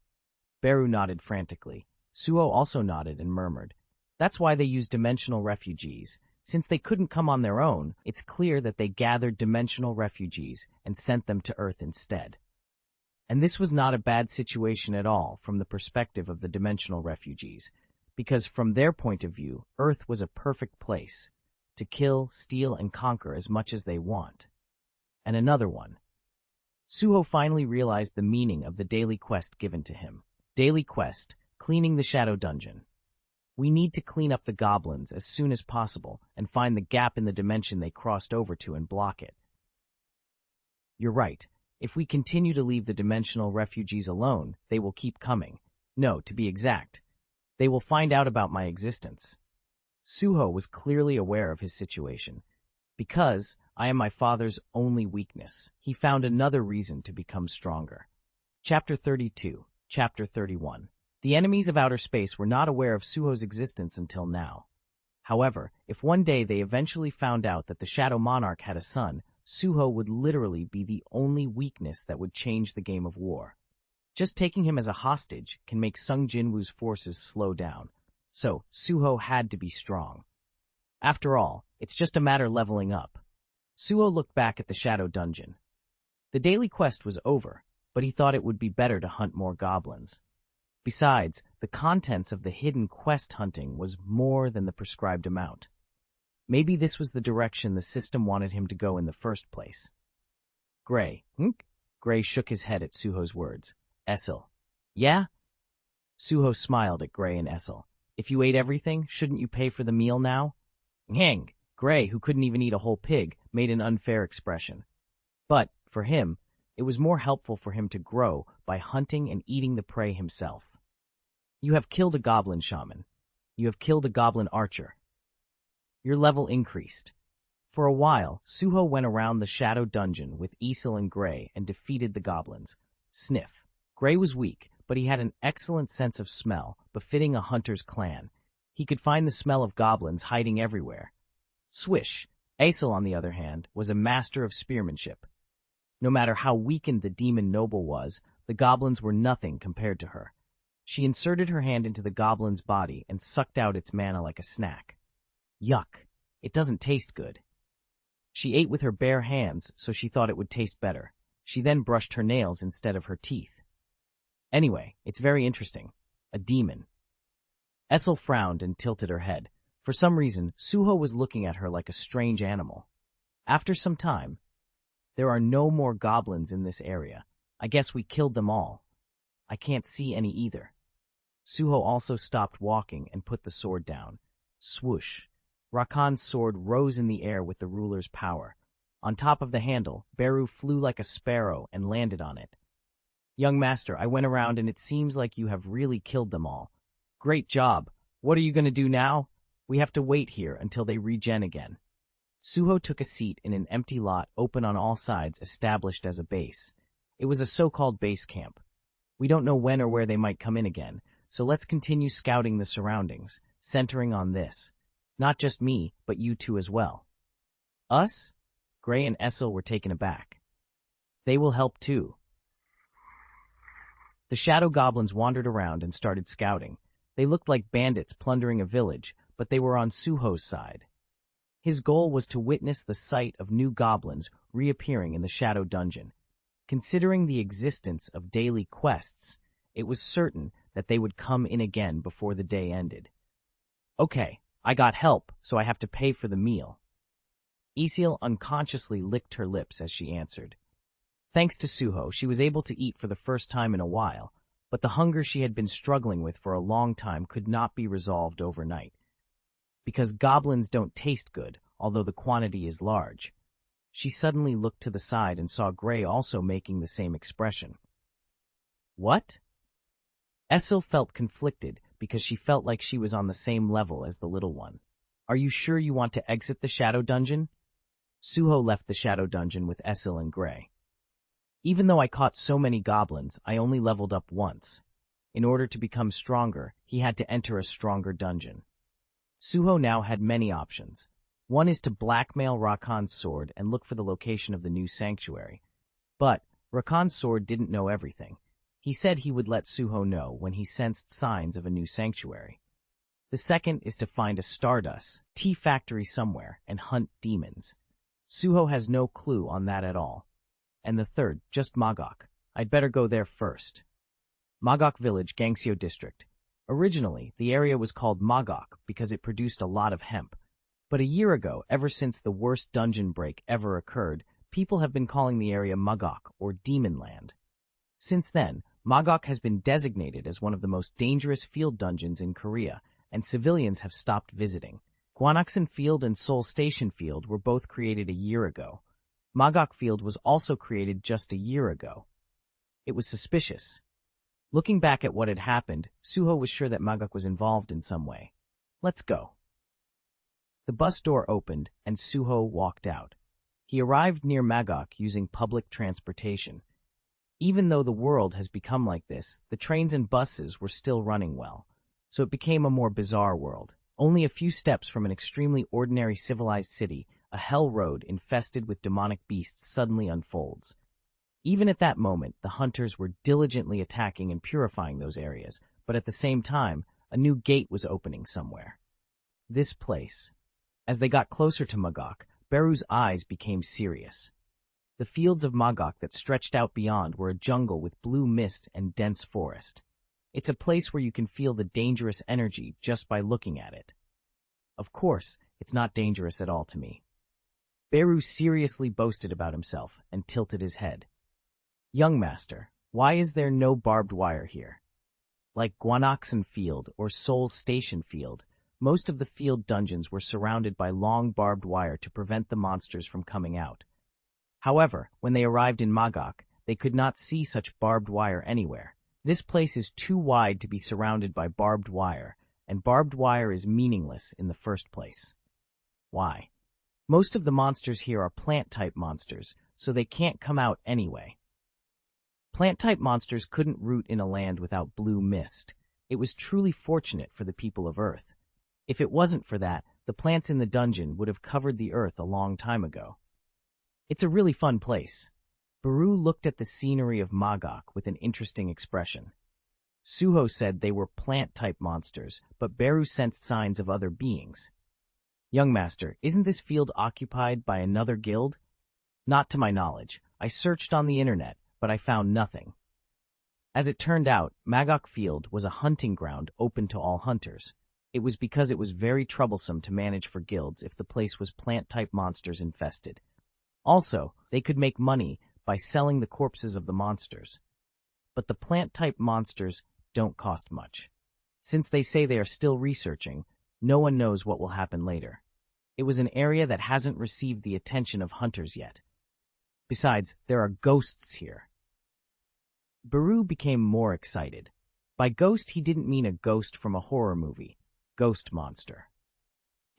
Speaker 1: Beru nodded frantically. Suho also nodded and murmured. That's why they use dimensional refugees. Since they couldn't come on their own, it's clear that they gathered dimensional refugees and sent them to Earth instead. And this was not a bad situation at all from the perspective of the dimensional refugees, because from their point of view, Earth was a perfect place to kill, steal, and conquer as much as they want. And another one. Suho finally realized the meaning of the daily quest given to him. Daily quest, cleaning the Shadow Dungeon. We need to clean up the goblins as soon as possible and find the gap in the dimension they crossed over to and block it. You're right. If we continue to leave the dimensional refugees alone, they will keep coming. No, to be exact, they will find out about my existence. Suho was clearly aware of his situation. Because I am my father's only weakness, he found another reason to become stronger. Chapter 32, Chapter 31. The enemies of outer space were not aware of Suho's existence until now. However, if one day they eventually found out that the Shadow Monarch had a son, Suho would literally be the only weakness that would change the game of war. Just taking him as a hostage can make Sung Jinwoo's forces slow down, so Suho had to be strong. After all, it's just a matter leveling up. Suho looked back at the Shadow Dungeon. The daily quest was over, but he thought it would be better to hunt more goblins. Besides, the contents of the hidden quest hunting was more than the prescribed amount. Maybe this was the direction the system wanted him to go in the first place. Gray. Gray shook his head at Suho's words. Essel. Yeah? Suho smiled at Gray and Essel. If you ate everything, shouldn't you pay for the meal now? Hang! Gray, who couldn't even eat a whole pig, made an unfair expression. But, for him, it was more helpful for him to grow by hunting and eating the prey himself. You have killed a goblin shaman. You have killed a goblin archer. Your level increased. For a while, Suho went around the Shadow Dungeon with Isel and Gray and defeated the goblins. Sniff. Gray was weak, but he had an excellent sense of smell, befitting a hunter's clan. He could find the smell of goblins hiding everywhere. Swish. Isel, on the other hand, was a master of spearmanship. No matter how weakened the demon noble was, the goblins were nothing compared to her. She inserted her hand into the goblin's body and sucked out its mana like a snack. Yuck. It doesn't taste good. She ate with her bare hands, so she thought it would taste better. She then brushed her nails instead of her teeth. Anyway, it's very interesting. A demon. Essel frowned and tilted her head. For some reason, Suho was looking at her like a strange animal. After some time, there are no more goblins in this area. I guess we killed them all. I can't see any either. Suho also stopped walking and put the sword down. Swoosh. Rakan's sword rose in the air with the ruler's power. On top of the handle, Beru flew like a sparrow and landed on it. Young master, I went around and it seems like you have really killed them all. Great job. What are you going to do now? We have to wait here until they regen again. Suho took a seat in an empty lot open on all sides established as a base. It was a so-called base camp. We don't know when or where they might come in again, so let's continue scouting the surroundings, centering on this. Not just me, but you two as well. Us? Gray and Essel were taken aback. They will help too. The shadow goblins wandered around and started scouting. They looked like bandits plundering a village, but they were on Suho's side. His goal was to witness the sight of new goblins reappearing in the shadow dungeon. Considering the existence of daily quests, it was certain that they would come in again before the day ended. Okay, I got help, so I have to pay for the meal. Isil unconsciously licked her lips as she answered. Thanks to Suho, she was able to eat for the first time in a while, but the hunger she had been struggling with for a long time could not be resolved overnight. Because goblins don't taste good, although the quantity is large. She suddenly looked to the side and saw Gray also making the same expression. What? Isil felt conflicted because she felt like she was on the same level as the little one. Are you sure you want to exit the shadow dungeon? Suho left the shadow dungeon with Isil and Gray. Even though I caught so many goblins, I only leveled up once. In order to become stronger, he had to enter a stronger dungeon. Suho now had many options. One is to blackmail Rakan's sword and look for the location of the new sanctuary. But Rakan's sword didn't know everything. He said he would let Suho know when he sensed signs of a new sanctuary. The second is to find a Stardust tea factory somewhere and hunt demons. Suho has no clue on that at all. And the third, just Magok. I'd better go there first. Magok Village, Gangseo District. Originally, the area was called Magok because it produced a lot of hemp. But a year ago, ever since the worst dungeon break ever occurred, people have been calling the area Magok, or Demon Land. Since then, Magok has been designated as one of the most dangerous field dungeons in Korea, and civilians have stopped visiting. Gwanoksan Field and Seoul Station Field were both created a year ago. Magok Field was also created just a year ago. It was suspicious. Looking back at what had happened, Suho was sure that Magok was involved in some way. Let's go. The bus door opened, and Suho walked out. He arrived near Magok using public transportation. Even though the world has become like this, the trains and buses were still running well, so it became a more bizarre world. Only a few steps from an extremely ordinary civilized city, a hell road infested with demonic beasts suddenly unfolds. Even at that moment, the hunters were diligently attacking and purifying those areas, but at the same time, a new gate was opening somewhere. This place. As they got closer to Magok, Beru's eyes became serious. The fields of Magok that stretched out beyond were a jungle with blue mist and dense forest. It's a place where you can feel the dangerous energy just by looking at it. Of course, it's not dangerous at all to me. Beru seriously boasted about himself and tilted his head. Young master, why is there no barbed wire here? Like Gwanoksan Field or Seoul Station Field, most of the field dungeons were surrounded by long barbed wire to prevent the monsters from coming out. However, when they arrived in Magok, they could not see such barbed wire anywhere. This place is too wide to be surrounded by barbed wire, and barbed wire is meaningless in the first place. Why? Most of the monsters here are plant-type monsters, so they can't come out anyway. Plant-type monsters couldn't root in a land without blue mist. It was truly fortunate for the people of Earth. If it wasn't for that, the plants in the dungeon would have covered the Earth a long time ago. It's a really fun place. Beru looked at the scenery of Magok with an interesting expression. Suho said they were plant-type monsters, but Beru sensed signs of other beings. Young master, isn't this field occupied by another guild? Not to my knowledge. I searched on the internet, but I found nothing. As it turned out, Magok Field was a hunting ground open to all hunters. It was because it was very troublesome to manage for guilds if the place was plant-type monsters infested. Also, they could make money by selling the corpses of the monsters. But the plant-type monsters don't cost much. Since they say they are still researching, no one knows what will happen later. It was an area that hasn't received the attention of hunters yet. Besides, there are ghosts here. Beru became more excited. By ghost, he didn't mean a ghost from a horror movie. Ghost monster.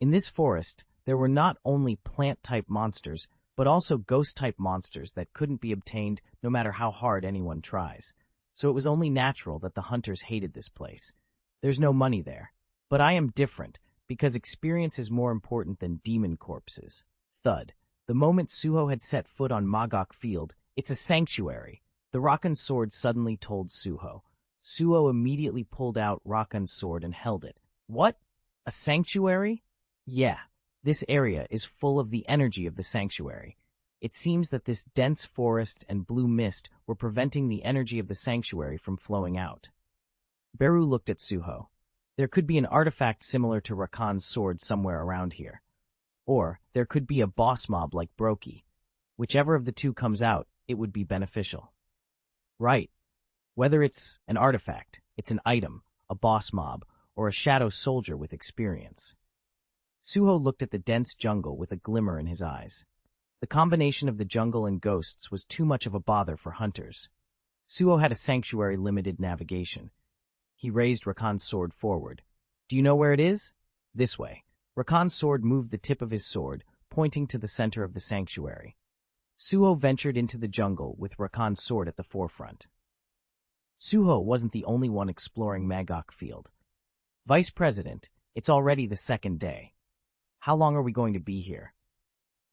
Speaker 1: In this forest, there were not only plant-type monsters, but also ghost-type monsters that couldn't be obtained no matter how hard anyone tries. So it was only natural that the hunters hated this place. There's no money there. But I am different, because experience is more important than demon corpses. Thud. The moment Suho had set foot on Magok Field, It's a sanctuary, the Rakan's sword suddenly told Suho. Suho immediately pulled out Rakan's sword and held it. What? A sanctuary? Yeah, this area is full of the energy of the sanctuary. It seems that this dense forest and blue mist were preventing the energy of the sanctuary from flowing out. Beru looked at Suho. There could be an artifact similar to Rakan's sword somewhere around here. Or there could be a boss mob like Brokey. Whichever of the two comes out, it would be beneficial. Right. Whether it's an artifact, it's an item, a boss mob, or a shadow soldier with experience. Suho looked at the dense jungle with a glimmer in his eyes. The combination of the jungle and ghosts was too much of a bother for hunters. Suho had a sanctuary-limited navigation. He raised Rakan's sword forward. Do you know where it is? This way. Rakan's sword moved the tip of his sword, pointing to the center of the sanctuary. Suho ventured into the jungle with Rakan's sword at the forefront. Suho wasn't the only one exploring Magok Field. Vice President, it's already the second day. How long are we going to be here?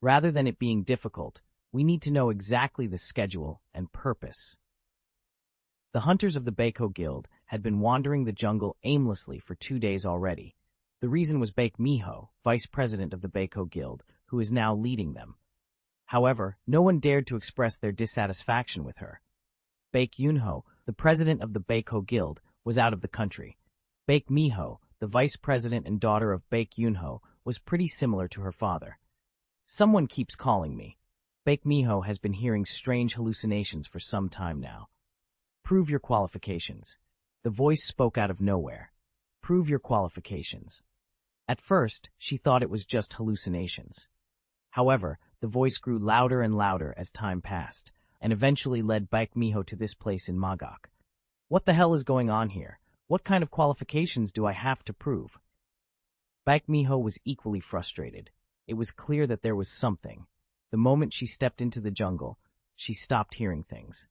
Speaker 1: Rather than it being difficult, we need to know exactly the schedule and purpose. The hunters of the Baiko Guild had been wandering the jungle aimlessly for 2 days already. The reason was Baek Miho, vice president of the Baiko Guild, who is now leading them. However, no one dared to express their dissatisfaction with her. Baek Yunho, the president of the Baiko Guild, was out of the country. Baek Miho, the vice president and daughter of Baek Yunho, was pretty similar to her father. Someone keeps calling me. Baek Miho has been hearing strange hallucinations for some time now. Prove your qualifications. The voice spoke out of nowhere. Prove your qualifications. At first, she thought it was just hallucinations. However, the voice grew louder and louder as time passed, and eventually led Baek Miho to this place in Magok. What the hell is going on here? What kind of qualifications do I have to prove? Baek Miho was equally frustrated. It was clear that there was something. The moment she stepped into the jungle, she stopped hearing things.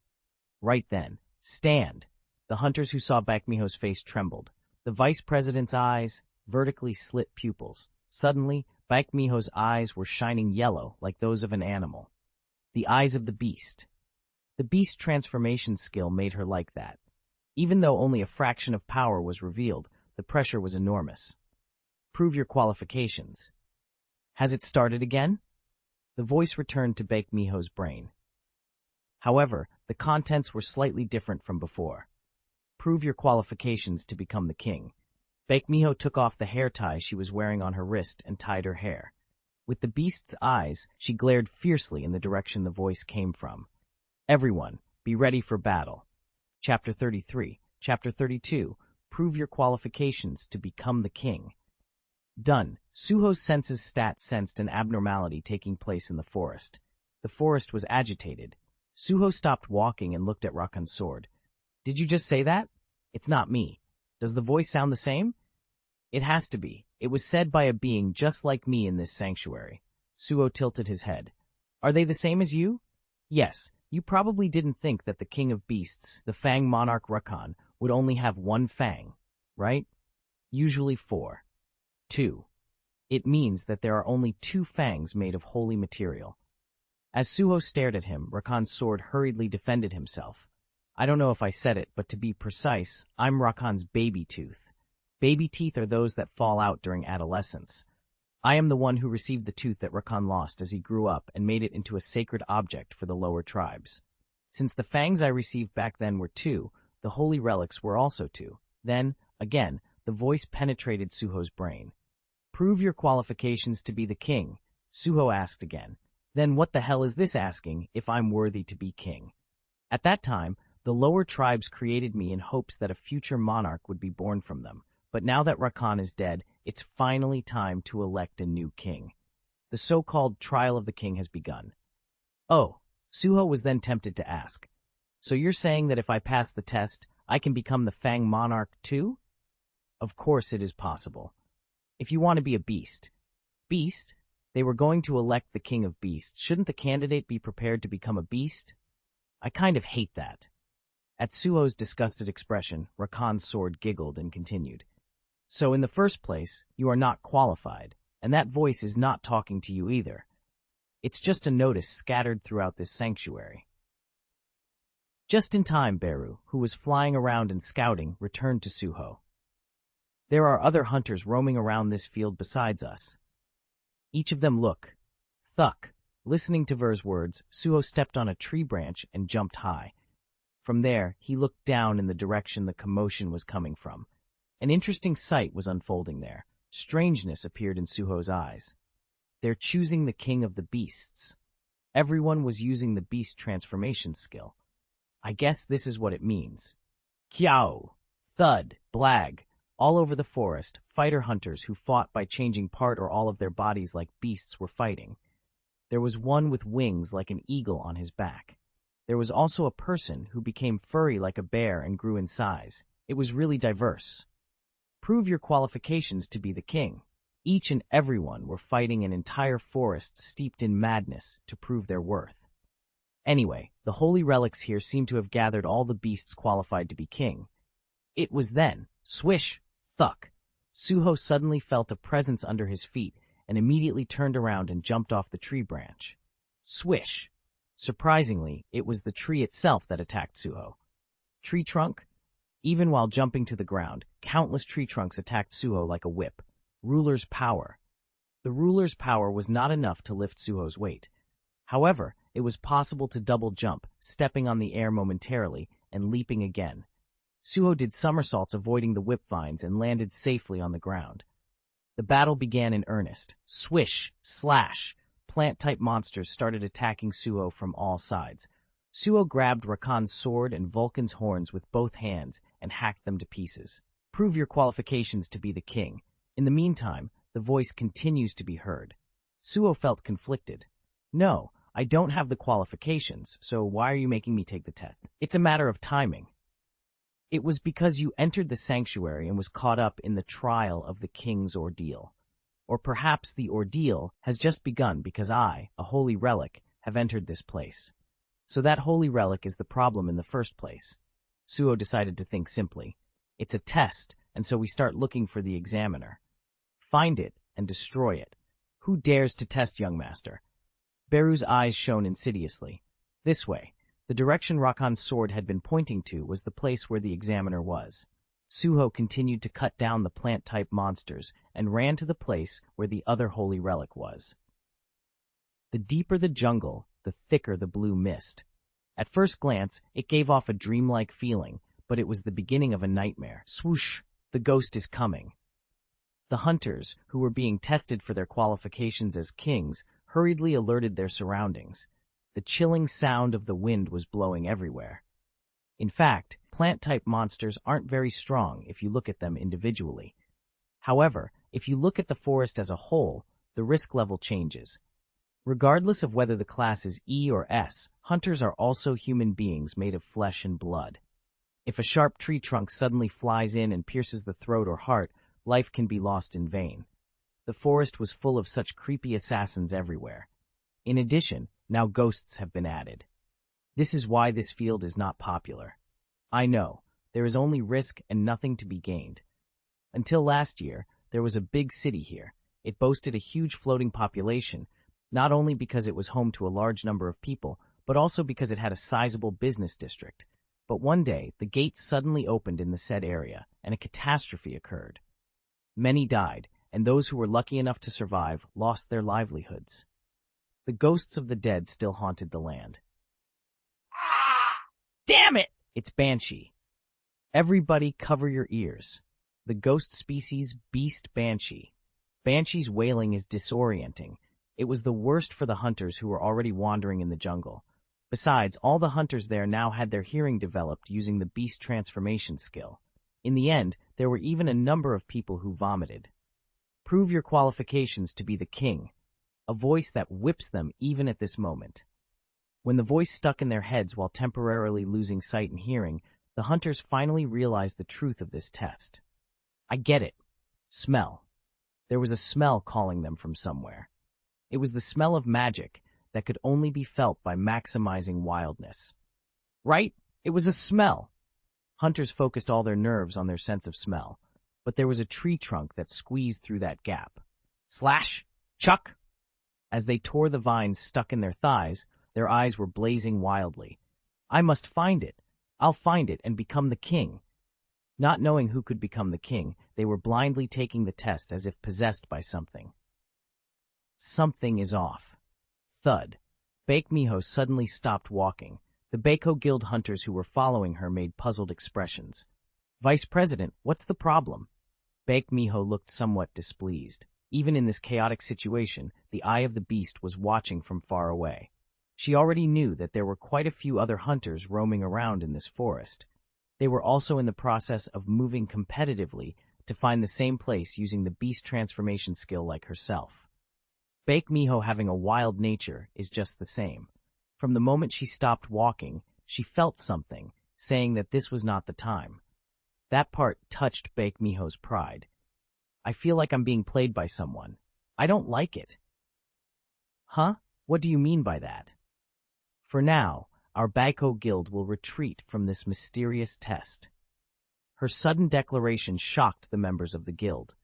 Speaker 1: Right then, stand! The hunters who saw Baek Miho's face trembled. The vice president's eyes, vertically slit pupils. Suddenly, Baek Miho's eyes were shining yellow like those of an animal. The eyes of the beast. The beast transformation skill made her like that. Even though only a fraction of power was revealed, the pressure was enormous. Prove your qualifications. Has it started again? The voice returned to Baek Miho's brain. However, the contents were slightly different from before. Prove your qualifications to become the king. Baek Miho took off the hair tie she was wearing on her wrist and tied her hair. With the beast's eyes, she glared fiercely in the direction the voice came from. Everyone, be ready for battle. Chapter 33, Chapter 32, Prove your qualifications to become the king. Done. Suho's senses sensed an abnormality taking place in the forest. The forest was agitated. Suho stopped walking and looked at Rakan's sword. Did you just say that? It's not me. Does the voice sound the same? It has to be. It was said by a being just like me in this sanctuary. Suho tilted his head. Are they the same as you? Yes. You probably didn't think that the king of beasts, the Fang monarch Rakan, would only have one fang, right? Usually 4. 2. It means that there are only 2 fangs made of holy material. As Suho stared at him, Rakan's sword hurriedly defended himself. I don't know if I said it, but to be precise, I'm Rakan's baby tooth. Baby teeth are those that fall out during adolescence. I am the one who received the tooth that Rakan lost as he grew up and made it into a sacred object for the lower tribes. Since the fangs I received back then were 2, the holy relics were also 2. Then, again, the voice penetrated Suho's brain. Prove your qualifications to be the king, Suho asked again. Then what the hell is this asking if I'm worthy to be king? At that time, the lower tribes created me in hopes that a future monarch would be born from them. But now that Rakan is dead, it's finally time to elect a new king. The so-called trial of the king has begun. Oh, Suho was then tempted to ask. So you're saying that if I pass the test, I can become the Fang monarch too? Of course it is possible. If you want to be a beast. Beast? They were going to elect the king of beasts. Shouldn't the candidate be prepared to become a beast? I kind of hate that. At Suho's disgusted expression, Rakan's sword giggled and continued. So in the first place, you are not qualified, and that voice is not talking to you either. It's just a notice scattered throughout this sanctuary. Just in time, Beru, who was flying around and scouting, returned to Suho. There are other hunters roaming around this field besides us. Each of them look. Thuck. Listening to Ver's words, Suho stepped on a tree branch and jumped high. From there, he looked down in the direction the commotion was coming from. An interesting sight was unfolding there. Strangeness appeared in Suho's eyes. They're choosing the king of the beasts. Everyone was using the beast transformation skill. I guess this is what it means. Kiao, thud, blag. All over the forest, fighter hunters who fought by changing part or all of their bodies like beasts were fighting. There was one with wings like an eagle on his back. There was also a person who became furry like a bear and grew in size. It was really diverse. Prove your qualifications to be the king. Each and everyone were fighting an entire forest steeped in madness to prove their worth. Anyway, the holy relics here seem to have gathered all the beasts qualified to be king. It was then, swish, thuck. Suho suddenly felt a presence under his feet and immediately turned around and jumped off the tree branch. Swish. Surprisingly, it was the tree itself that attacked Suho. Tree trunk? Even while jumping to the ground, countless tree trunks attacked Suho like a whip. Ruler's power. The ruler's power was not enough to lift Suho's weight. However, it was possible to double jump, stepping on the air momentarily and leaping again. Suho did somersaults avoiding the whip vines and landed safely on the ground. The battle began in earnest. Swish, slash. Plant-type monsters started attacking Suho from all sides. Suho grabbed Rakan's sword and Vulcan's horns with both hands and hacked them to pieces. Prove your qualifications to be the king. In the meantime, the voice continues to be heard. Suho felt conflicted. No, I don't have the qualifications, so why are you making me take the test? It's a matter of timing. It was because you entered the sanctuary and was caught up in the trial of the king's ordeal. Or perhaps the ordeal has just begun because I, a holy relic, have entered this place. So that holy relic is the problem in the first place. Suho decided to think simply. It's a test, and so we start looking for the examiner. Find it and destroy it. Who dares to test, young master? Beru's eyes shone insidiously. This way. The direction Rakan's sword had been pointing to was the place where the examiner was. Suho continued to cut down the plant-type monsters and ran to the place where the other holy relic was. The deeper the jungle, the thicker the blue mist. At first glance, it gave off a dreamlike feeling, but it was the beginning of a nightmare. Swoosh! The ghost is coming. The hunters, who were being tested for their qualifications as kings, hurriedly alerted their surroundings. The chilling sound of the wind was blowing everywhere. In fact, plant-type monsters aren't very strong if you look at them individually. However, if you look at the forest as a whole, the risk level changes. Regardless of whether the class is E or S, hunters are also human beings made of flesh and blood. If a sharp tree trunk suddenly flies in and pierces the throat or heart, life can be lost in vain. The forest was full of such creepy assassins everywhere. In addition, now ghosts have been added. This is why this field is not popular. I know, there is only risk and nothing to be gained. Until last year, there was a big city here. It boasted a huge floating population, not only because it was home to a large number of people, but also because it had a sizable business district. But one day, the gates suddenly opened in the said area, and a catastrophe occurred. Many died, and those who were lucky enough to survive lost their livelihoods. The ghosts of the dead still haunted the land. Damn it! It's Banshee. Everybody cover your ears. The ghost species Beast Banshee. Banshee's wailing is disorienting. It was the worst for the hunters who were already wandering in the jungle. Besides, all the hunters there now had their hearing developed using the beast transformation skill. In the end, there were even a number of people who vomited. Prove your qualifications to be the king. A voice that whips them even at this moment. When the voice stuck in their heads while temporarily losing sight and hearing, the hunters finally realized the truth of this test. I get it. Smell. There was a smell calling them from somewhere. It was the smell of magic that could only be felt by maximizing wildness. Right? It was a smell. Hunters focused all their nerves on their sense of smell, but there was a tree trunk that squeezed through that gap. Slash! Chuck! As they tore the vines stuck in their thighs, their eyes were blazing wildly. I must find it. I'll find it and become the king. Not knowing who could become the king, they were blindly taking the test as if possessed by something. Something is off. Thud. Baek Miho suddenly stopped walking. The Baeko Guild hunters who were following her made puzzled expressions. Vice President, what's the problem? Baek Miho looked somewhat displeased. Even in this chaotic situation, the eye of the beast was watching from far away. She already knew that there were quite a few other hunters roaming around in this forest. They were also in the process of moving competitively to find the same place using the beast transformation skill like herself. Baek Miho, having a wild nature, is just the same. From the moment she stopped walking, she felt something, saying that this was not the time. That part touched Baek Miho's pride. I feel like I'm being played by someone. I don't like it. Huh? What do you mean by that? For now, our Baeko Guild will retreat from this mysterious test. Her sudden declaration shocked the members of the guild.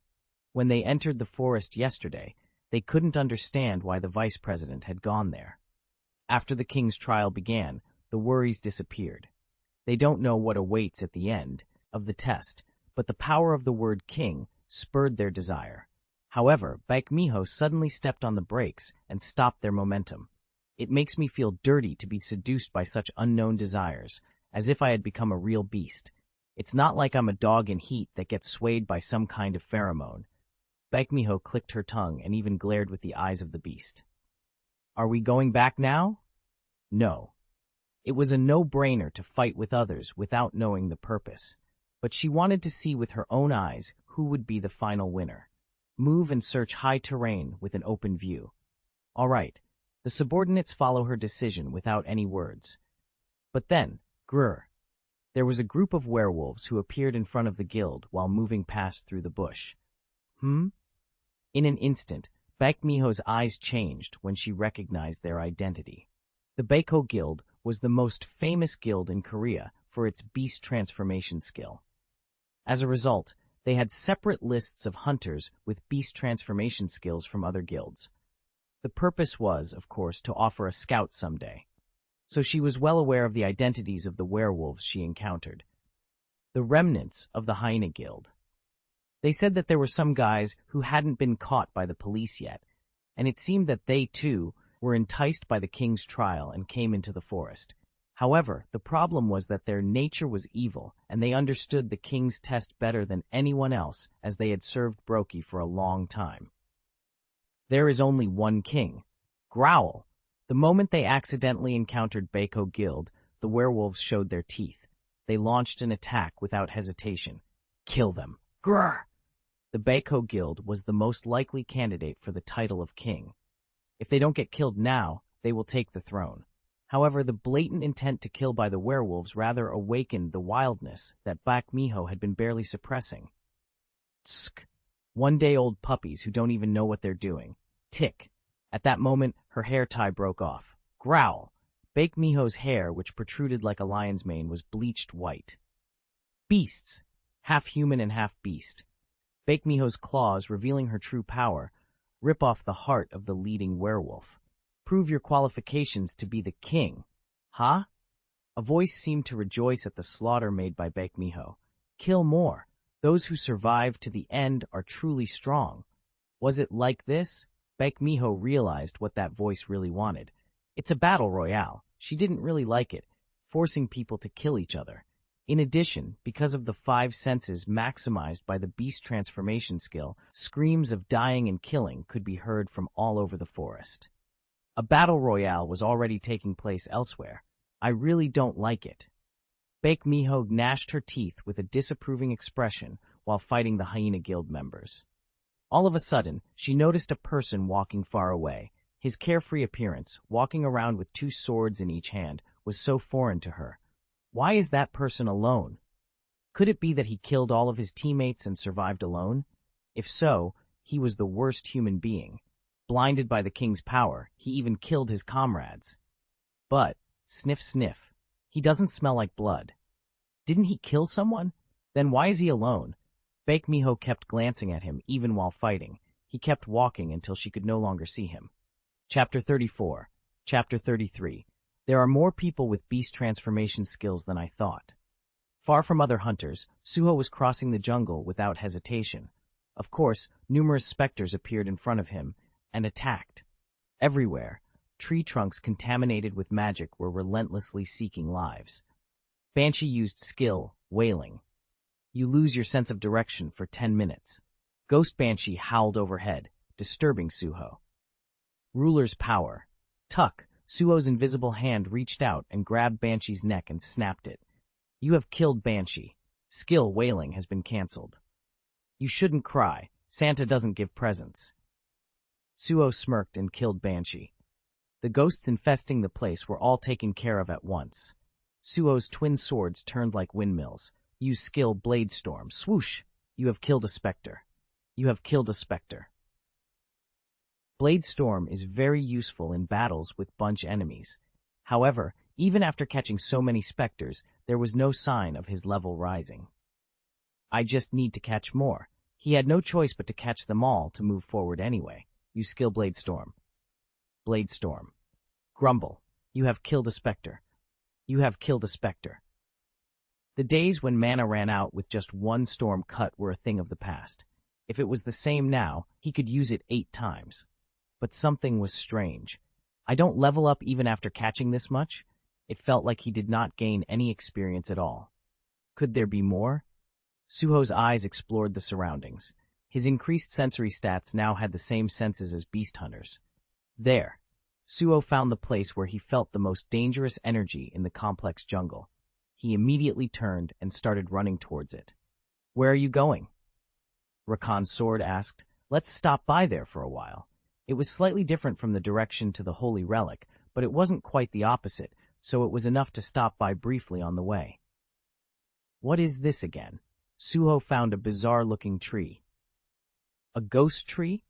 Speaker 1: When they entered the forest yesterday, they couldn't understand why the vice president had gone there. After the king's trial began, the worries disappeared. They don't know what awaits at the end of the test, but the power of the word king spurred their desire. However, Baek Miho suddenly stepped on the brakes and stopped their momentum. It makes me feel dirty to be seduced by such unknown desires, as if I had become a real beast. It's not like I'm a dog in heat that gets swayed by some kind of pheromone. Baek Miho clicked her tongue and even glared with the eyes of the beast. Are we going back now? No. It was a no-brainer to fight with others without knowing the purpose, but she wanted to see with her own eyes who would be the final winner. Move and search high terrain with an open view. All right. The subordinates follow her decision without any words. But then, grr, there was a group of werewolves who appeared in front of the guild while moving past through the bush. In an instant, Baek Miho's eyes changed when she recognized their identity. The Baeko Guild was the most famous guild in Korea for its beast transformation skill. As a result, they had separate lists of hunters with beast transformation skills from other guilds. The purpose was, of course, to offer a scout someday. So she was well aware of the identities of the werewolves she encountered. The remnants of the Hyena Guild. They said that there were some guys who hadn't been caught by the police yet, and it seemed that they, too, were enticed by the king's trial and came into the forest. However, the problem was that their nature was evil, and they understood the king's test better than anyone else as they had served Brokey for a long time. There is only one king. Growl! The moment they accidentally encountered Baeko Guild, the werewolves showed their teeth. They launched an attack without hesitation. Kill them. Grr! The Baeko Guild was the most likely candidate for the title of king. If they don't get killed now, they will take the throne. However, the blatant intent to kill by the werewolves rather awakened the wildness that Baek Miho had been barely suppressing. Tsk! One-day-old puppies who don't even know what they're doing. Tick! At that moment, her hair tie broke off. Growl! Baek Miho's hair, which protruded like a lion's mane, was bleached white. Beasts! Half human and half beast. Baek Miho's claws, revealing her true power, rip off the heart of the leading werewolf. Prove your qualifications to be the king. Huh? A voice seemed to rejoice at the slaughter made by Baek Miho. Kill more. Those who survive to the end are truly strong. Was it like this? Baek Miho realized what that voice really wanted. It's a battle royale. She didn't really like it, forcing people to kill each other. In addition, because of the 5 senses maximized by the beast transformation skill, screams of dying and killing could be heard from all over the forest. A battle royale was already taking place elsewhere. I really don't like it. Baek Miho gnashed her teeth with a disapproving expression while fighting the Hyena Guild members. All of a sudden, she noticed a person walking far away. His carefree appearance, walking around with 2 swords in each hand, was so foreign to her. Why is that person alone? Could it be that he killed all of his teammates and survived alone? If so, he was the worst human being. Blinded by the king's power, he even killed his comrades. But, sniff sniff, he doesn't smell like blood. Didn't he kill someone? Then why is he alone? Baek Miho kept glancing at him even while fighting. He kept walking until she could no longer see him. Chapter 34. Chapter 33. There are more people with beast transformation skills than I thought. Far from other hunters, Suho was crossing the jungle without hesitation. Of course, numerous specters appeared in front of him and attacked. Everywhere, tree trunks contaminated with magic were relentlessly seeking lives. Banshee used skill, wailing. You lose your sense of direction for 10 minutes. Ghost Banshee howled overhead, disturbing Suho. Ruler's power. Tuck, Suho's invisible hand reached out and grabbed Banshee's neck and snapped it. You have killed Banshee. Skill wailing has been cancelled. You shouldn't cry. Santa doesn't give presents. Suho smirked and killed Banshee. The ghosts infesting the place were all taken care of at once. Suho's twin swords turned like windmills. Use skill Blade Storm. Swoosh! You have killed a specter. You have killed a specter. Blade Storm is very useful in battles with bunch enemies. However, even after catching so many specters, there was no sign of his level rising. I just need to catch more. He had no choice but to catch them all to move forward anyway. Use skill Blade Storm. Blade Storm. Grumble. You have killed a specter. You have killed a specter. The days when mana ran out with just one storm cut were a thing of the past. If it was the same now, he could use it 8 times. But something was strange. I don't level up even after catching this much. It felt like he did not gain any experience at all. Could there be more? Suho's eyes explored the surroundings. His increased sensory stats now had the same senses as beast hunters. There, Suho found the place where he felt the most dangerous energy in the complex jungle. He immediately turned and started running towards it. Where are you going? Rakan's sword asked. Let's stop by there for a while. It was slightly different from the direction to the holy relic, but it wasn't quite the opposite, so it was enough to stop by briefly on the way. What is this again? Suho found a bizarre-looking tree. A ghost tree?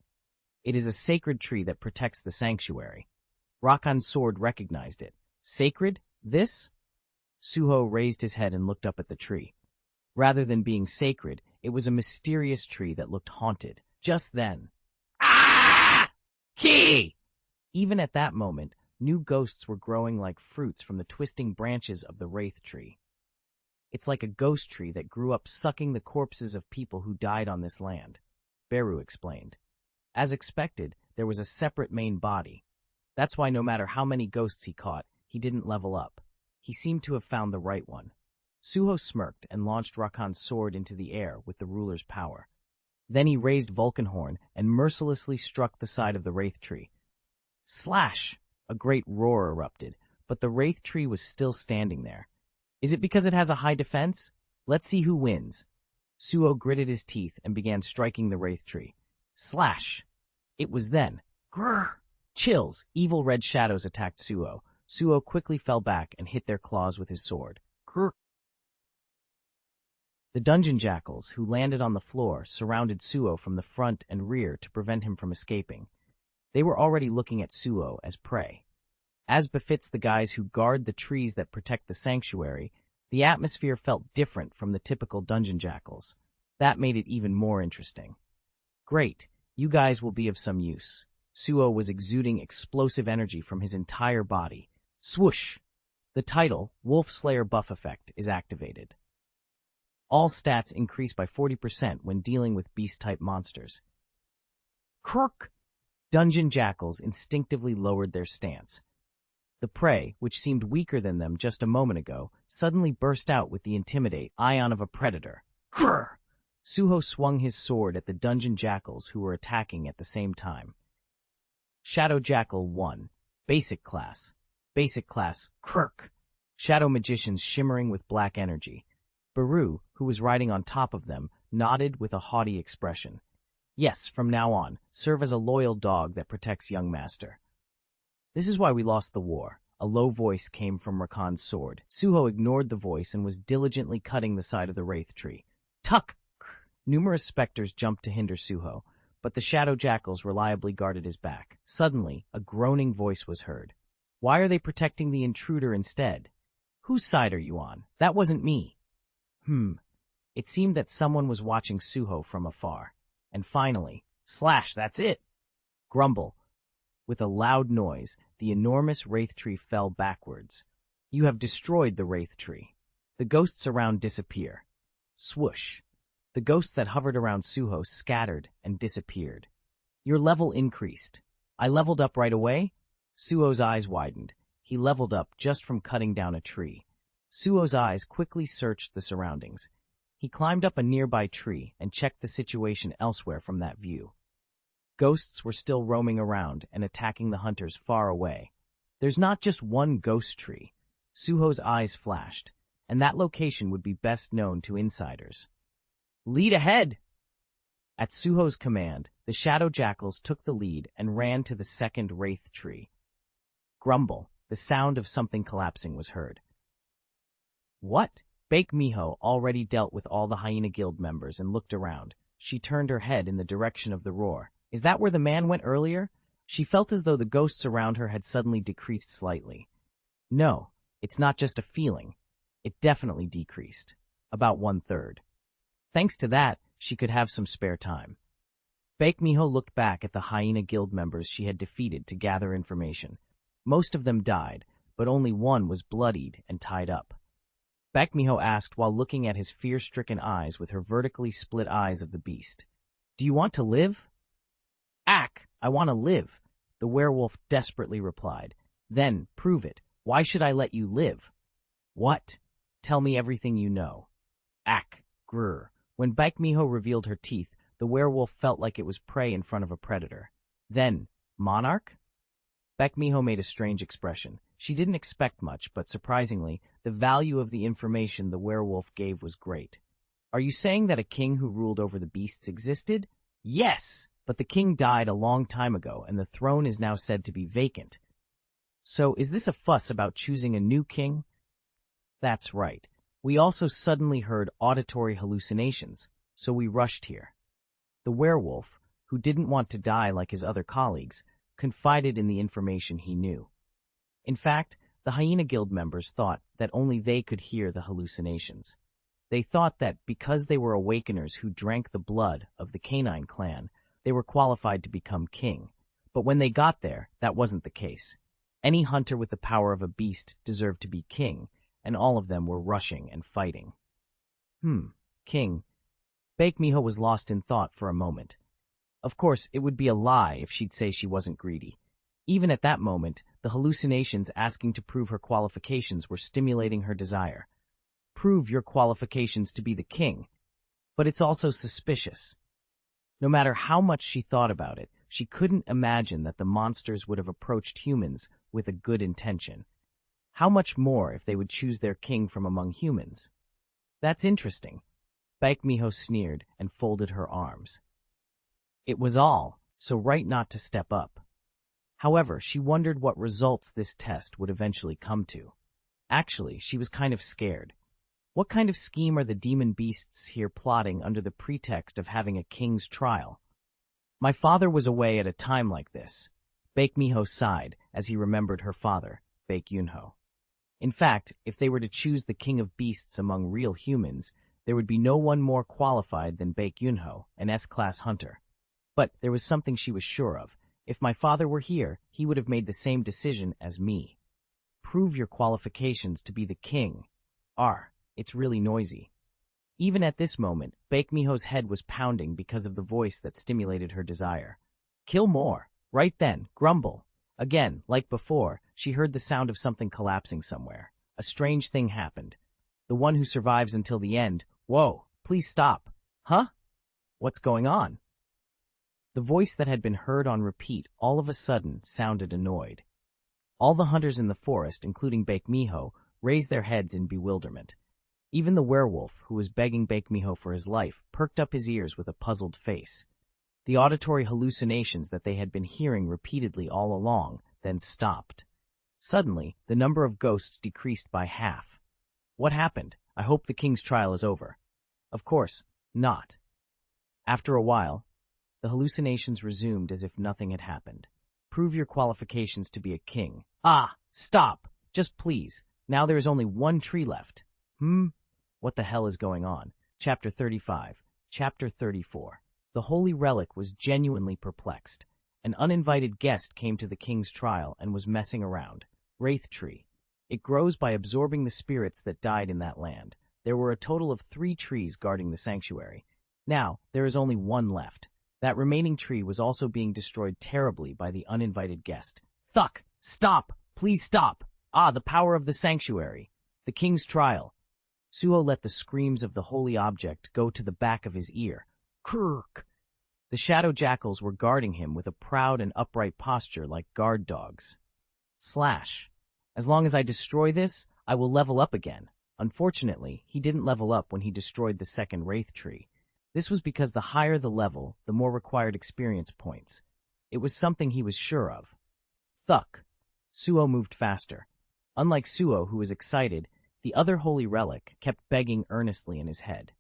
Speaker 1: It is a sacred tree that protects the sanctuary. Rakan's sword recognized it. Sacred? This? Suho raised his head and looked up at the tree. Rather than being sacred, it was a mysterious tree that looked haunted. Just then, ah! Key! Even at that moment, new ghosts were growing like fruits from the twisting branches of the wraith tree. It's like a ghost tree that grew up sucking the corpses of people who died on this land, Beru explained. As expected, there was a separate main body. That's why no matter how many ghosts he caught, he didn't level up. He seemed to have found the right one. Suho smirked and launched Rakan's sword into the air with the ruler's power. Then he raised Vulcanhorn and mercilessly struck the side of the wraith tree. Slash! A great roar erupted, but the wraith tree was still standing there. Is it because it has a high defense? Let's see who wins. Suho gritted his teeth and began striking the wraith tree. Slash! It was then. Grrr! Chills, evil red shadows attacked Suho. Suho quickly fell back and hit their claws with his sword. Grrr! The dungeon jackals, who landed on the floor, surrounded Suho from the front and rear to prevent him from escaping. They were already looking at Suho as prey. As befits the guys who guard the trees that protect the sanctuary, the atmosphere felt different from the typical dungeon jackals. That made it even more interesting. Great, you guys will be of some use. Suho was exuding explosive energy from his entire body. Swoosh! The title, Wolf Slayer Buff Effect, is activated. All stats increase by 40% when dealing with beast-type monsters. Krrk! Dungeon jackals instinctively lowered their stance. The prey, which seemed weaker than them just a moment ago, suddenly burst out with the intimidate ion of a predator. Grrr! Suho swung his sword at the dungeon jackals who were attacking at the same time. Shadow Jackal 1. Basic class. Basic class, Krrk. Shadow magicians shimmering with black energy. Beru, who was riding on top of them, nodded with a haughty expression. Yes, from now on, serve as a loyal dog that protects young master. This is why we lost the war. A low voice came from Rakan's sword. Suho ignored the voice and was diligently cutting the side of the wraith tree. Tuck! Numerous specters jumped to hinder Suho, but the shadow jackals reliably guarded his back. Suddenly, a groaning voice was heard. Why are they protecting the intruder instead? Whose side are you on? That wasn't me. It seemed that someone was watching Suho from afar. And finally, slash, that's it! Grumble. With a loud noise, the enormous wraith tree fell backwards. You have destroyed the wraith tree. The ghosts around disappear. Swoosh. The ghosts that hovered around Suho scattered and disappeared. Your level increased. I leveled up right away? Suho's eyes widened. He leveled up just from cutting down a tree. Suho's eyes quickly searched the surroundings. He climbed up a nearby tree and checked the situation elsewhere from that view. Ghosts were still roaming around and attacking the hunters far away. There's not just one ghost tree. Suho's eyes flashed, and that location would be best known to insiders. Lead ahead! At Suho's command, the shadow jackals took the lead and ran to the second wraith tree. Grumble, the sound of something collapsing was heard. What? Bake Miho already dealt with all the hyena guild members and looked around. She turned her head in the direction of the roar. Is that where the man went earlier? She felt as though the ghosts around her had suddenly decreased slightly. No, it's not just a feeling. It definitely decreased. About 1/3. Thanks to that, she could have some spare time. Bake Miho looked back at the hyena guild members she had defeated to gather information. Most of them died, but only one was bloodied and tied up. Bake Miho asked while looking at his fear-stricken eyes with her vertically split eyes of the beast. Do you want to live? Ack, I want to live, the werewolf desperately replied. Then, prove it. Why should I let you live? What? Tell me everything you know. Ack, grrr. When Bake Miho revealed her teeth, the werewolf felt like it was prey in front of a predator. Then, monarch? Bake Miho made a strange expression. She didn't expect much, but surprisingly, the value of the information the werewolf gave was great. Are you saying that a king who ruled over the beasts existed? Yes! But the king died a long time ago, and the throne is now said to be vacant. So is this a fuss about choosing a new king? That's right. We also suddenly heard auditory hallucinations, so we rushed here. The werewolf, who didn't want to die like his other colleagues, confided in the information he knew. In fact, the Hyena Guild members thought that only they could hear the hallucinations. They thought that because they were awakeners who drank the blood of the canine clan, they were qualified to become king. But when they got there, that wasn't the case. Any hunter with the power of a beast deserved to be king, and all of them were rushing and fighting. King. Bake Miho was lost in thought for a moment. Of course, it would be a lie if she'd say she wasn't greedy. Even at that moment, the hallucinations asking to prove her qualifications were stimulating her desire. Prove your qualifications to be the king. But it's also suspicious. No matter how much she thought about it, she couldn't imagine that the monsters would have approached humans with a good intention. How much more if they would choose their king from among humans? That's interesting. Bake Miho sneered and folded her arms. It was all, so right not to step up. However, she wondered what results this test would eventually come to. Actually, she was kind of scared. What kind of scheme are the demon beasts here plotting under the pretext of having a king's trial? My father was away at a time like this. Bake Miho sighed as he remembered her father, Bake Yunho. In fact, if they were to choose the king of beasts among real humans, there would be no one more qualified than Bake Yunho, an S-class hunter. But there was something she was sure of. If my father were here, he would have made the same decision as me. Prove your qualifications to be the king. It's really noisy. Even at this moment, Bake Miho's head was pounding because of the voice that stimulated her desire. Kill more. Right then, grumble. Again, like before, she heard the sound of something collapsing somewhere. A strange thing happened. The one who survives until the end. Whoa, please stop. Huh? What's going on? The voice that had been heard on repeat all of a sudden sounded annoyed. All the hunters in the forest, including Bake Miho, raised their heads in bewilderment. Even the werewolf, who was begging Bake Miho for his life, perked up his ears with a puzzled face. The auditory hallucinations that they had been hearing repeatedly all along then stopped. Suddenly, the number of ghosts decreased by half. What happened? I hope the king's trial is over. Of course, not. After a while, the hallucinations resumed as if nothing had happened. Prove your qualifications to be a king. Stop! Just please. Now there is only one tree left. What the hell is going on? Chapter 35. Chapter 34. The holy relic was genuinely perplexed. An uninvited guest came to the king's trial and was messing around. Wraith tree. It grows by absorbing the spirits that died in that land. There were a total of 3 trees guarding the sanctuary. Now, there is only 1 left. That remaining tree was also being destroyed terribly by the uninvited guest. Thuck! Stop! Please stop! Ah, the power of the sanctuary. The king's trial. Suho let the screams of the holy object go to the back of his ear. Krrk! The shadow jackals were guarding him with a proud and upright posture like guard dogs. Slash. As long as I destroy this, I will level up again. Unfortunately, he didn't level up when he destroyed the second wraith tree. This was because the higher the level, the more required experience points. It was something he was sure of. Thuck. Suho moved faster. Unlike Suho, who was excited, the other holy relic kept begging earnestly in his head.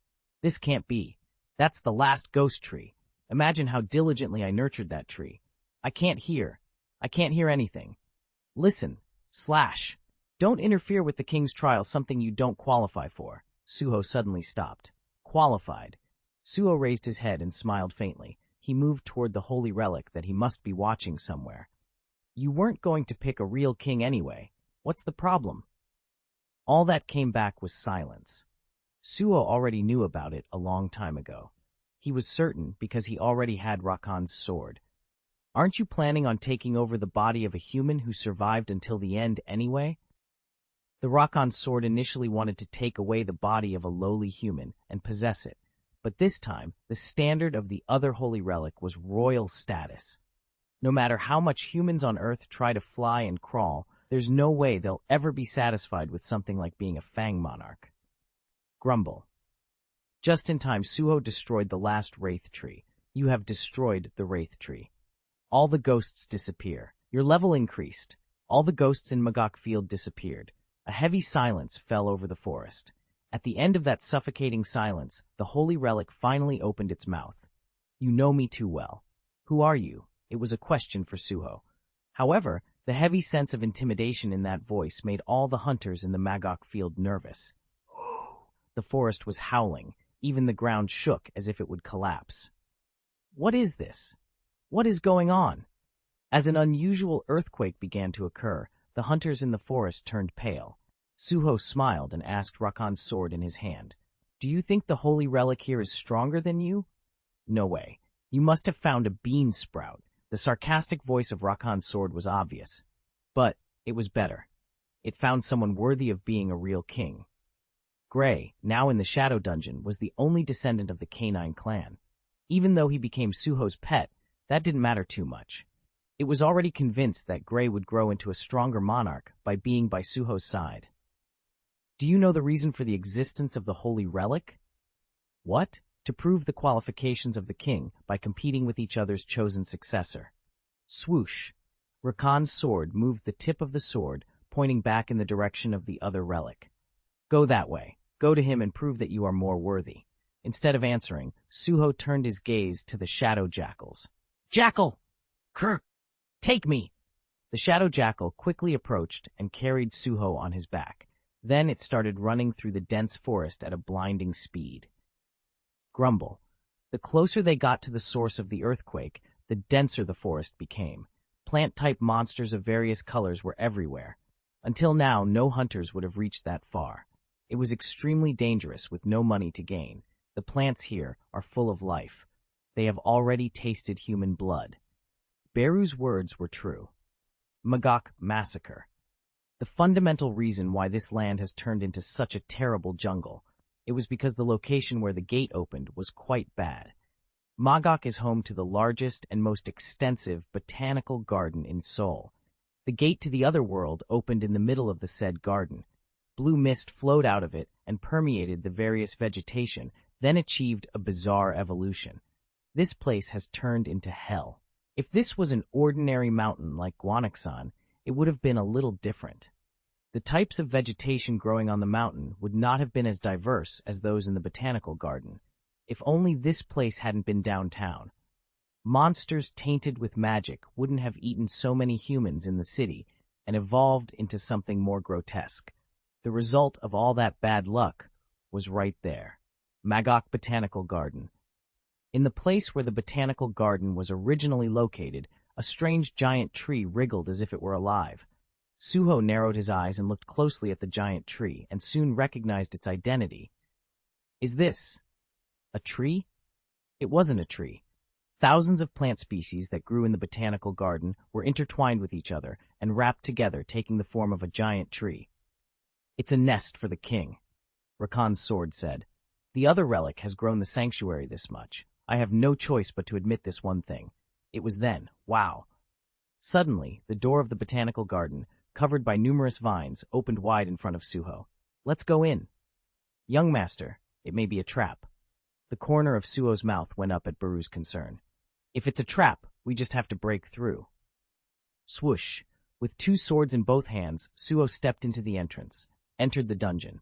Speaker 1: This can't be. That's the last ghost tree. Imagine how diligently I nurtured that tree. I can't hear anything. Listen. Slash. Don't interfere with the king's trial, something you don't qualify for. Suho suddenly stopped. Qualified. Suho raised his head and smiled faintly. He moved toward the holy relic that he must be watching somewhere. You weren't going to pick a real king anyway. What's the problem? All that came back was silence. Suho already knew about it a long time ago. He was certain because he already had Rakan's sword. Aren't you planning on taking over the body of a human who survived until the end anyway? The Rakan sword initially wanted to take away the body of a lowly human and possess it, but this time the standard of the other holy relic was royal status. No matter how much humans on Earth try to fly and crawl, there's no way they'll ever be satisfied with something like being a Fang monarch. Grumble. Just in time, Suho destroyed the last wraith tree. You have destroyed the wraith tree. All the ghosts disappear. Your level increased. All the ghosts in Magok Field disappeared. A heavy silence fell over the forest. At the end of that suffocating silence, the holy relic finally opened its mouth. You know me too well. Who are you? It was a question for Suho. However, the heavy sense of intimidation in that voice made all the hunters in the Magok Field nervous. The forest was howling. Even the ground shook as if it would collapse. What is this? What is going on? As an unusual earthquake began to occur, the hunters in the forest turned pale. Suho smiled and asked Rakan's sword in his hand. Do you think the holy relic here is stronger than you? No way. You must have found a bean sprout. The sarcastic voice of Rakan's sword was obvious. But it was better. It found someone worthy of being a real king. Gray, now in the Shadow Dungeon, was the only descendant of the Canine clan. Even though he became Suho's pet, that didn't matter too much. It was already convinced that Gray would grow into a stronger monarch by being by Suho's side. Do you know the reason for the existence of the Holy Relic? What? To prove the qualifications of the king by competing with each other's chosen successor. Swoosh. Rakan's sword moved the tip of the sword, pointing back in the direction of the other relic. Go that way. Go to him and prove that you are more worthy. Instead of answering, Suho turned his gaze to the shadow jackals. Jackal! Krrk! Take me! The shadow jackal quickly approached and carried Suho on his back. Then it started running through the dense forest at a blinding speed. Grumble. The closer they got to the source of the earthquake, the denser the forest became. Plant-type monsters of various colors were everywhere. Until now, no hunters would have reached that far. It was extremely dangerous with no money to gain. The plants here are full of life. They have already tasted human blood. Beru's words were true. Magok massacre. The fundamental reason why this land has turned into such a terrible jungle, it was because the location where the gate opened was quite bad. Magok is home to the largest and most extensive botanical garden in Seoul. The gate to the other world opened in the middle of the said garden. Blue mist flowed out of it and permeated the various vegetation, then achieved a bizarre evolution. This place has turned into hell. If this was an ordinary mountain like Gwanaksan, it would have been a little different. The types of vegetation growing on the mountain would not have been as diverse as those in the botanical garden. If only this place hadn't been downtown. Monsters tainted with magic wouldn't have eaten so many humans in the city and evolved into something more grotesque. The result of all that bad luck was right there. Magok Botanical Garden. In the place where the botanical garden was originally located, A strange giant tree wriggled as if it were alive. Suho narrowed his eyes and looked closely at the giant tree and soon recognized its identity. Is this a tree? It wasn't a tree. Thousands of plant species that grew in the botanical garden were intertwined with each other and wrapped together, taking the form of a giant tree. It's a nest for the king, Rakan's sword said. The other relic has grown the sanctuary this much. I have no choice but to admit this one thing. It was then. Wow. Suddenly, the door of the botanical garden, covered by numerous vines, opened wide in front of Suho. Let's go in. Young master, it may be a trap. The corner of Suho's mouth went up at Beru's concern. If it's a trap, we just have to break through. Swoosh. With two swords in both hands, Suho stepped into the entrance, entered the dungeon.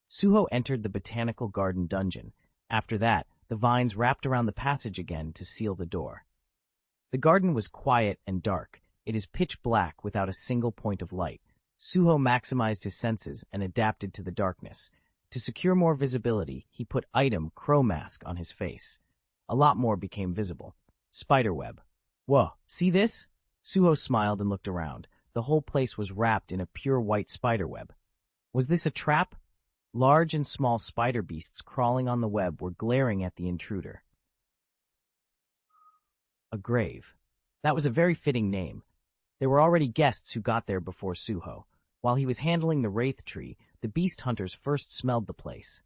Speaker 1: Suho entered the botanical garden dungeon. After that, the vines wrapped around the passage again to seal the door. The garden was quiet and dark. It is pitch black without a single point of light. Suho maximized his senses and adapted to the darkness. To secure more visibility, he put item crow mask on his face. A lot more became visible. Spiderweb. Whoa, see this? Suho smiled and looked around. The whole place was wrapped in a pure white spiderweb. Was this a trap? Large and small spider beasts crawling on the web were glaring at the intruder. A grave. That was a very fitting name. There were already guests who got there before Suho. While he was handling the wraith tree, the beast hunters first smelled the place.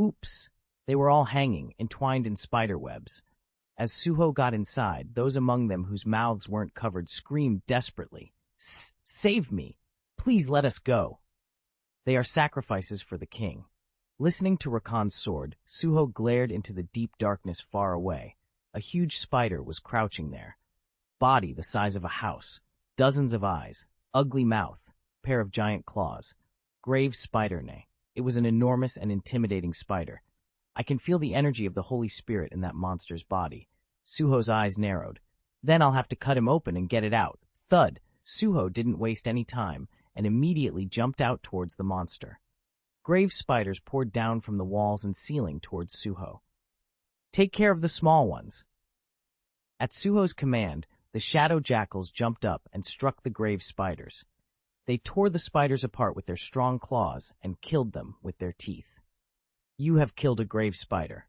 Speaker 1: Oops! They were all hanging, entwined in spider webs. As Suho got inside, those among them whose mouths weren't covered screamed desperately. Save me! Please let us go! They are sacrifices for the king. Listening to Rakan's sword, Suho glared into the deep darkness far away. A huge spider was crouching there. Body the size of a house, dozens of eyes, ugly mouth, pair of giant claws. Grave spider nay. It was an enormous and intimidating spider. I can feel the energy of the Holy Spirit in that monster's body. Suho's eyes narrowed. Then I'll have to cut him open and get it out. Thud! Suho didn't waste any time and immediately jumped out towards the monster. Grave spiders poured down from the walls and ceiling towards Suho. Take care of the small ones. At Suho's command, the shadow jackals jumped up and struck the grave spiders. They tore the spiders apart with their strong claws and killed them with their teeth. You have killed a grave spider.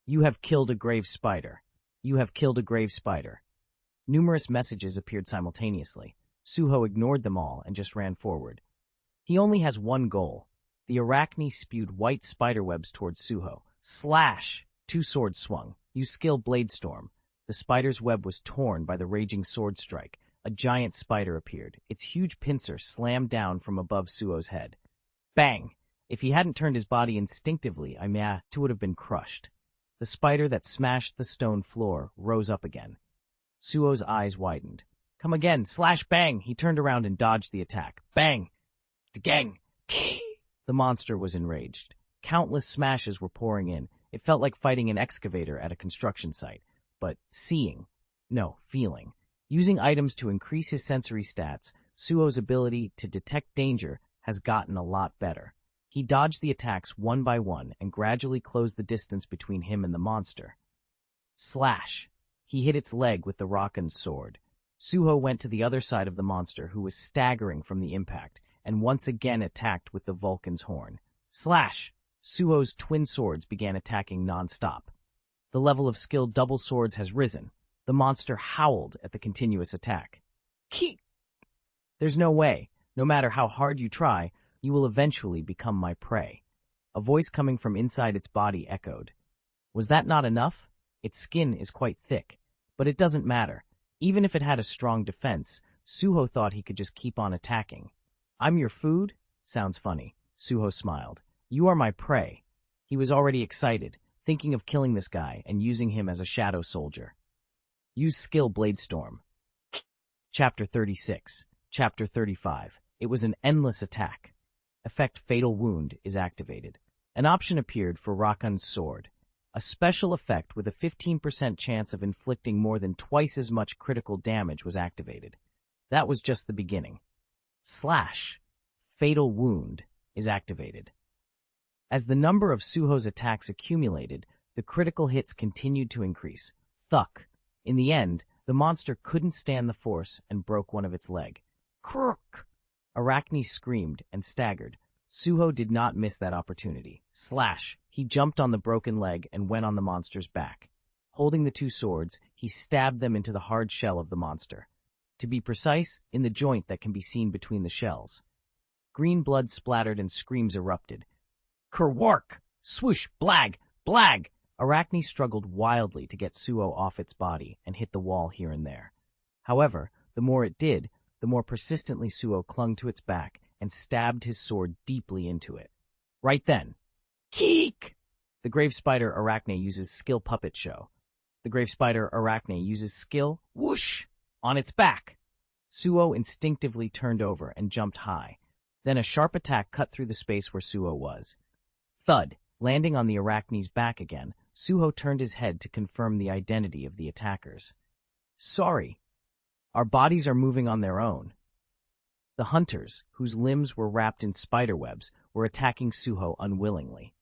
Speaker 1: You have killed a grave spider. You have killed a grave spider. Numerous messages appeared simultaneously. Suho ignored them all and just ran forward. He only has one goal. The arachne spewed white spiderwebs towards Suho. Slash! Two swords swung. Use skill Blade Storm. The spider's web was torn by the raging sword strike. A giant spider appeared. Its huge pincer slammed down from above Suho's head. Bang! If he hadn't turned his body instinctively, it would have been crushed. The spider that smashed the stone floor rose up again. Suho's eyes widened. Come again! Slash bang! He turned around and dodged the attack. Bang! Gang! The monster was enraged. Countless smashes were pouring in. It felt like fighting an excavator at a construction site. But feeling. Using items to increase his sensory stats, Suho's ability to detect danger has gotten a lot better. He dodged the attacks one by one and gradually closed the distance between him and the monster. Slash! He hit its leg with the Rakan's sword. Suho went to the other side of the monster, who was staggering from the impact, and once again attacked with the Vulcan's horn. Slash! Suho's twin swords began attacking non-stop. The level of skill double swords has risen. The monster howled at the continuous attack. Keep! There's no way. No matter how hard you try, you will eventually become my prey. A voice coming from inside its body echoed. Was that not enough? Its skin is quite thick, but it doesn't matter. Even if it had a strong defense, Suho thought he could just keep on attacking. I'm your food? Sounds funny. Suho smiled. You are my prey. He was already excited, thinking of killing this guy and using him as a shadow soldier. Use skill Blade Storm. Chapter 36. Chapter 35. It was an endless attack. Effect Fatal Wound is activated. An option appeared for Rakan's sword. A special effect with a 15% chance of inflicting more than twice as much critical damage was activated. That was just the beginning. Slash. Fatal Wound is activated. As the number of Suho's attacks accumulated, the critical hits continued to increase. Thuck. In the end, The monster couldn't stand the force and broke one of its leg. Crook! Arachne screamed and staggered. Suho did not miss that opportunity. Slash! He jumped on the broken leg and went on the monster's back. Holding the two swords, he stabbed them into the hard shell of the monster. To be precise, in the joint that can be seen between the shells. Green blood splattered and screams erupted. Kerwark! Swoosh! Blag! Blag! Arachne struggled wildly to get Suho off its body and hit the wall here and there. However, the more it did, the more persistently Suho clung to its back and stabbed his sword deeply into it. Right then, Keek! The grave spider Arachne uses skill puppet show. The grave spider Arachne uses skill whoosh on its back. Suho instinctively turned over and jumped high. Then a sharp attack cut through the space where Suho was. Thud, landing on the Arachne's back again, Suho turned his head to confirm the identity of the attackers. Sorry. Our bodies are moving on their own. The hunters, whose limbs were wrapped in spiderwebs, were attacking Suho unwillingly.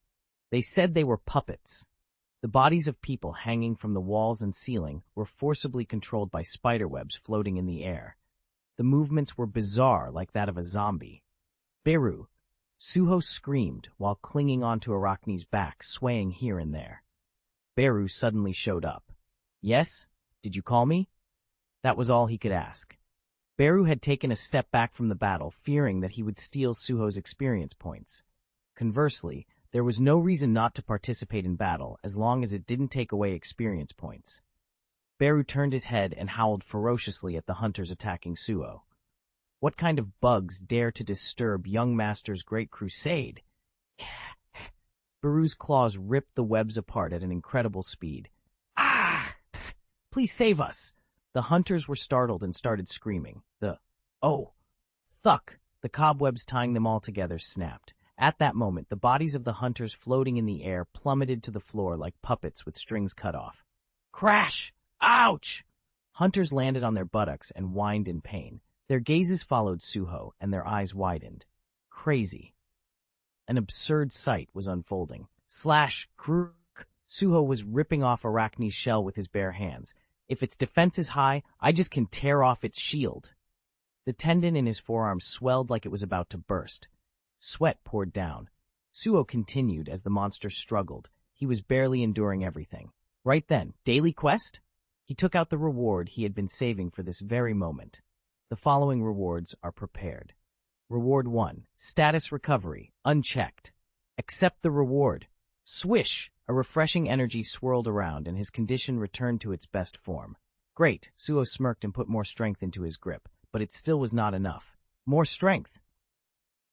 Speaker 1: They said they were puppets. The bodies of people hanging from the walls and ceiling were forcibly controlled by spiderwebs floating in the air. The movements were bizarre, like that of a zombie. Beru. Suho screamed while clinging onto Arachne's back, swaying here and there. Beru suddenly showed up. Yes? Did you call me? That was all he could ask. Beru had taken a step back from the battle, fearing that he would steal Suho's experience points. Conversely, there was no reason not to participate in battle as long as it didn't take away experience points. Beru turned his head and howled ferociously at the hunters attacking Suho. What kind of bugs dare to disturb young master's great crusade? Beru's claws ripped the webs apart at an incredible speed. Ah! Please save us! The hunters were startled and started screaming. Thuck! The cobwebs tying them all together snapped. At that moment, the bodies of the hunters floating in the air plummeted to the floor like puppets with strings cut off. Crash! Ouch! Hunters landed on their buttocks and whined in pain. Their gazes followed Suho, and their eyes widened. Crazy. An absurd sight was unfolding. Slash! Krrrk! Suho was ripping off Arachne's shell with his bare hands. If its defense is high, I just can tear off its shield. The tendon in his forearm swelled like it was about to burst. Sweat poured down. Suho continued as the monster struggled. He was barely enduring everything. Right then, daily quest? He took out the reward he had been saving for this very moment. The following rewards are prepared. Reward 1. Status recovery. Unchecked. Accept the reward. Swish! A refreshing energy swirled around and his condition returned to its best form. Great, Suho smirked and put more strength into his grip, but it still was not enough. More strength!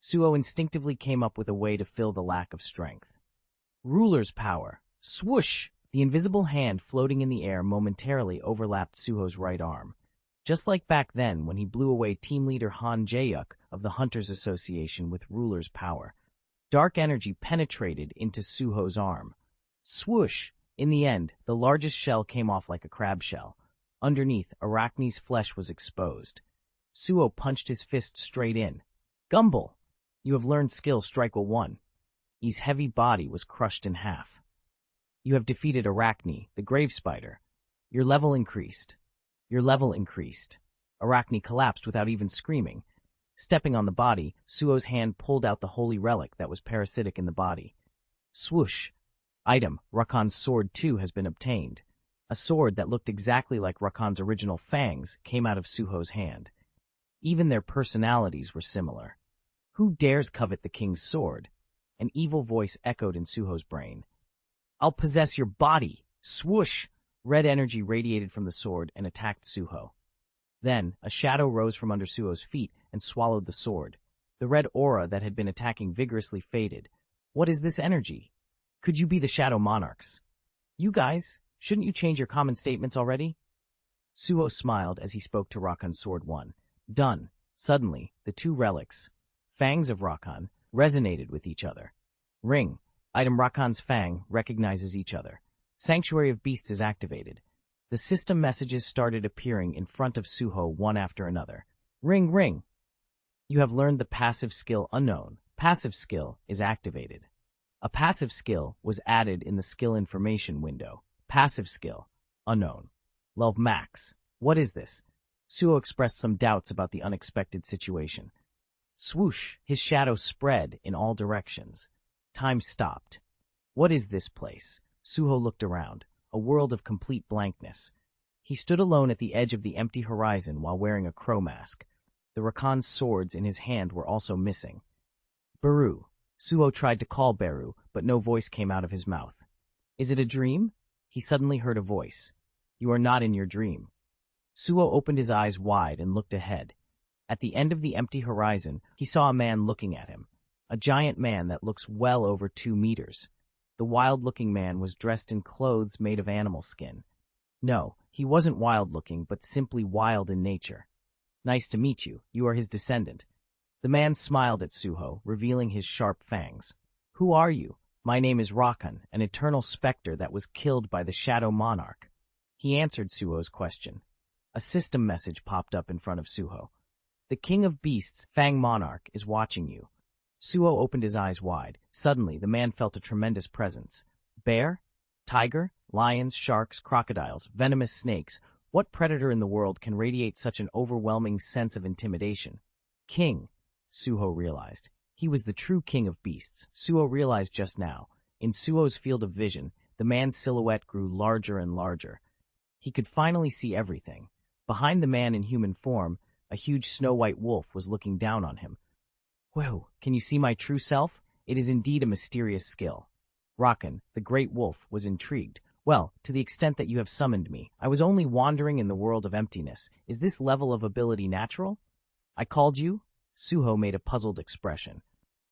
Speaker 1: Suho instinctively came up with a way to fill the lack of strength. Ruler's power. Swoosh! The invisible hand floating in the air momentarily overlapped Suho's right arm. Just like back then when he blew away team leader Han Jae-yuk of the Hunters Association with Ruler's power. Dark energy penetrated into Suho's arm. Swoosh! In the end, the largest shell came off like a crab shell. Underneath, Arachne's flesh was exposed. Suho punched his fist straight in. Gumble! You have learned skill Strike 1. His heavy body was crushed in half. You have defeated Arachne, the grave spider. Your level increased. Your level increased. Arachne collapsed without even screaming. Stepping on the body, Suho's hand pulled out the holy relic that was parasitic in the body. Swoosh! Item, Rakan's sword 2 has been obtained. A sword that looked exactly like Rakan's original fangs came out of Suho's hand. Even their personalities were similar. Who dares covet the king's sword? An evil voice echoed in Suho's brain. I'll possess your body! Swoosh! Red energy radiated from the sword and attacked Suho. Then, a shadow rose from under Suho's feet and swallowed the sword. The red aura that had been attacking vigorously faded. What is this energy? Could you be the Shadow Monarchs? You guys, shouldn't you change your common statements already? Suho smiled as he spoke to Rakan's sword 1. Done. Suddenly, the two relics, fangs of Rakan, resonated with each other. Ring. Item Rakan's fang recognizes each other. Sanctuary of Beasts is activated. The system messages started appearing in front of Suho one after another. Ring, ring. You have learned the passive skill Unknown. Passive skill is activated. A passive skill was added in the skill information window. Passive skill, Unknown. Love Max. What is this? Suho expressed some doubts about the unexpected situation. Swoosh, his shadow spread in all directions. Time stopped. What is this place? Suho looked around, a world of complete blankness. He stood alone at the edge of the empty horizon while wearing a crow mask. The Rakan's swords in his hand were also missing. Beru. Suho tried to call Beru, but no voice came out of his mouth. Is it a dream? He suddenly heard a voice. You are not in your dream. Suho opened his eyes wide and looked ahead. At the end of the empty horizon, he saw a man looking at him. A giant man that looks well over 2 meters. The wild-looking man was dressed in clothes made of animal skin. No, he wasn't wild-looking, but simply wild in nature. Nice to meet you. You are his descendant. The man smiled at Suho, revealing his sharp fangs. Who are you? My name is Rakan, an eternal specter that was killed by the Shadow Monarch. He answered Suho's question. A system message popped up in front of Suho. The King of Beasts, Fang Monarch, is watching you. Suho opened his eyes wide. Suddenly, the man felt a tremendous presence. Bear? Tiger? Lions, sharks, crocodiles, venomous snakes. What predator in the world can radiate such an overwhelming sense of intimidation? King, Suho realized. He was the true king of beasts. Suho realized just now. In Suho's field of vision, the man's silhouette grew larger and larger. He could finally see everything. Behind the man in human form, a huge snow-white wolf was looking down on him. Whoa, can you see my true self? It is indeed a mysterious skill. Rakan, the great wolf, was intrigued. Well, to the extent that you have summoned me, I was only wandering in the world of emptiness. Is this level of ability natural? I called you? Suho made a puzzled expression.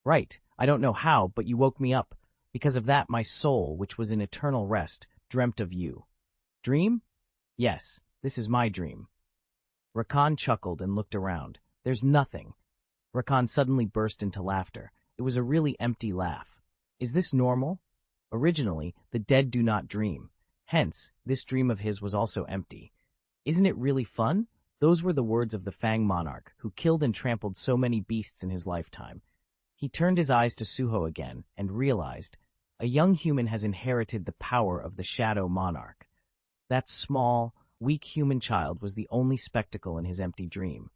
Speaker 1: Right, I don't know how, but you woke me up. Because of that, my soul, which was in eternal rest, dreamt of you. Dream? Yes, this is my dream. Rakan chuckled and looked around. There's nothing. Rakan suddenly burst into laughter. It was a really empty laugh. Is this normal? Originally, the dead do not dream. Hence, this dream of his was also empty. Isn't it really fun? Those were the words of the Fang Monarch, who killed and trampled so many beasts in his lifetime. He turned his eyes to Suho again and realized, a young human has inherited the power of the Shadow Monarch. That small, weak human child was the only spectacle in his empty dream.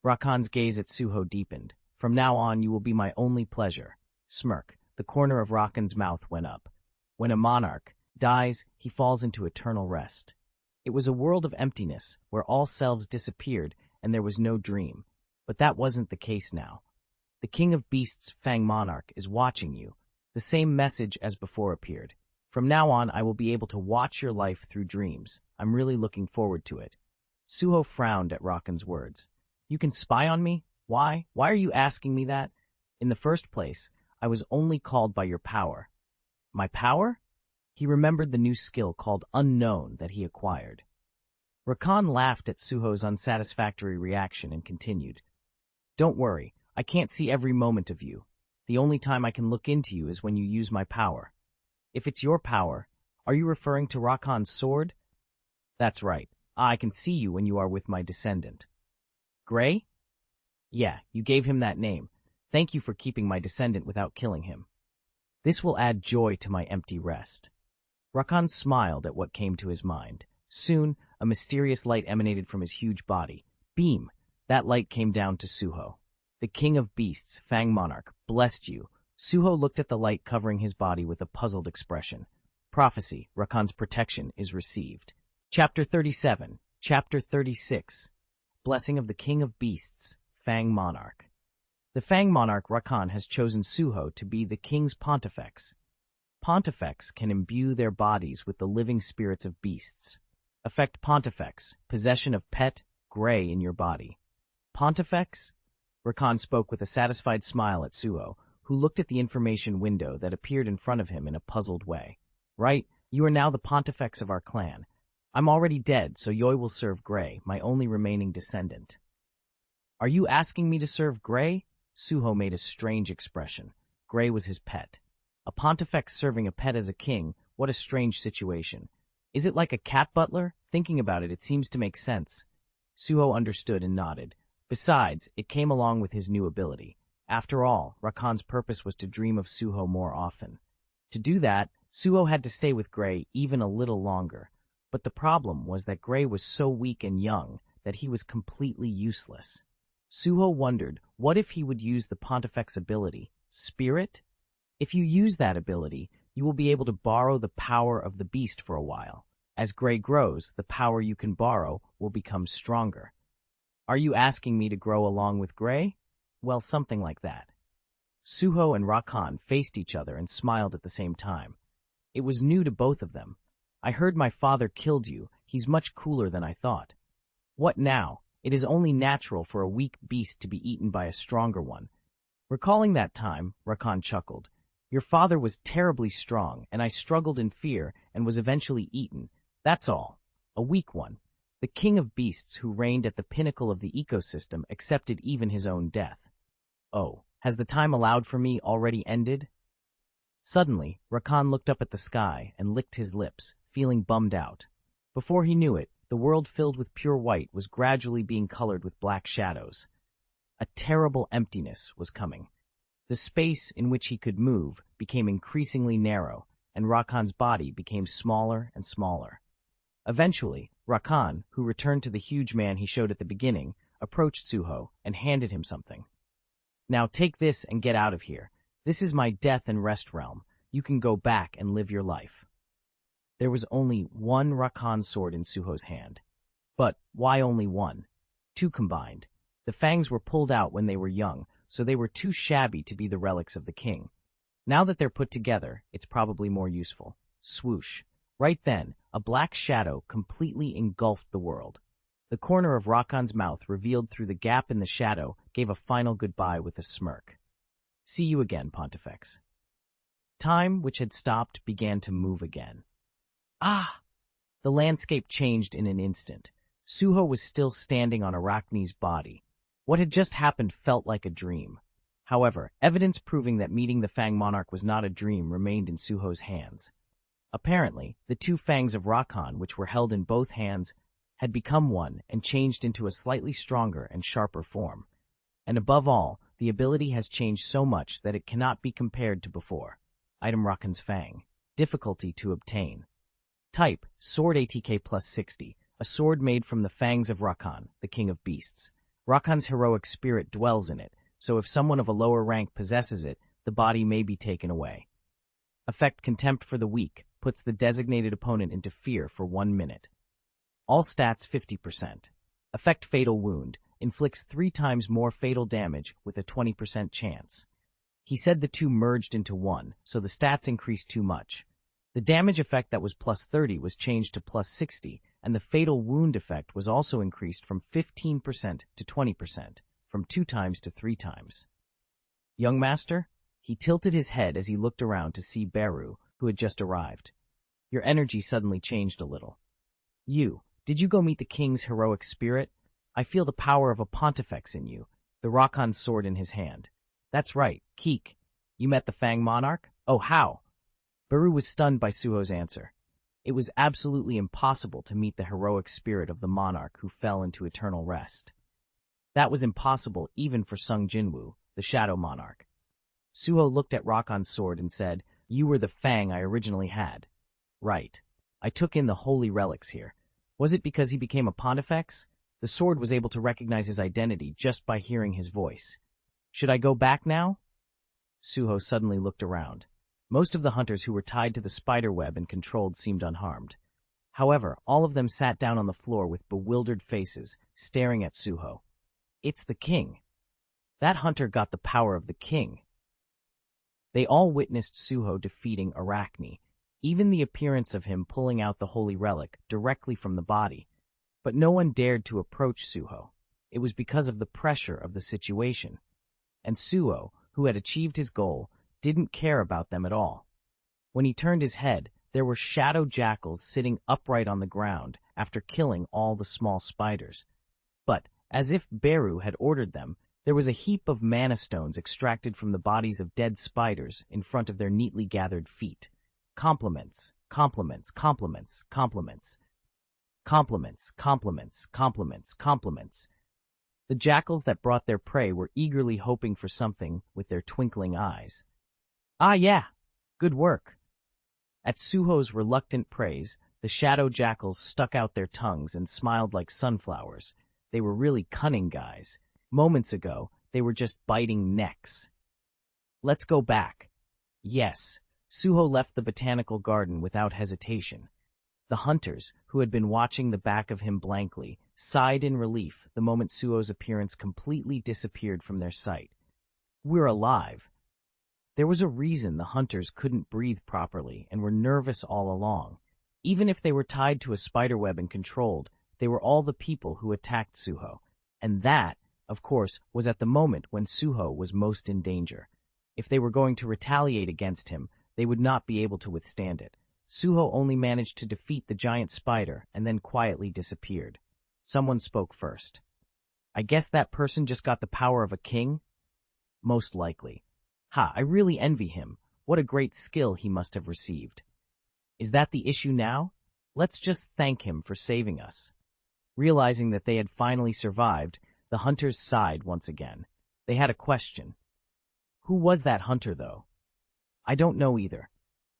Speaker 1: Rakan's gaze at Suho deepened. From now on, you will be my only pleasure. Smirk. The corner of Rakan's mouth went up. When a monarch dies, he falls into eternal rest. It was a world of emptiness, where all selves disappeared and there was no dream. But that wasn't the case now. The King of Beasts, Fang Monarch, is watching you. The same message as before appeared. From now on, I will be able to watch your life through dreams. I'm really looking forward to it. Suho frowned at Rakan's words. You can spy on me? Why? Why are you asking me that? In the first place, I was only called by your power. My power? He remembered the new skill called Unknown that he acquired. Rakan laughed at Suho's unsatisfactory reaction and continued. Don't worry, I can't see every moment of you. The only time I can look into you is when you use my power. If it's your power, are you referring to Rakan's sword? That's right. I can see you when you are with my descendant. Gray? Yeah, you gave him that name. Thank you for keeping my descendant without killing him. This will add joy to my empty rest. Rakan smiled at what came to his mind. Soon, a mysterious light emanated from his huge body. Beam! That light came down to Suho. The King of Beasts, Fang Monarch, blessed you. Suho looked at the light covering his body with a puzzled expression. Prophecy, Rakan's protection, is received. Chapter 37, Chapter 36. Blessing of the King of Beasts, Fang Monarch. The Fang Monarch Rakan has chosen Suho to be the King's Pontifex. Pontifex can imbue their bodies with the living spirits of beasts. Effect Pontifex, possession of pet, gray in your body. Pontifex? Rakan spoke with a satisfied smile at Suho, who looked at the information window that appeared in front of him in a puzzled way. Right, you are now the Pontifex of our clan. I'm already dead, so Yoi will serve Gray, my only remaining descendant. Are you asking me to serve Gray? Suho made a strange expression. Gray was his pet. A Pontifex serving a pet as a king, what a strange situation. Is it like a cat butler? Thinking about it, it seems to make sense. Suho understood and nodded. Besides, it came along with his new ability. After all, Rakan's purpose was to dream of Suho more often. To do that, Suho had to stay with Gray even a little longer. But the problem was that Gray was so weak and young that he was completely useless. Suho wondered, what if he would use the Pontifex ability, Spirit? If you use that ability, you will be able to borrow the power of the beast for a while. As Gray grows, the power you can borrow will become stronger. Are you asking me to grow along with Gray? Well, something like that. Suho and Rakan faced each other and smiled at the same time. It was new to both of them. I heard my father killed you. He's much cooler than I thought. What now? It is only natural for a weak beast to be eaten by a stronger one. Recalling that time, Rakan chuckled. Your father was terribly strong, and I struggled in fear and was eventually eaten. That's all. A weak one. The king of beasts who reigned at the pinnacle of the ecosystem accepted even his own death. Oh, has the time allowed for me already ended? Suddenly, Rakan looked up at the sky and licked his lips, feeling bummed out. Before he knew it, the world filled with pure white was gradually being colored with black shadows. A terrible emptiness was coming. The space in which he could move became increasingly narrow, and Rakan's body became smaller and smaller. Eventually, Rakan, who returned to the huge man he showed at the beginning, approached Suho and handed him something. Now take this and get out of here. This is my death and rest realm. You can go back and live your life. There was only one Rakan sword in Suho's hand. But why only one? Two combined. The fangs were pulled out when they were young, so they were too shabby to be the relics of the king. Now that they're put together, it's probably more useful. Swoosh. Right then, a black shadow completely engulfed the world. The corner of Rakan's mouth revealed through the gap in the shadow gave a final goodbye with a smirk. See you again, Pontifex. Time, which had stopped, began to move again. Ah! The landscape changed in an instant. Suho was still standing on Arachne's body. What had just happened felt like a dream. However, evidence proving that meeting the Fang Monarch was not a dream remained in Suho's hands. Apparently, the two fangs of Rakan, which were held in both hands, had become one and changed into a slightly stronger and sharper form. And above all, the ability has changed so much that it cannot be compared to before. Item Rakan's Fang. Difficulty to obtain. Type, Sword ATK plus 60, a sword made from the fangs of Rakan, the king of beasts. Rakan's heroic spirit dwells in it, so if someone of a lower rank possesses it, the body may be taken away. Effect Contempt for the Weak, puts the designated opponent into fear for 1 minute. All stats 50%. Effect Fatal Wound, inflicts 3 times more fatal damage with a 20% chance. He said the two merged into one, so the stats increased too much. The damage effect that was plus 30 was changed to plus 60, and the fatal wound effect was also increased from 15% to 20%, from 2 times to 3 times. Young master? He tilted his head as he looked around to see Beru, who had just arrived. Your energy suddenly changed a little. Did you go meet the king's heroic spirit? I feel the power of a pontifex in you, the Rakan sword in his hand. That's right, Keek. You met the Fang Monarch? Oh, how? Beru was stunned by Suho's answer. It was absolutely impossible to meet the heroic spirit of the monarch who fell into eternal rest. That was impossible even for Sung Jinwoo, the shadow monarch. Suho looked at Rakan's sword and said, You were the Fang I originally had. Right. I took in the holy relics here. Was it because he became a pontifex? The sword was able to recognize his identity just by hearing his voice. Should I go back now? Suho suddenly looked around. Most of the hunters who were tied to the spider web and controlled seemed unharmed. However, all of them sat down on the floor with bewildered faces, staring at Suho. It's the king. That hunter got the power of the king. They all witnessed Suho defeating Arachne, even the appearance of him pulling out the holy relic directly from the body. But no one dared to approach Suho. It was because of the pressure of the situation. And Suho, who had achieved his goal, didn't care about them at all. When he turned his head, there were shadow jackals sitting upright on the ground after killing all the small spiders. But, as if Beru had ordered them, there was a heap of mana stones extracted from the bodies of dead spiders in front of their neatly gathered feet. Compliments, compliments, compliments, compliments. Compliments, compliments, compliments, compliments. The jackals that brought their prey were eagerly hoping for something with their twinkling eyes. Ah yeah, good work. At Suho's reluctant praise, The shadow jackals stuck out their tongues and smiled like sunflowers. They were really cunning guys. Moments ago, they were just biting necks. Let's go back. Yes, Suho left the botanical garden without hesitation. The hunters, who had been watching the back of him blankly, sighed in relief the moment Suho's appearance completely disappeared from their sight. We're alive. There was a reason the hunters couldn't breathe properly and were nervous all along. Even if they were tied to a spiderweb and controlled, they were all the people who attacked Suho. And that, of course, was at the moment when Suho was most in danger. If they were going to retaliate against him, they would not be able to withstand it. Suho only managed to defeat the giant spider and then quietly disappeared. Someone spoke first. I guess that person just got the power of a king? Most likely. Ha, I really envy him. What a great skill he must have received. Is that the issue now? Let's just thank him for saving us. Realizing that they had finally survived, the hunters sighed once again. They had a question. Who was that hunter, though? I don't know either.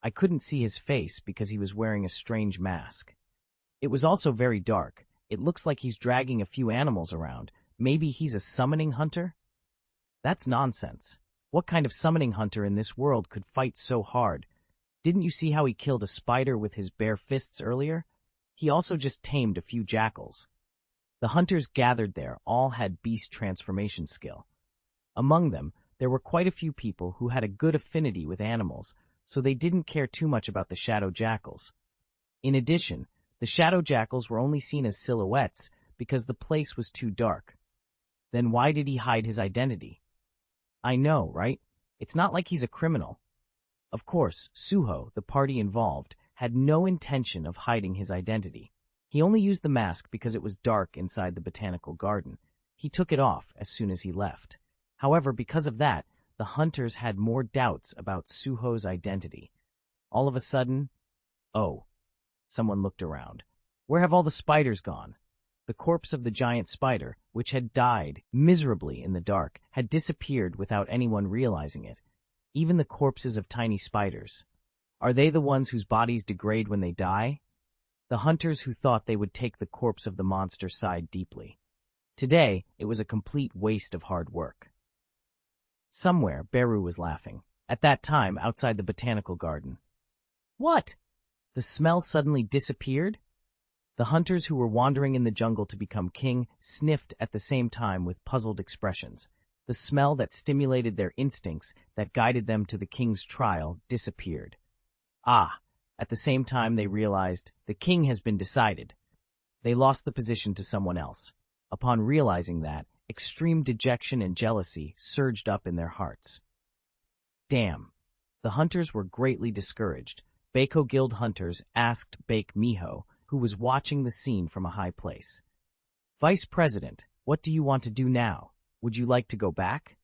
Speaker 1: I couldn't see his face because he was wearing a strange mask. It was also very dark. It looks like he's dragging a few animals around. Maybe he's a summoning hunter? That's nonsense. What kind of summoning hunter in this world could fight so hard? Didn't you see how he killed a spider with his bare fists earlier? He also just tamed a few jackals. The hunters gathered there all had beast transformation skill. Among them, there were quite a few people who had a good affinity with animals, so they didn't care too much about the shadow jackals. In addition, the shadow jackals were only seen as silhouettes because the place was too dark. Then why did he hide his identity? I know, right? It's not like he's a criminal. Of course, Suho, the party involved, had no intention of hiding his identity. He only used the mask because it was dark inside the botanical garden. He took it off as soon as he left. However, because of that, the hunters had more doubts about Suho's identity. All of a sudden, oh, someone looked around. Where have all the spiders gone? The corpse of the giant spider, which had died miserably in the dark, had disappeared without anyone realizing it. Even the corpses of tiny spiders. Are they the ones whose bodies degrade when they die? The hunters who thought they would take the corpse of the monster sighed deeply. Today, it was a complete waste of hard work. Somewhere, Beru was laughing. At that time, outside the botanical garden. What? The smell suddenly disappeared? The hunters who were wandering in the jungle to become king sniffed at the same time with puzzled expressions. The smell that stimulated their instincts that guided them to the king's trial disappeared. Ah, at the same time they realized the king has been decided. They lost the position to someone else. Upon realizing that, extreme dejection and jealousy surged up in their hearts. Damn. The hunters were greatly discouraged. Baeko Guild hunters asked Baek Miho, who was watching the scene from a high place. Vice President, what do you want to do now? Would you like to go back?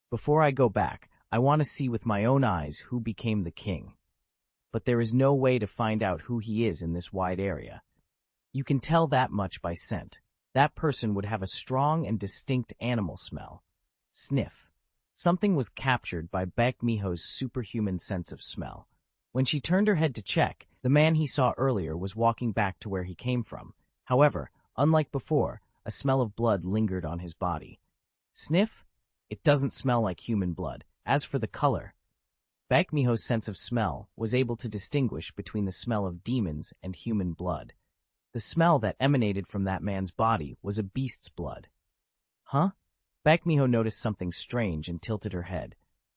Speaker 1: Before I go back, I want to see with my own eyes who became the king. But there is no way to find out who he is in this wide area. You can tell that much by scent. That person would have a strong and distinct animal smell. Sniff. Something was captured by Baek Miho's superhuman sense of smell. When she turned her head to check, the man he saw earlier was walking back to where he came from. However, unlike before, a smell of blood lingered on his body. Sniff? It doesn't smell like human blood. As for the color, Baek Miho's sense of smell was able to distinguish between the smell of demons and human blood. The smell that emanated from that man's body was a beast's blood. Huh? Baek Miho noticed something strange and tilted her head.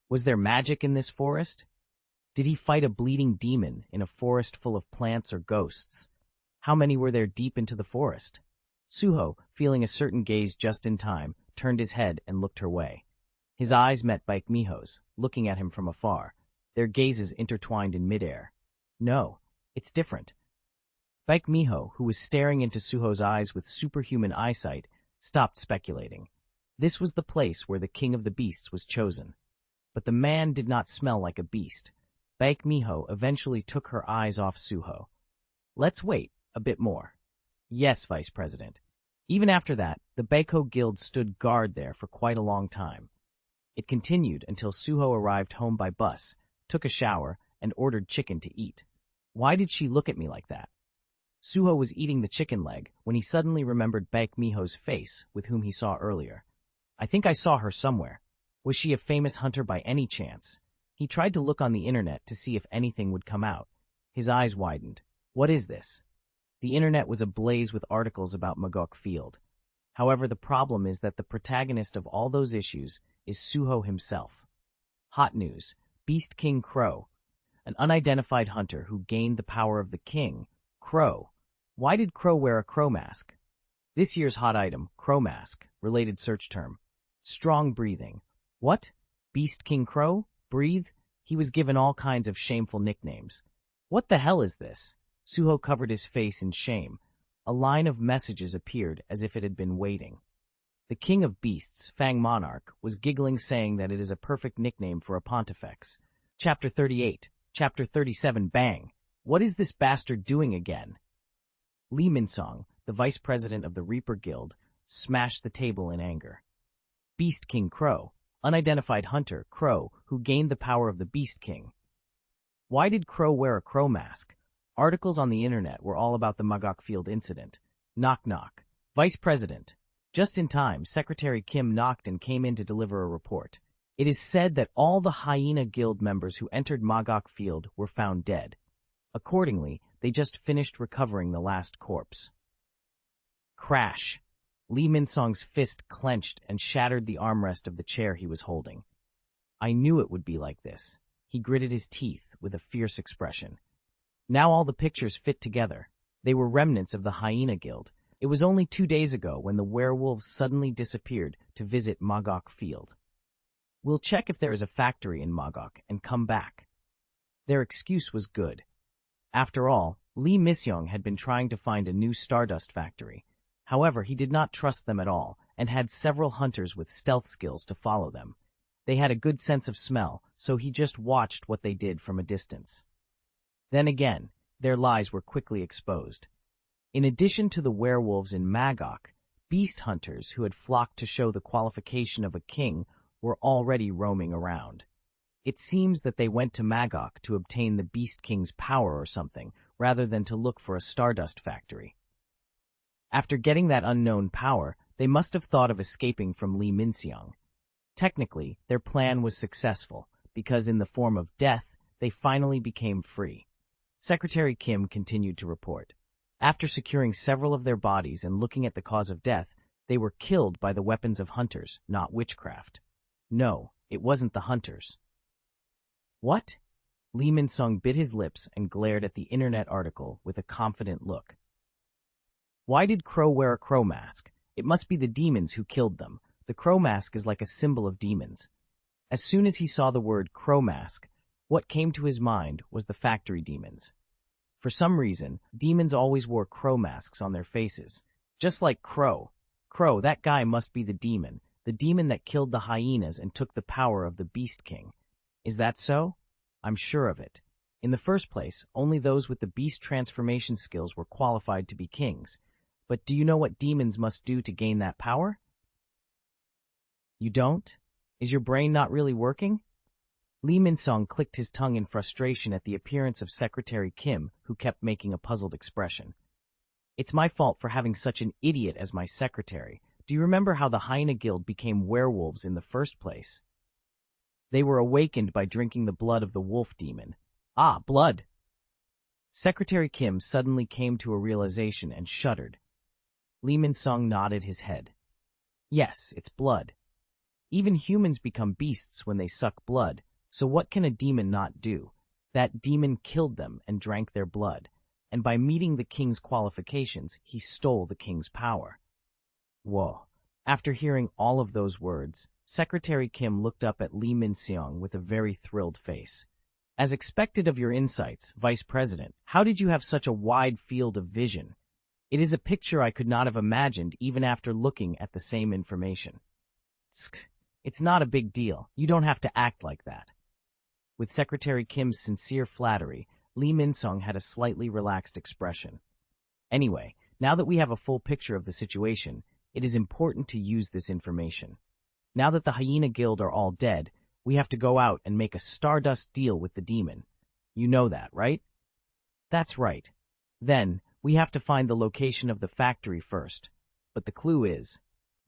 Speaker 1: Was there magic in this forest? Did he fight a bleeding demon in a forest full of plants or ghosts? How many were there deep into the forest? Suho, feeling a certain gaze just in time, turned his head and looked her way. His eyes met Baek Miho's, looking at him from afar. Their gazes intertwined in midair. No, it's different. Baek Miho, who was staring into Suho's eyes with superhuman eyesight, stopped speculating. This was the place where the king of the beasts was chosen. But the man did not smell like a beast. Baek Miho eventually took her eyes off Suho. Let's wait a bit more. Yes, Vice President. Even after that, the Baeko Guild stood guard there for quite a long time. It continued until Suho arrived home by bus, took a shower, and ordered chicken to eat. Why did she look at me like that? Suho was eating the chicken leg when he suddenly remembered Baek Miho's face, with whom he saw earlier. I think I saw her somewhere. Was she a famous hunter by any chance? He tried to look on the internet to see if anything would come out. His eyes widened. What is this? The internet was ablaze with articles about Magok Field. However, the problem is that the protagonist of all those issues is Suho himself. Hot news. Beast King Crow. An unidentified hunter who gained the power of the king, Crow. Why did Crow wear a crow mask? This year's hot item, crow mask, related search term. Strong breathing. What? Beast King Crow? Breathe? He was given all kinds of shameful nicknames. What the hell is this? Suho covered his face in shame. A line of messages appeared as if it had been waiting. The king of beasts, Fang Monarch, was giggling, saying that it is a perfect nickname for a pontifex. Chapter 38. Chapter 37. Bang! What is this bastard doing again? Lee Minsong, the vice president of the Reaper Guild, smashed the table in anger. Beast King Crow, unidentified hunter, Crow, who gained the power of the Beast King. Why did Crow wear a crow mask? Articles on the internet were all about the Magok Field incident. Knock knock. Vice President. Just in time, Secretary Kim knocked and came in to deliver a report. It is said that all the Hyena Guild members who entered Magok Field were found dead. Accordingly, they just finished recovering the last corpse. Crash. Lee Minsong's fist clenched and shattered the armrest of the chair he was holding. I knew it would be like this. He gritted his teeth with a fierce expression. Now all the pictures fit together. They were remnants of the Hyena Guild. It was only 2 days ago when the werewolves suddenly disappeared to visit Magok Field. We'll check if there is a factory in Magok and come back. Their excuse was good. After all, Lee Misyong had been trying to find a new Stardust factory. However, he did not trust them at all and had several hunters with stealth skills to follow them. They had a good sense of smell, so he just watched what they did from a distance. Then again, their lies were quickly exposed. In addition to the werewolves in Magok, beast hunters who had flocked to show the qualification of a king were already roaming around. It seems that they went to Magok to obtain the Beast King's power or something, rather than to look for a Stardust factory. After getting that unknown power, they must have thought of escaping from Lee Minseong. Technically, their plan was successful, because in the form of death, they finally became free. Secretary Kim continued to report. After securing several of their bodies and looking at the cause of death, they were killed by the weapons of hunters, not witchcraft. No, it wasn't the hunters. What? Lee Minsong bit his lips and glared at the internet article with a confident look. Why did Crow wear a crow mask? It must be the demons who killed them. The crow mask is like a symbol of demons. As soon as he saw the word crow mask, what came to his mind was the factory demons. For some reason, demons always wore crow masks on their faces. Just like Crow. Crow, that guy must be the demon that killed the hyenas and took the power of the Beast King. Is that so? I'm sure of it. In the first place, only those with the beast transformation skills were qualified to be kings. But do you know what demons must do to gain that power? You don't? Is your brain not really working? Lee Minsong clicked his tongue in frustration at the appearance of Secretary Kim, who kept making a puzzled expression. It's my fault for having such an idiot as my secretary. Do you remember how the Hyena Guild became werewolves in the first place? They were awakened by drinking the blood of the wolf demon. Ah, blood! Secretary Kim suddenly came to a realization and shuddered. Lee Minsong nodded his head. Yes, it's blood. Even humans become beasts when they suck blood, so what can a demon not do? That demon killed them and drank their blood, and by meeting the king's qualifications, he stole the king's power. Whoa. After hearing all of those words, Secretary Kim looked up at Lee Minseong with a very thrilled face. As expected of your insights, Vice President, how did you have such a wide field of vision? It is a picture I could not have imagined even after looking at the same information. It's not a big deal. You don't have to act like that. With Secretary Kim's sincere flattery, Lee Minsong had a slightly relaxed expression. Anyway, now that we have a full picture of the situation, it is important to use this information. Now that the Hyena Guild are all dead, we have to go out and make a Stardust deal with the demon. You know that, right? That's right. Then, We have to find the location of the factory first, but the clue is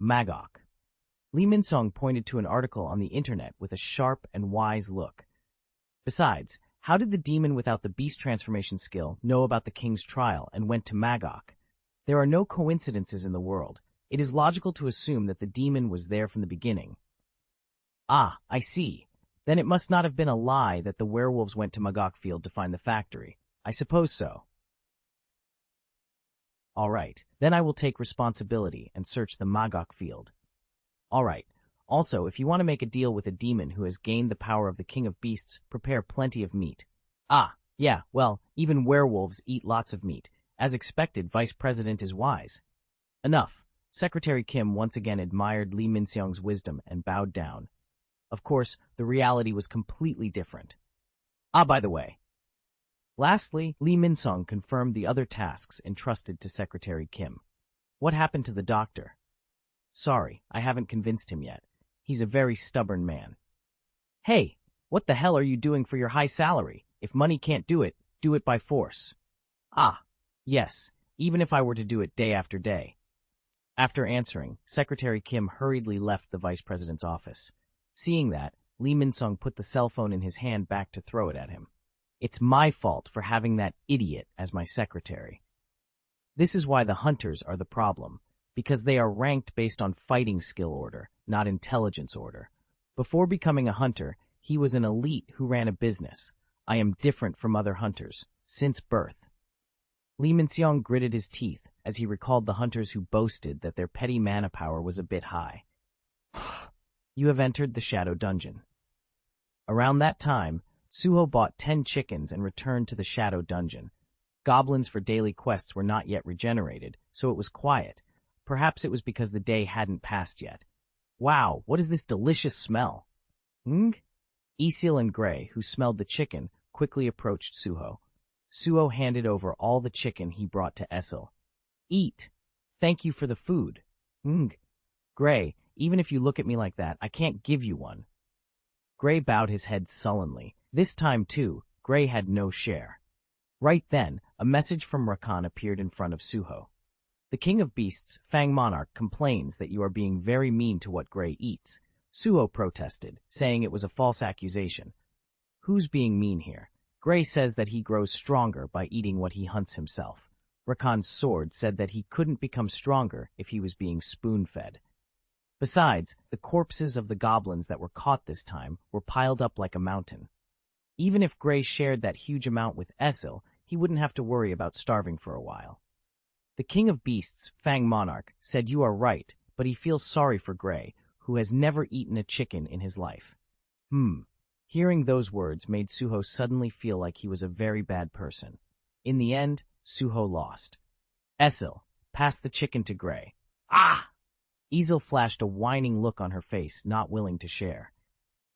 Speaker 1: Magok. Lee Min-sung pointed to an article on the internet with a sharp and wise look. Besides, how did the demon without the beast transformation skill know about the king's trial and went to Magok? There are no coincidences in the world. It is logical to assume that the demon was there from the beginning. Ah, I see. Then it must not have been a lie that the werewolves went to Magok Field to find the factory. I suppose so. All right, then I will take responsibility and search the Magok Field. All right. Also, if you want to make a deal with a demon who has gained the power of the King of Beasts, prepare plenty of meat. Ah, yeah, well, even werewolves eat lots of meat. As expected, Vice President is wise. Enough. Secretary Kim once again admired Lee Min-sung's wisdom and bowed down. Of course, the reality was completely different. Ah, by the way. Lastly, Lee Min-sung confirmed the other tasks entrusted to Secretary Kim. What happened to the doctor? Sorry, I haven't convinced him yet. He's a very stubborn man. Hey, what the hell are you doing for your high salary? If money can't do it by force. Ah, yes, even if I were to do it day after day. After answering, Secretary Kim hurriedly left the vice president's office. Seeing that, Lee Min-sung put the cell phone in his hand back to throw it at him. It's my fault for having that idiot as my secretary. This is why the hunters are the problem, because they are ranked based on fighting skill order, not intelligence order. Before becoming a hunter, he was an elite who ran a business. I am different from other hunters, since birth. Lee Min-sung gritted his teeth as he recalled the hunters who boasted that their petty mana power was a bit high. You have entered the Shadow Dungeon. Around that time, Suho bought 10 chickens and returned to the Shadow Dungeon. Goblins for daily quests were not yet regenerated, so it was quiet. Perhaps it was because the day hadn't passed yet. Wow, what is this delicious smell? Isil and Gray, who smelled the chicken, quickly approached Suho. Suho handed over all the chicken he brought to Isil. Eat. Thank you for the food. Gray, even if you look at me like that, I can't give you one. Gray bowed his head sullenly. This time, too, Gray had no share. Right then, a message from Rakan appeared in front of Suho. The King of Beasts, Fang Monarch, complains that you are being very mean to what Gray eats. Suho protested, saying it was a false accusation. Who's being mean here? Gray says that he grows stronger by eating what he hunts himself. Rakan's sword said that he couldn't become stronger if he was being spoon-fed. Besides, the corpses of the goblins that were caught this time were piled up like a mountain. Even if Gray shared that huge amount with Isil, he wouldn't have to worry about starving for a while. The King of Beasts, Fang Monarch, said you are right, but he feels sorry for Gray, who has never eaten a chicken in his life. Hearing those words made Suho suddenly feel like he was a very bad person. In the end, Suho lost. Isil, pass the chicken to Gray. Ah! Isil flashed a whining look on her face, not willing to share.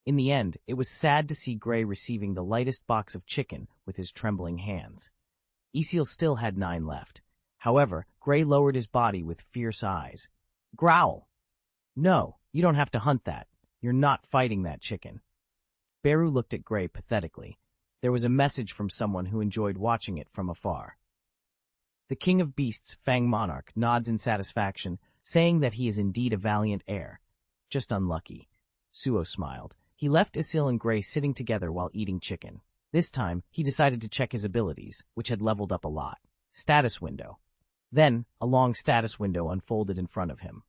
Speaker 1: In the end, it was sad to see Gray receiving the lightest box of chicken with his trembling hands. Isil still had 9 left. However, Gray lowered his body with fierce eyes. Growl! No, you don't have to hunt that. You're not fighting that chicken. Beru looked at Gray pathetically. There was a message from someone who enjoyed watching it from afar. The King of Beasts, Fang Monarch, nods in satisfaction, saying that he is indeed a valiant heir. Just unlucky. Suho smiled. He left Isil and Gray sitting together while eating chicken. This time, he decided to check his abilities, which had leveled up a lot. Status window. Then, a long status window unfolded in front of him.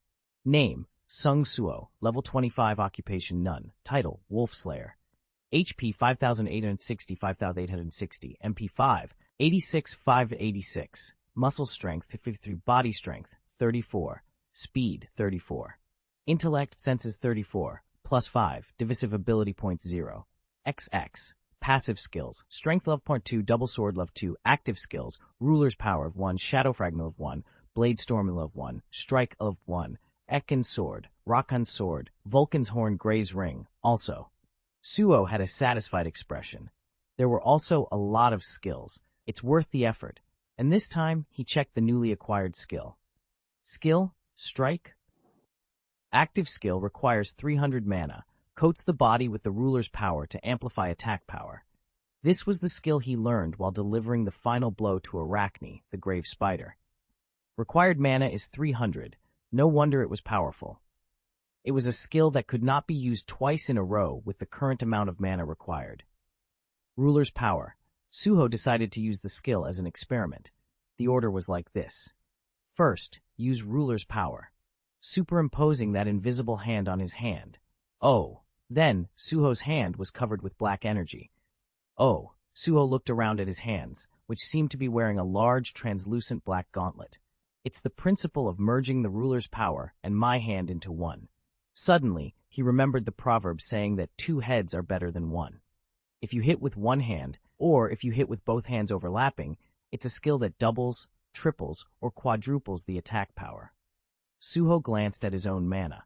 Speaker 1: Name, Sung Suho, level 25, occupation none. Title, Wolf Slayer. HP 5860, 5860. MP 5, 86, 586. Muscle strength 53, body strength 34, speed 34. Intellect senses 34, plus 5, divisive ability points 0. XX. Passive skills, strength level point 2, double sword level 2, active skills, ruler's power of 1, shadow fragment of 1, blade storm of 1, strike of 1, Ekkan's sword, Rakan's sword, Vulcan's horn, Gray's ring, also. Suho had a satisfied expression. There were also a lot of skills. It's worth the effort. And this time, he checked the newly acquired skill. Skill, strike. Active skill requires 300 mana. Coats the body with the ruler's power to amplify attack power. This was the skill he learned while delivering the final blow to Arachne, the grave spider. Required mana is 300. No wonder it was powerful. It was a skill that could not be used twice in a row with the current amount of mana required. Ruler's power. Suho decided to use the skill as an experiment. The order was like this. First, use Ruler's power, superimposing that invisible hand on his hand. Oh, then Suho's hand was covered with black energy. Oh, Suho looked around at his hands, which seemed to be wearing a large, translucent black gauntlet. It's the principle of merging the ruler's power and my hand into one. Suddenly, he remembered the proverb saying that 2 heads are better than 1. If you hit with one hand, or if you hit with both hands overlapping, it's a skill that doubles, triples, or quadruples the attack power. Suho glanced at his own mana.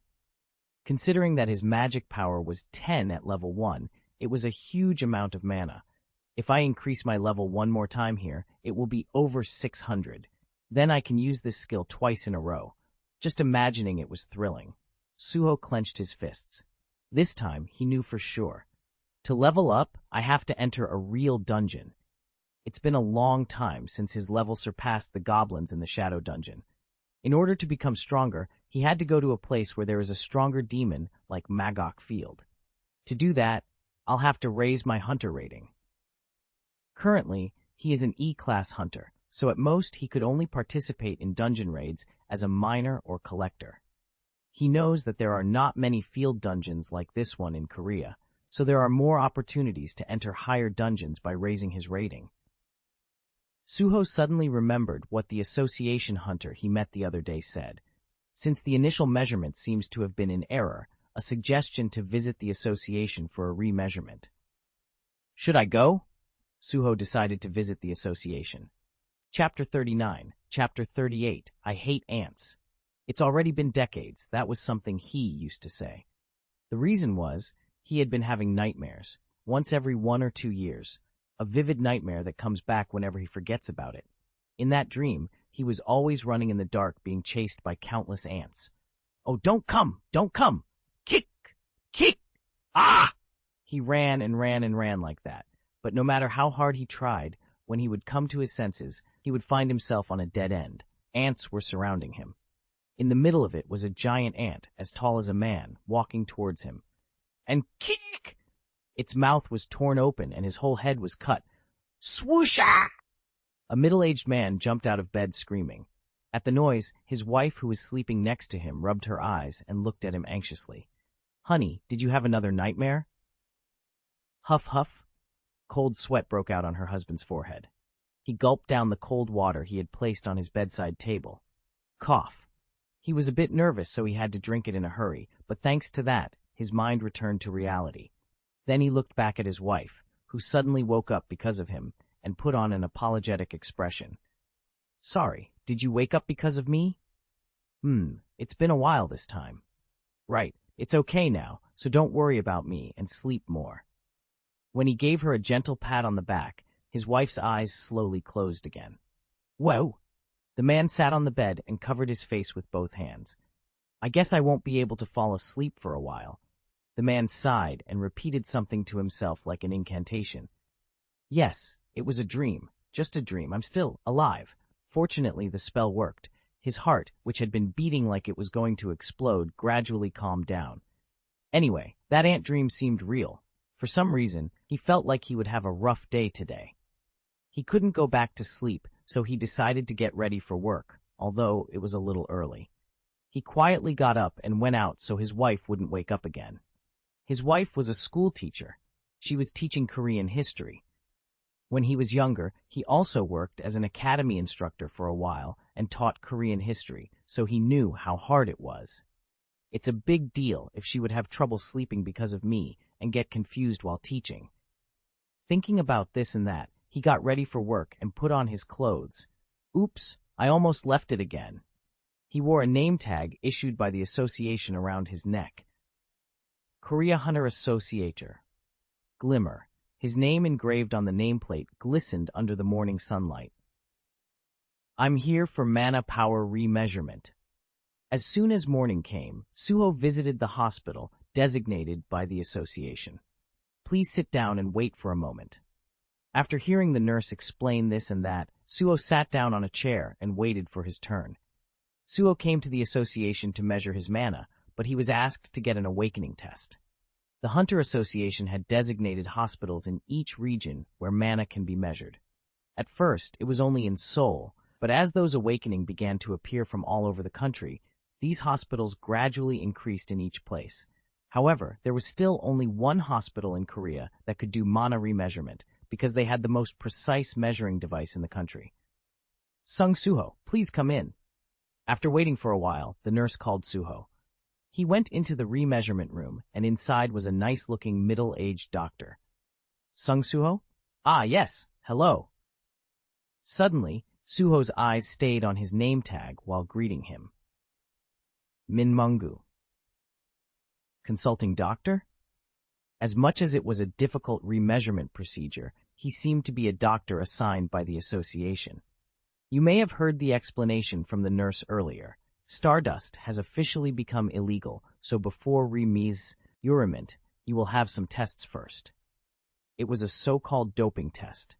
Speaker 1: Considering that his magic power was 10 at level 1, it was a huge amount of mana. If I increase my level 1 more time here, it will be over 600. Then I can use this skill twice in a row. Just imagining it was thrilling. Suho clenched his fists. This time, he knew for sure. To level up, I have to enter a real dungeon. It's been a long time since his level surpassed the goblins in the Shadow Dungeon. In order to become stronger, he had to go to a place where there is a stronger demon like Magok Field. To do that, I'll have to raise my hunter rating. Currently, he is an E-class hunter, so at most he could only participate in dungeon raids as a miner or collector. He knows that there are not many field dungeons like this one in Korea, so there are more opportunities to enter higher dungeons by raising his rating. Suho suddenly remembered what the association hunter he met the other day said. Since the initial measurement seems to have been in error, a suggestion to visit the association for a remeasurement. Should I go? Suho decided to visit the association. Chapter 39, Chapter 38, I hate ants. It's already been decades, that was something he used to say. The reason was, he had been having nightmares, once every 1 or 2 years, a vivid nightmare that comes back whenever he forgets about it. In that dream, he was always running in the dark being chased by countless ants. Oh, don't come! Don't come! Kick! Kick! Ah! He ran and ran and ran like that, but no matter how hard he tried, when he would come to his senses, he would find himself on a dead end. Ants were surrounding him. In the middle of it was a giant ant, as tall as a man, walking towards him. And kick! Its mouth was torn open and his whole head was cut. Swoosha! A middle-aged man jumped out of bed screaming. At the noise, his wife, who was sleeping next to him, rubbed her eyes and looked at him anxiously. Honey, did you have another nightmare? Huff, huff. Cold sweat broke out on her husband's forehead. He gulped down the cold water he had placed on his bedside table. Cough. He was a bit nervous, so he had to drink it in a hurry, but thanks to that, his mind returned to reality. Then he looked back at his wife, who suddenly woke up because of him, and put on an apologetic expression. Sorry, did you wake up because of me? It's been a while this time. Right, it's okay now, so don't worry about me and sleep more. When he gave her a gentle pat on the back, his wife's eyes slowly closed again. Whoa! The man sat on the bed and covered his face with both hands. I guess I won't be able to fall asleep for a while. The man sighed and repeated something to himself like an incantation. Yes, it was a dream, just a dream. I'm still alive. Fortunately, the spell worked. His heart, which had been beating like it was going to explode, gradually calmed down. Anyway, that ant dream seemed real. For some reason, he felt like he would have a rough day today. He couldn't go back to sleep, so he decided to get ready for work, although it was a little early. He quietly got up and went out so his wife wouldn't wake up again. His wife was a school teacher. She was teaching Korean history. When he was younger, he also worked as an academy instructor for a while and taught Korean history, so he knew how hard it was. It's a big deal if she would have trouble sleeping because of me and get confused while teaching. Thinking about this and that, he got ready for work and put on his clothes. Oops, I almost left it again. He wore a name tag issued by the association around his neck. Korea Hunter Associator. Glimmer. His name engraved on the nameplate glistened under the morning sunlight. I'm here for mana power remeasurement. As soon as morning came, Suho visited the hospital designated by the association. Please sit down and wait for a moment. After hearing the nurse explain this and that, Suho sat down on a chair and waited for his turn. Suho came to the association to measure his mana, but he was asked to get an awakening test. The Hunter Association had designated hospitals in each region where mana can be measured. At first, it was only in Seoul, but as those awakening began to appear from all over the country, these hospitals gradually increased in each place. However, there was still only one hospital in Korea that could do mana remeasurement because they had the most precise measuring device in the country. Sung Suho, please come in. After waiting for a while, the nurse called Suho. He went into the remeasurement room, and inside was a nice-looking middle-aged doctor. Sung Suho? Ah, yes, hello. Suddenly, Suho's eyes stayed on his name tag while greeting him. Min Mungu. Consulting doctor? As much as it was a difficult remeasurement procedure, he seemed to be a doctor assigned by the association. You may have heard the explanation from the nurse earlier. Stardust has officially become illegal, so before remeasurement, you will have some tests first. It was a so-called doping test.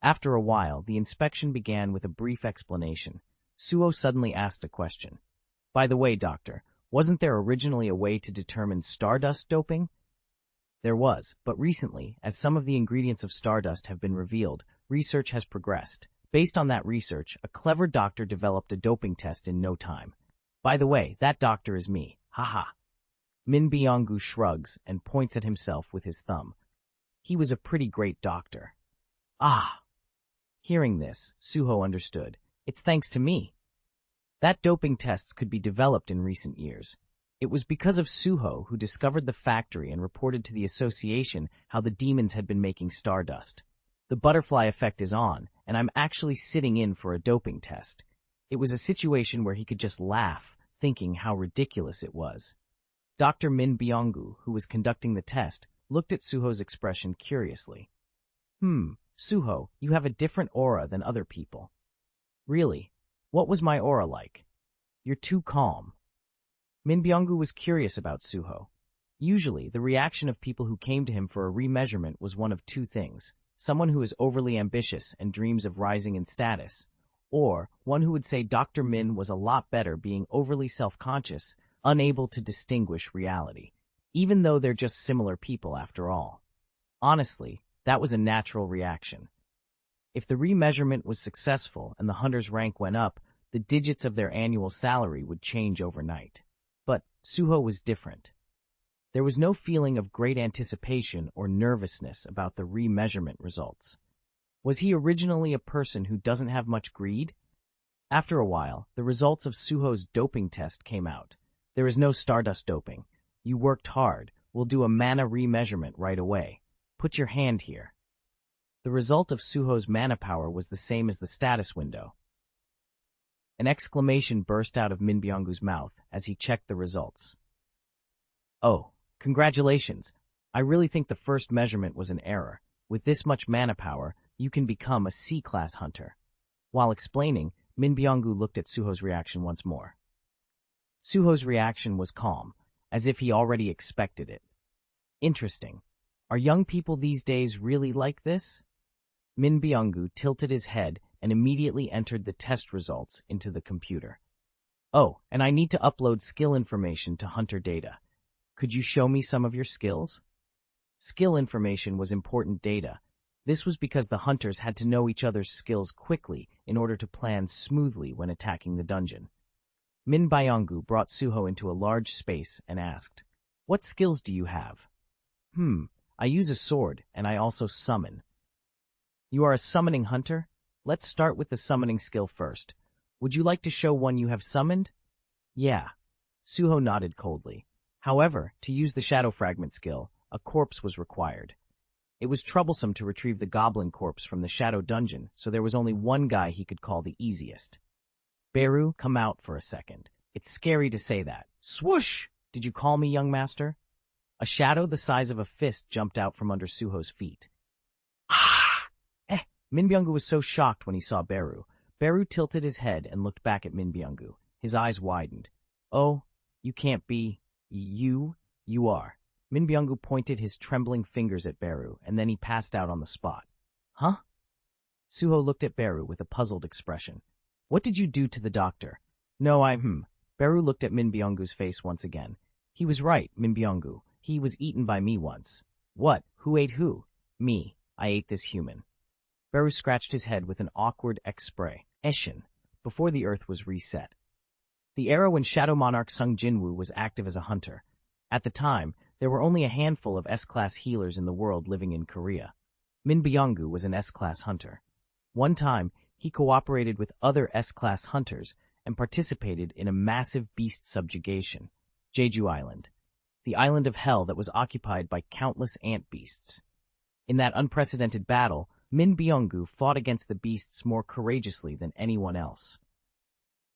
Speaker 1: After a while, the inspection began with a brief explanation. Suho suddenly asked a question. By the way, doctor, wasn't there originally a way to determine stardust doping? There was, but recently, as some of the ingredients of stardust have been revealed, research has progressed. Based on that research, a clever doctor developed a doping test in no time. By the way, that doctor is me. Haha. Min Byung-gu shrugs and points at himself with his thumb. He was a pretty great doctor. Ah! Hearing this, Suho understood. It's thanks to me. That doping tests could be developed in recent years. It was because of Suho who discovered the factory and reported to the association how the demons had been making stardust. The butterfly effect is on, and I'm actually sitting in for a doping test. It was a situation where he could just laugh, thinking how ridiculous it was. Dr. Min Byung-gu, who was conducting the test, looked at Suho's expression curiously. Suho, you have a different aura than other people. Really? What was my aura like? You're too calm. Min Byung-gu was curious about Suho. Usually, the reaction of people who came to him for a remeasurement was one of two things: someone who is overly ambitious and dreams of rising in status, or one who would say Dr. Min was a lot better being overly self-conscious, unable to distinguish reality, even though they're just similar people after all. Honestly, that was a natural reaction. If the remeasurement was successful and the hunter's rank went up, the digits of their annual salary would change overnight. But Suho was different. There was no feeling of great anticipation or nervousness about the remeasurement results. Was he originally a person who doesn't have much greed? After a while, the results of Suho's doping test came out. There is no stardust doping. You worked hard. We'll do a mana remeasurement right away. Put your hand here. The result of Suho's mana power was the same as the status window. An exclamation burst out of Min Byung-gu's mouth as he checked the results. Oh, congratulations. I really think the first measurement was an error. With this much mana power, you can become a C-class hunter. While explaining, Min Byung-gu looked at Suho's reaction once more. Suho's reaction was calm, as if he already expected it. Interesting. Are young people these days really like this? Min Byung-gu tilted his head and immediately entered the test results into the computer. Oh, and I need to upload skill information to Hunter data. Could you show me some of your skills? Skill information was important data. This was because the hunters had to know each other's skills quickly in order to plan smoothly when attacking the dungeon. Min Byung-gu brought Suho into a large space and asked, "What skills do you have?" I use a sword, and I also summon." You are a summoning hunter? Let's start with the summoning skill first. Would you like to show one you have summoned? Yeah. Suho nodded coldly. However, to use the shadow fragment skill, a corpse was required. It was troublesome to retrieve the goblin corpse from the shadow dungeon, so there was only one guy he could call the easiest. Beru, come out for a second. It's scary to say that. Swoosh! Did you call me, young master? A shadow the size of a fist jumped out from under Suho's feet. Min Byung-gu was so shocked when he saw Beru. Beru tilted his head and looked back at Min Byung-gu. His eyes widened. Oh, you can't be. You are. Min Byung-gu pointed his trembling fingers at Beru, and then he passed out on the spot. Huh? Suho looked at Beru with a puzzled expression. What did you do to the doctor? No, Beru looked at Min Byung-gu's face once again. He was right, Min Byung-gu. He was eaten by me once. What? Who ate who? Me. I ate this human. Beru scratched his head with an awkward expression before the earth was reset. The era when Shadow Monarch Sung Jinwoo was active as a hunter. At the time, there were only a handful of S-class healers in the world living in Korea. Min Byung-gu was an S-class hunter. One time, he cooperated with other S-class hunters and participated in a massive beast subjugation, Jeju Island, the island of hell that was occupied by countless ant beasts. In that unprecedented battle, Min Byung-gu fought against the beasts more courageously than anyone else.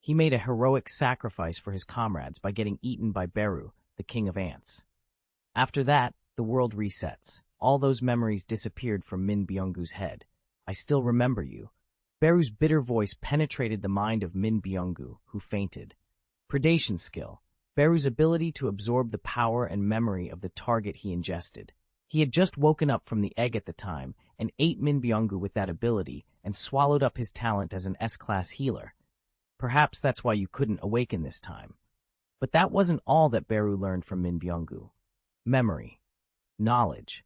Speaker 1: He made a heroic sacrifice for his comrades by getting eaten by Beru, the king of ants. After that, the world resets. All those memories disappeared from Min Byung-gu's head. I still remember you. Beru's bitter voice penetrated the mind of Min Byung-gu, who fainted. Predation skill. Beru's ability to absorb the power and memory of the target he ingested. He had just woken up from the egg at the time and ate Min Byung-gu with that ability and swallowed up his talent as an S-class healer. Perhaps that's why you couldn't awaken this time. But that wasn't all that Beru learned from Min Byung-gu. Memory. Knowledge.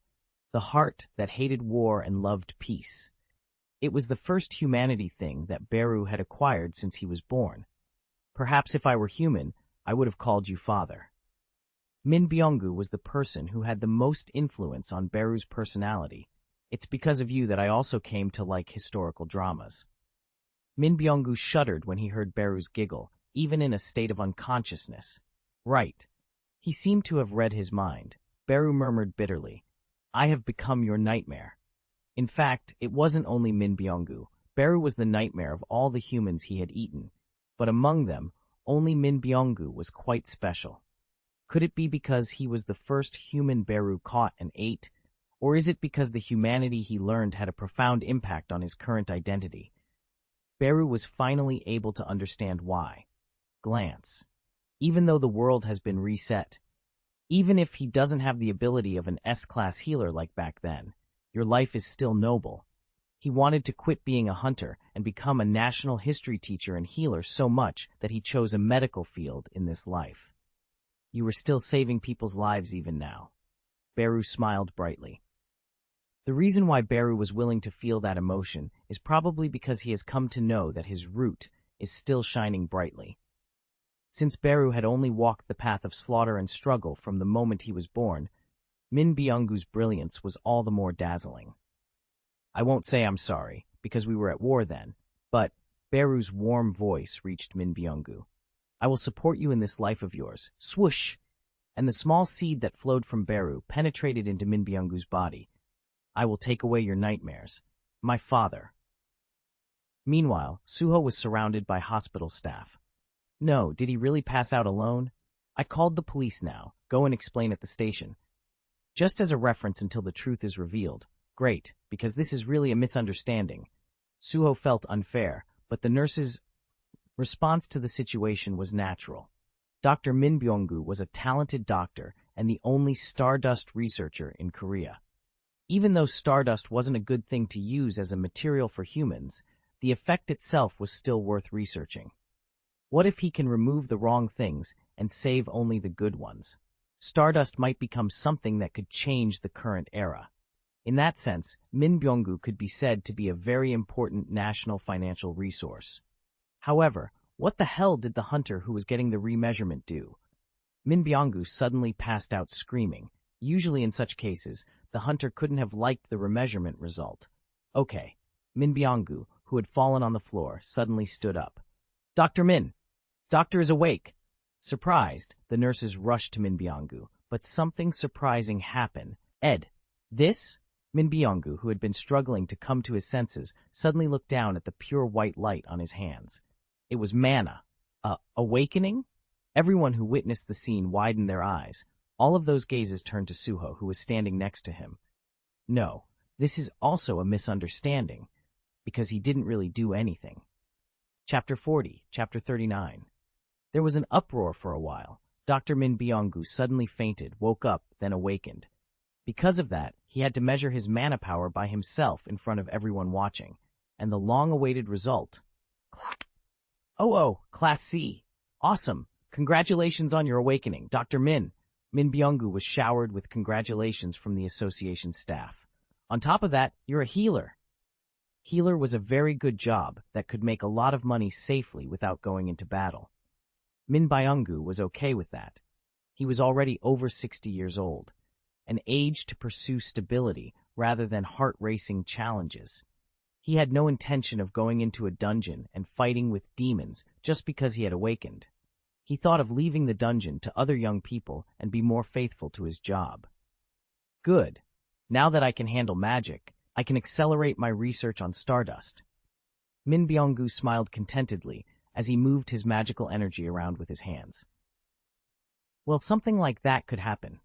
Speaker 1: The heart that hated war and loved peace. It was the first humanity thing that Beru had acquired since he was born. Perhaps if I were human, I would have called you father. Min Byung-gu was the person who had the most influence on Beru's personality. It's because of you that I also came to like historical dramas. Min Byung-gu shuddered when he heard Beru's giggle, even in a state of unconsciousness. Right. He seemed to have read his mind. Beru murmured bitterly, I have become your nightmare. In fact, it wasn't only Min Byung-gu. Beru was the nightmare of all the humans he had eaten. But among them, only Min Byung-gu was quite special. Could it be because he was the first human Beru caught and ate? Or is it because the humanity he learned had a profound impact on his current identity? Beru was finally able to understand why. Glance. Even though the world has been reset, even if he doesn't have the ability of an S-class healer like back then, your life is still noble. He wanted to quit being a hunter and become a national history teacher and healer so much that he chose a medical field in this life. You were still saving people's lives even now. Beru smiled brightly. The reason why Beru was willing to feel that emotion is probably because he has come to know that his root is still shining brightly. Since Beru had only walked the path of slaughter and struggle from the moment he was born, Min Byung-gu's brilliance was all the more dazzling. I won't say I'm sorry, because we were at war then, but Beru's warm voice reached Min Byung-gu. I will support you in this life of yours. Swoosh! And the small seed that flowed from Beru penetrated into Min Byung-gu's body. I will take away your nightmares. My father. Meanwhile, Suho was surrounded by hospital staff. No, did he really pass out alone? I called the police now. Go and explain at the station. Just as a reference until the truth is revealed. Great, because this is really a misunderstanding. Suho felt unfair, but the nurse's response to the situation was natural. Dr. Min Byung-gu was a talented doctor and the only stardust researcher in Korea. Even though stardust wasn't a good thing to use as a material for humans, the effect itself was still worth researching. What if he can remove the wrong things and save only the good ones? Stardust might become something that could change the current era. In that sense, Min Byung-gu could be said to be a very important national financial resource. However, what the hell did the hunter who was getting the remeasurement do? Min Byung-gu suddenly passed out screaming. Usually in such cases, the hunter couldn't have liked the remeasurement result. Okay. Min Byung-gu, who had fallen on the floor, suddenly stood up. Dr. Min! Doctor is awake! Surprised, the nurses rushed to Min Byung-gu, but something surprising happened. Ed, this? Min Byung-gu, who had been struggling to come to his senses, suddenly looked down at the pure white light on his hands. It was manna. Awakening? Everyone who witnessed the scene widened their eyes. All of those gazes turned to Suho, who was standing next to him. No, this is also a misunderstanding, because he didn't really do anything. Chapter 40, Chapter 39. There was an uproar for a while. Dr. Min Byung-gu suddenly fainted, woke up, then awakened. Because of that, he had to measure his mana power by himself in front of everyone watching, and the long-awaited result. Oh, Class C. Awesome. Congratulations on your awakening, Dr. Min. Min Byung-gu was showered with congratulations from the association staff. On top of that, you're a healer. Healer was a very good job that could make a lot of money safely without going into battle. Min Byung-gu was okay with that. He was already over 60 years old, an age to pursue stability rather than heart-racing challenges. He had no intention of going into a dungeon and fighting with demons just because he had awakened. He thought of leaving the dungeon to other young people and be more faithful to his job. Good. Now that I can handle magic, I can accelerate my research on stardust. Min Byung-gu smiled contentedly as he moved his magical energy around with his hands. Well, something like that could happen.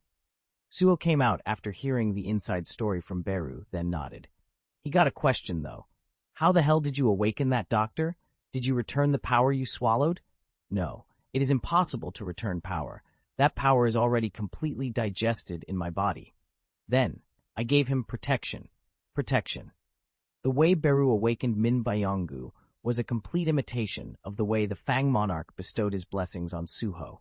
Speaker 1: Suho came out after hearing the inside story from Beru, then nodded. He got a question, though. How the hell did you awaken that doctor? Did you return the power you swallowed? No, it is impossible to return power. That power is already completely digested in my body. Then, I gave him protection. Protection. The way Beru awakened Min Byung-gu was a complete imitation of the way the Fang monarch bestowed his blessings on Suho.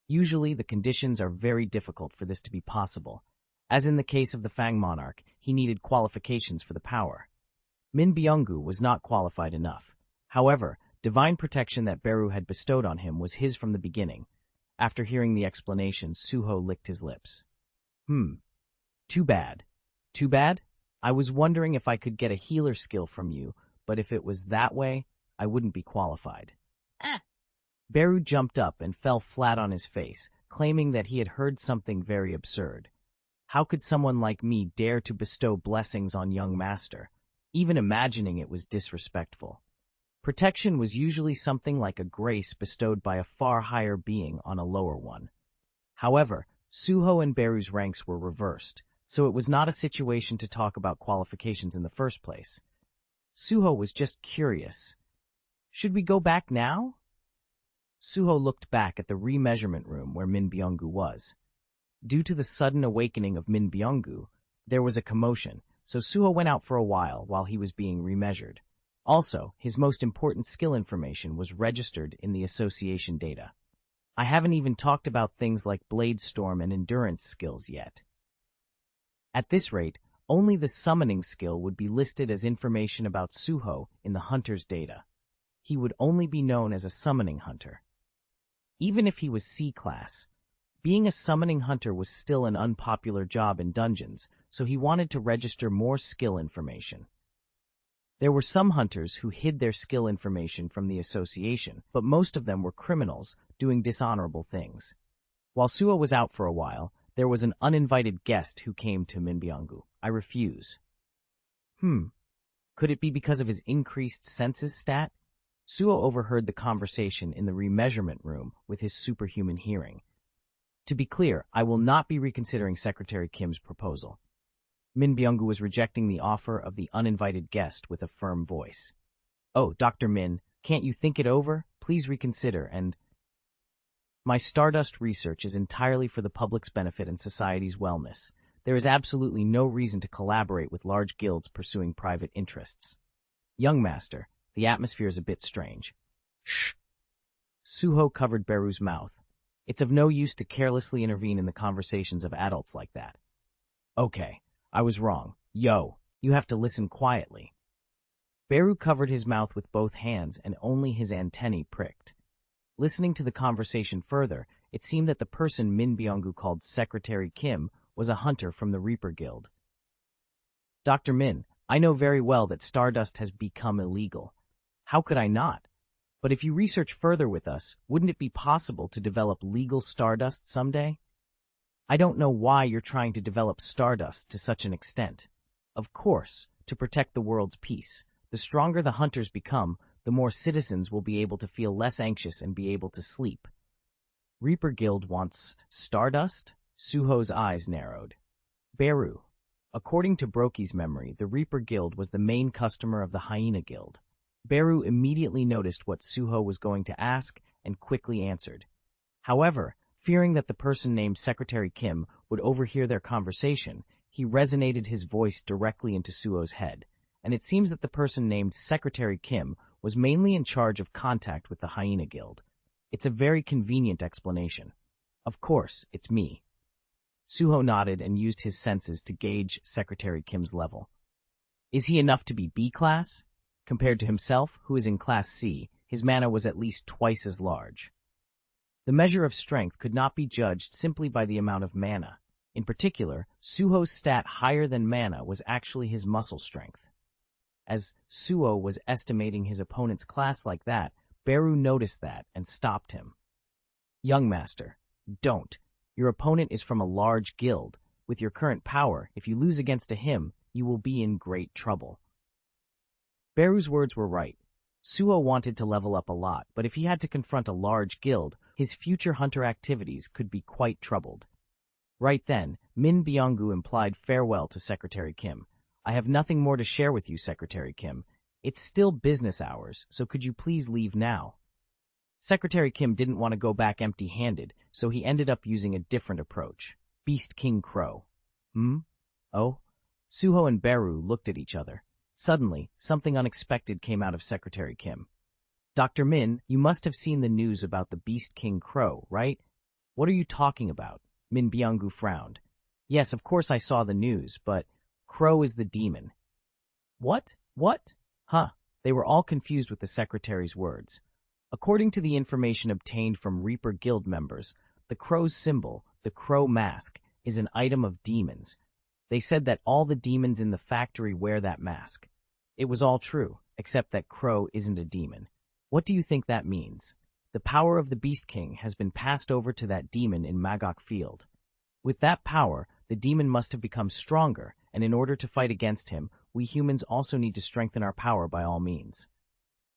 Speaker 1: Usually, the conditions are very difficult for this to be possible. As in the case of the Fang monarch, he needed qualifications for the power. Min Byung-gu was not qualified enough. However, divine protection that Beru had bestowed on him was his from the beginning. After hearing the explanation, Suho licked his lips. Too bad. Too bad? I was wondering if I could get a healer skill from you, but if it was that way, I wouldn't be qualified. Beru jumped up and fell flat on his face, claiming that he had heard something very absurd. How could someone like me dare to bestow blessings on young master? Even imagining it was disrespectful. Protection was usually something like a grace bestowed by a far higher being on a lower one. However, Suho and Beru's ranks were reversed, so it was not a situation to talk about qualifications in the first place. Suho was just curious. Should we go back now? Suho looked back at the remeasurement room where Min Byung-gu was. Due to the sudden awakening of Min Byung-gu, there was a commotion, so Suho went out for a while he was being remeasured. Also, his most important skill information was registered in the association data. I haven't even talked about things like Blade Storm and Endurance skills yet. At this rate, only the summoning skill would be listed as information about Suho in the hunter's data. He would only be known as a summoning hunter. Even if he was C-class, being a summoning hunter was still an unpopular job in dungeons, so he wanted to register more skill information. There were some hunters who hid their skill information from the association, but most of them were criminals doing dishonorable things. While Suho was out for a while, there was an uninvited guest who came to Min Byung-gu. I refuse. Could it be because of his increased senses stat? Suho overheard the conversation in the remeasurement room with his superhuman hearing. To be clear, I will not be reconsidering Secretary Kim's proposal. Min Byung-gu was rejecting the offer of the uninvited guest with a firm voice. Oh, Dr. Min, can't you think it over? Please reconsider and... My Stardust research is entirely for the public's benefit and society's wellness. There is absolutely no reason to collaborate with large guilds pursuing private interests. Young master, the atmosphere is a bit strange. Shh. Suho covered Beru's mouth. It's of no use to carelessly intervene in the conversations of adults like that. Okay, I was wrong. Yo, you have to listen quietly. Beru covered his mouth with both hands and only his antennae pricked. Listening to the conversation further, it seemed that the person Min Byung-gu called Secretary Kim was a hunter from the Reaper Guild. Dr. Min, I know very well that Stardust has become illegal. How could I not? But if you research further with us, wouldn't it be possible to develop legal Stardust someday? I don't know why you're trying to develop Stardust to such an extent. Of course, to protect the world's peace. The stronger the hunters become, the more citizens will be able to feel less anxious and be able to sleep. Reaper Guild wants Stardust? Suho's eyes narrowed. Beru. According to Broki's memory, the Reaper Guild was the main customer of the Hyena Guild. Beru immediately noticed what Suho was going to ask and quickly answered. However, Fearing that the person named Secretary Kim would overhear their conversation, he resonated his voice directly into Suho's head, and it seems that the person named Secretary Kim was mainly in charge of contact with the Hyena Guild. It's a very convenient explanation. Of course, it's me. Suho nodded and used his senses to gauge Secretary Kim's level. Is he enough to be B-class? Compared to himself, who is in Class C, his mana was at least twice as large. The measure of strength could not be judged simply by the amount of mana. In particular, Suho's stat higher than mana was actually his muscle strength. As Suho was estimating his opponent's class like that, Beru noticed that and stopped him. Young master, don't. Your opponent is from a large guild. With your current power, if you lose against him, you will be in great trouble. Beru's words were right. Suho wanted to level up a lot, but if he had to confront a large guild, his future hunter activities could be quite troubled. Right then, Min Byung-gu implied farewell to Secretary Kim. I have nothing more to share with you, Secretary Kim. It's still business hours, so could you please leave now? Secretary Kim didn't want to go back empty-handed, so he ended up using a different approach. Beast King Crow. Oh? Suho and Beru looked at each other. Suddenly, something unexpected came out of Secretary Kim. Dr. Min, you must have seen the news about the Beast King Crow, right? What are you talking about? Min Byung-gu frowned. Yes, of course I saw the news, but Crow is the demon. What? What? Huh. They were all confused with the secretary's words. According to the information obtained from Reaper Guild members, the Crow's symbol, the Crow mask, is an item of demons. They said that all the demons in the factory wear that mask. It was all true, except that Crow isn't a demon. What do you think that means? The power of the Beast King has been passed over to that demon in Magok Field. With that power, the demon must have become stronger, and in order to fight against him, we humans also need to strengthen our power by all means.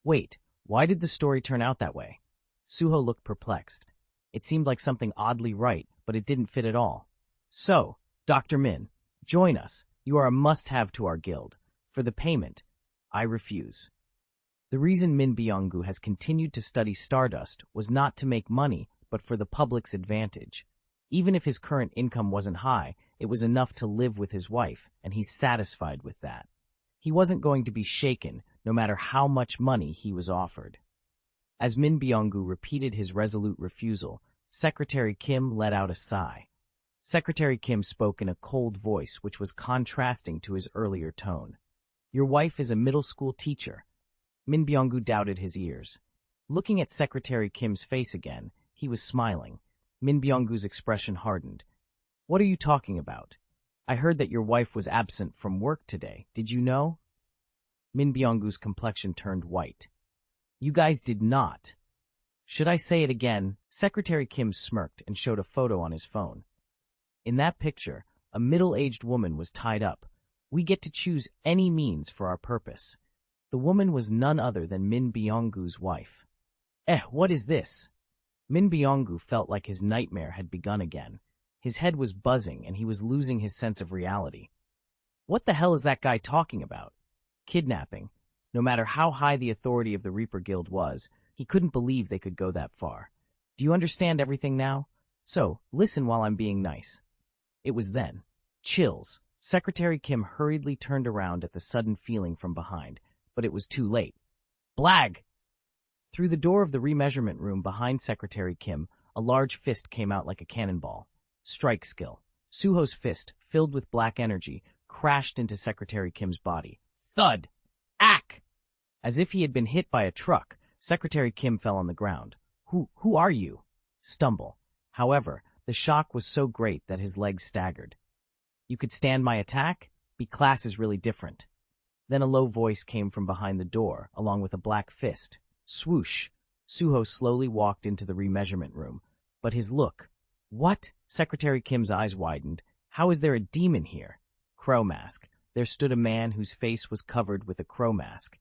Speaker 1: Wait, why did the story turn out that way? Suho looked perplexed. It seemed like something oddly right, but it didn't fit at all. So, Dr. Min, join us. You are a must-have to our guild. For the payment, I refuse. The reason Min Byung-gu has continued to study Stardust was not to make money, but for the public's advantage. Even if his current income wasn't high, it was enough to live with his wife, and he's satisfied with that. He wasn't going to be shaken, no matter how much money he was offered. As Min Byung-gu repeated his resolute refusal, Secretary Kim let out a sigh. Secretary Kim spoke in a cold voice which was contrasting to his earlier tone. Your wife is a middle school teacher. Min Byung-gu doubted his ears. Looking at Secretary Kim's face again, he was smiling. Min Byung-gu's expression hardened. What are you talking about? I heard that your wife was absent from work today. Did you know? Min Byung-gu's complexion turned white. You guys did not. Should I say it again? Secretary Kim smirked and showed a photo on his phone. In that picture, a middle-aged woman was tied up. We get to choose any means for our purpose. The woman was none other than Min Byung-gu's wife. What is this? Min Byung-gu felt like his nightmare had begun again. His head was buzzing and he was losing his sense of reality. What the hell is that guy talking about? Kidnapping. No matter how high the authority of the Reaper Guild was, he couldn't believe they could go that far. Do you understand everything now? So, listen while I'm being nice. It was then. Chills. Secretary Kim hurriedly turned around at the sudden feeling from behind, but it was too late. Blag! Through the door of the remeasurement room behind Secretary Kim, a large fist came out like a cannonball. Strike skill. Suho's fist, filled with black energy, crashed into Secretary Kim's body. Thud! Ack! As if he had been hit by a truck, Secretary Kim fell on the ground. Who are you? Stumble. However, the shock was so great that his legs staggered. You could stand my attack? B-class is really different. Then a low voice came from behind the door, along with a black fist. Swoosh! Suho slowly walked into the remeasurement room, but his look... What? Secretary Kim's eyes widened. How is there a demon here? Crow mask. There stood a man whose face was covered with a crow mask.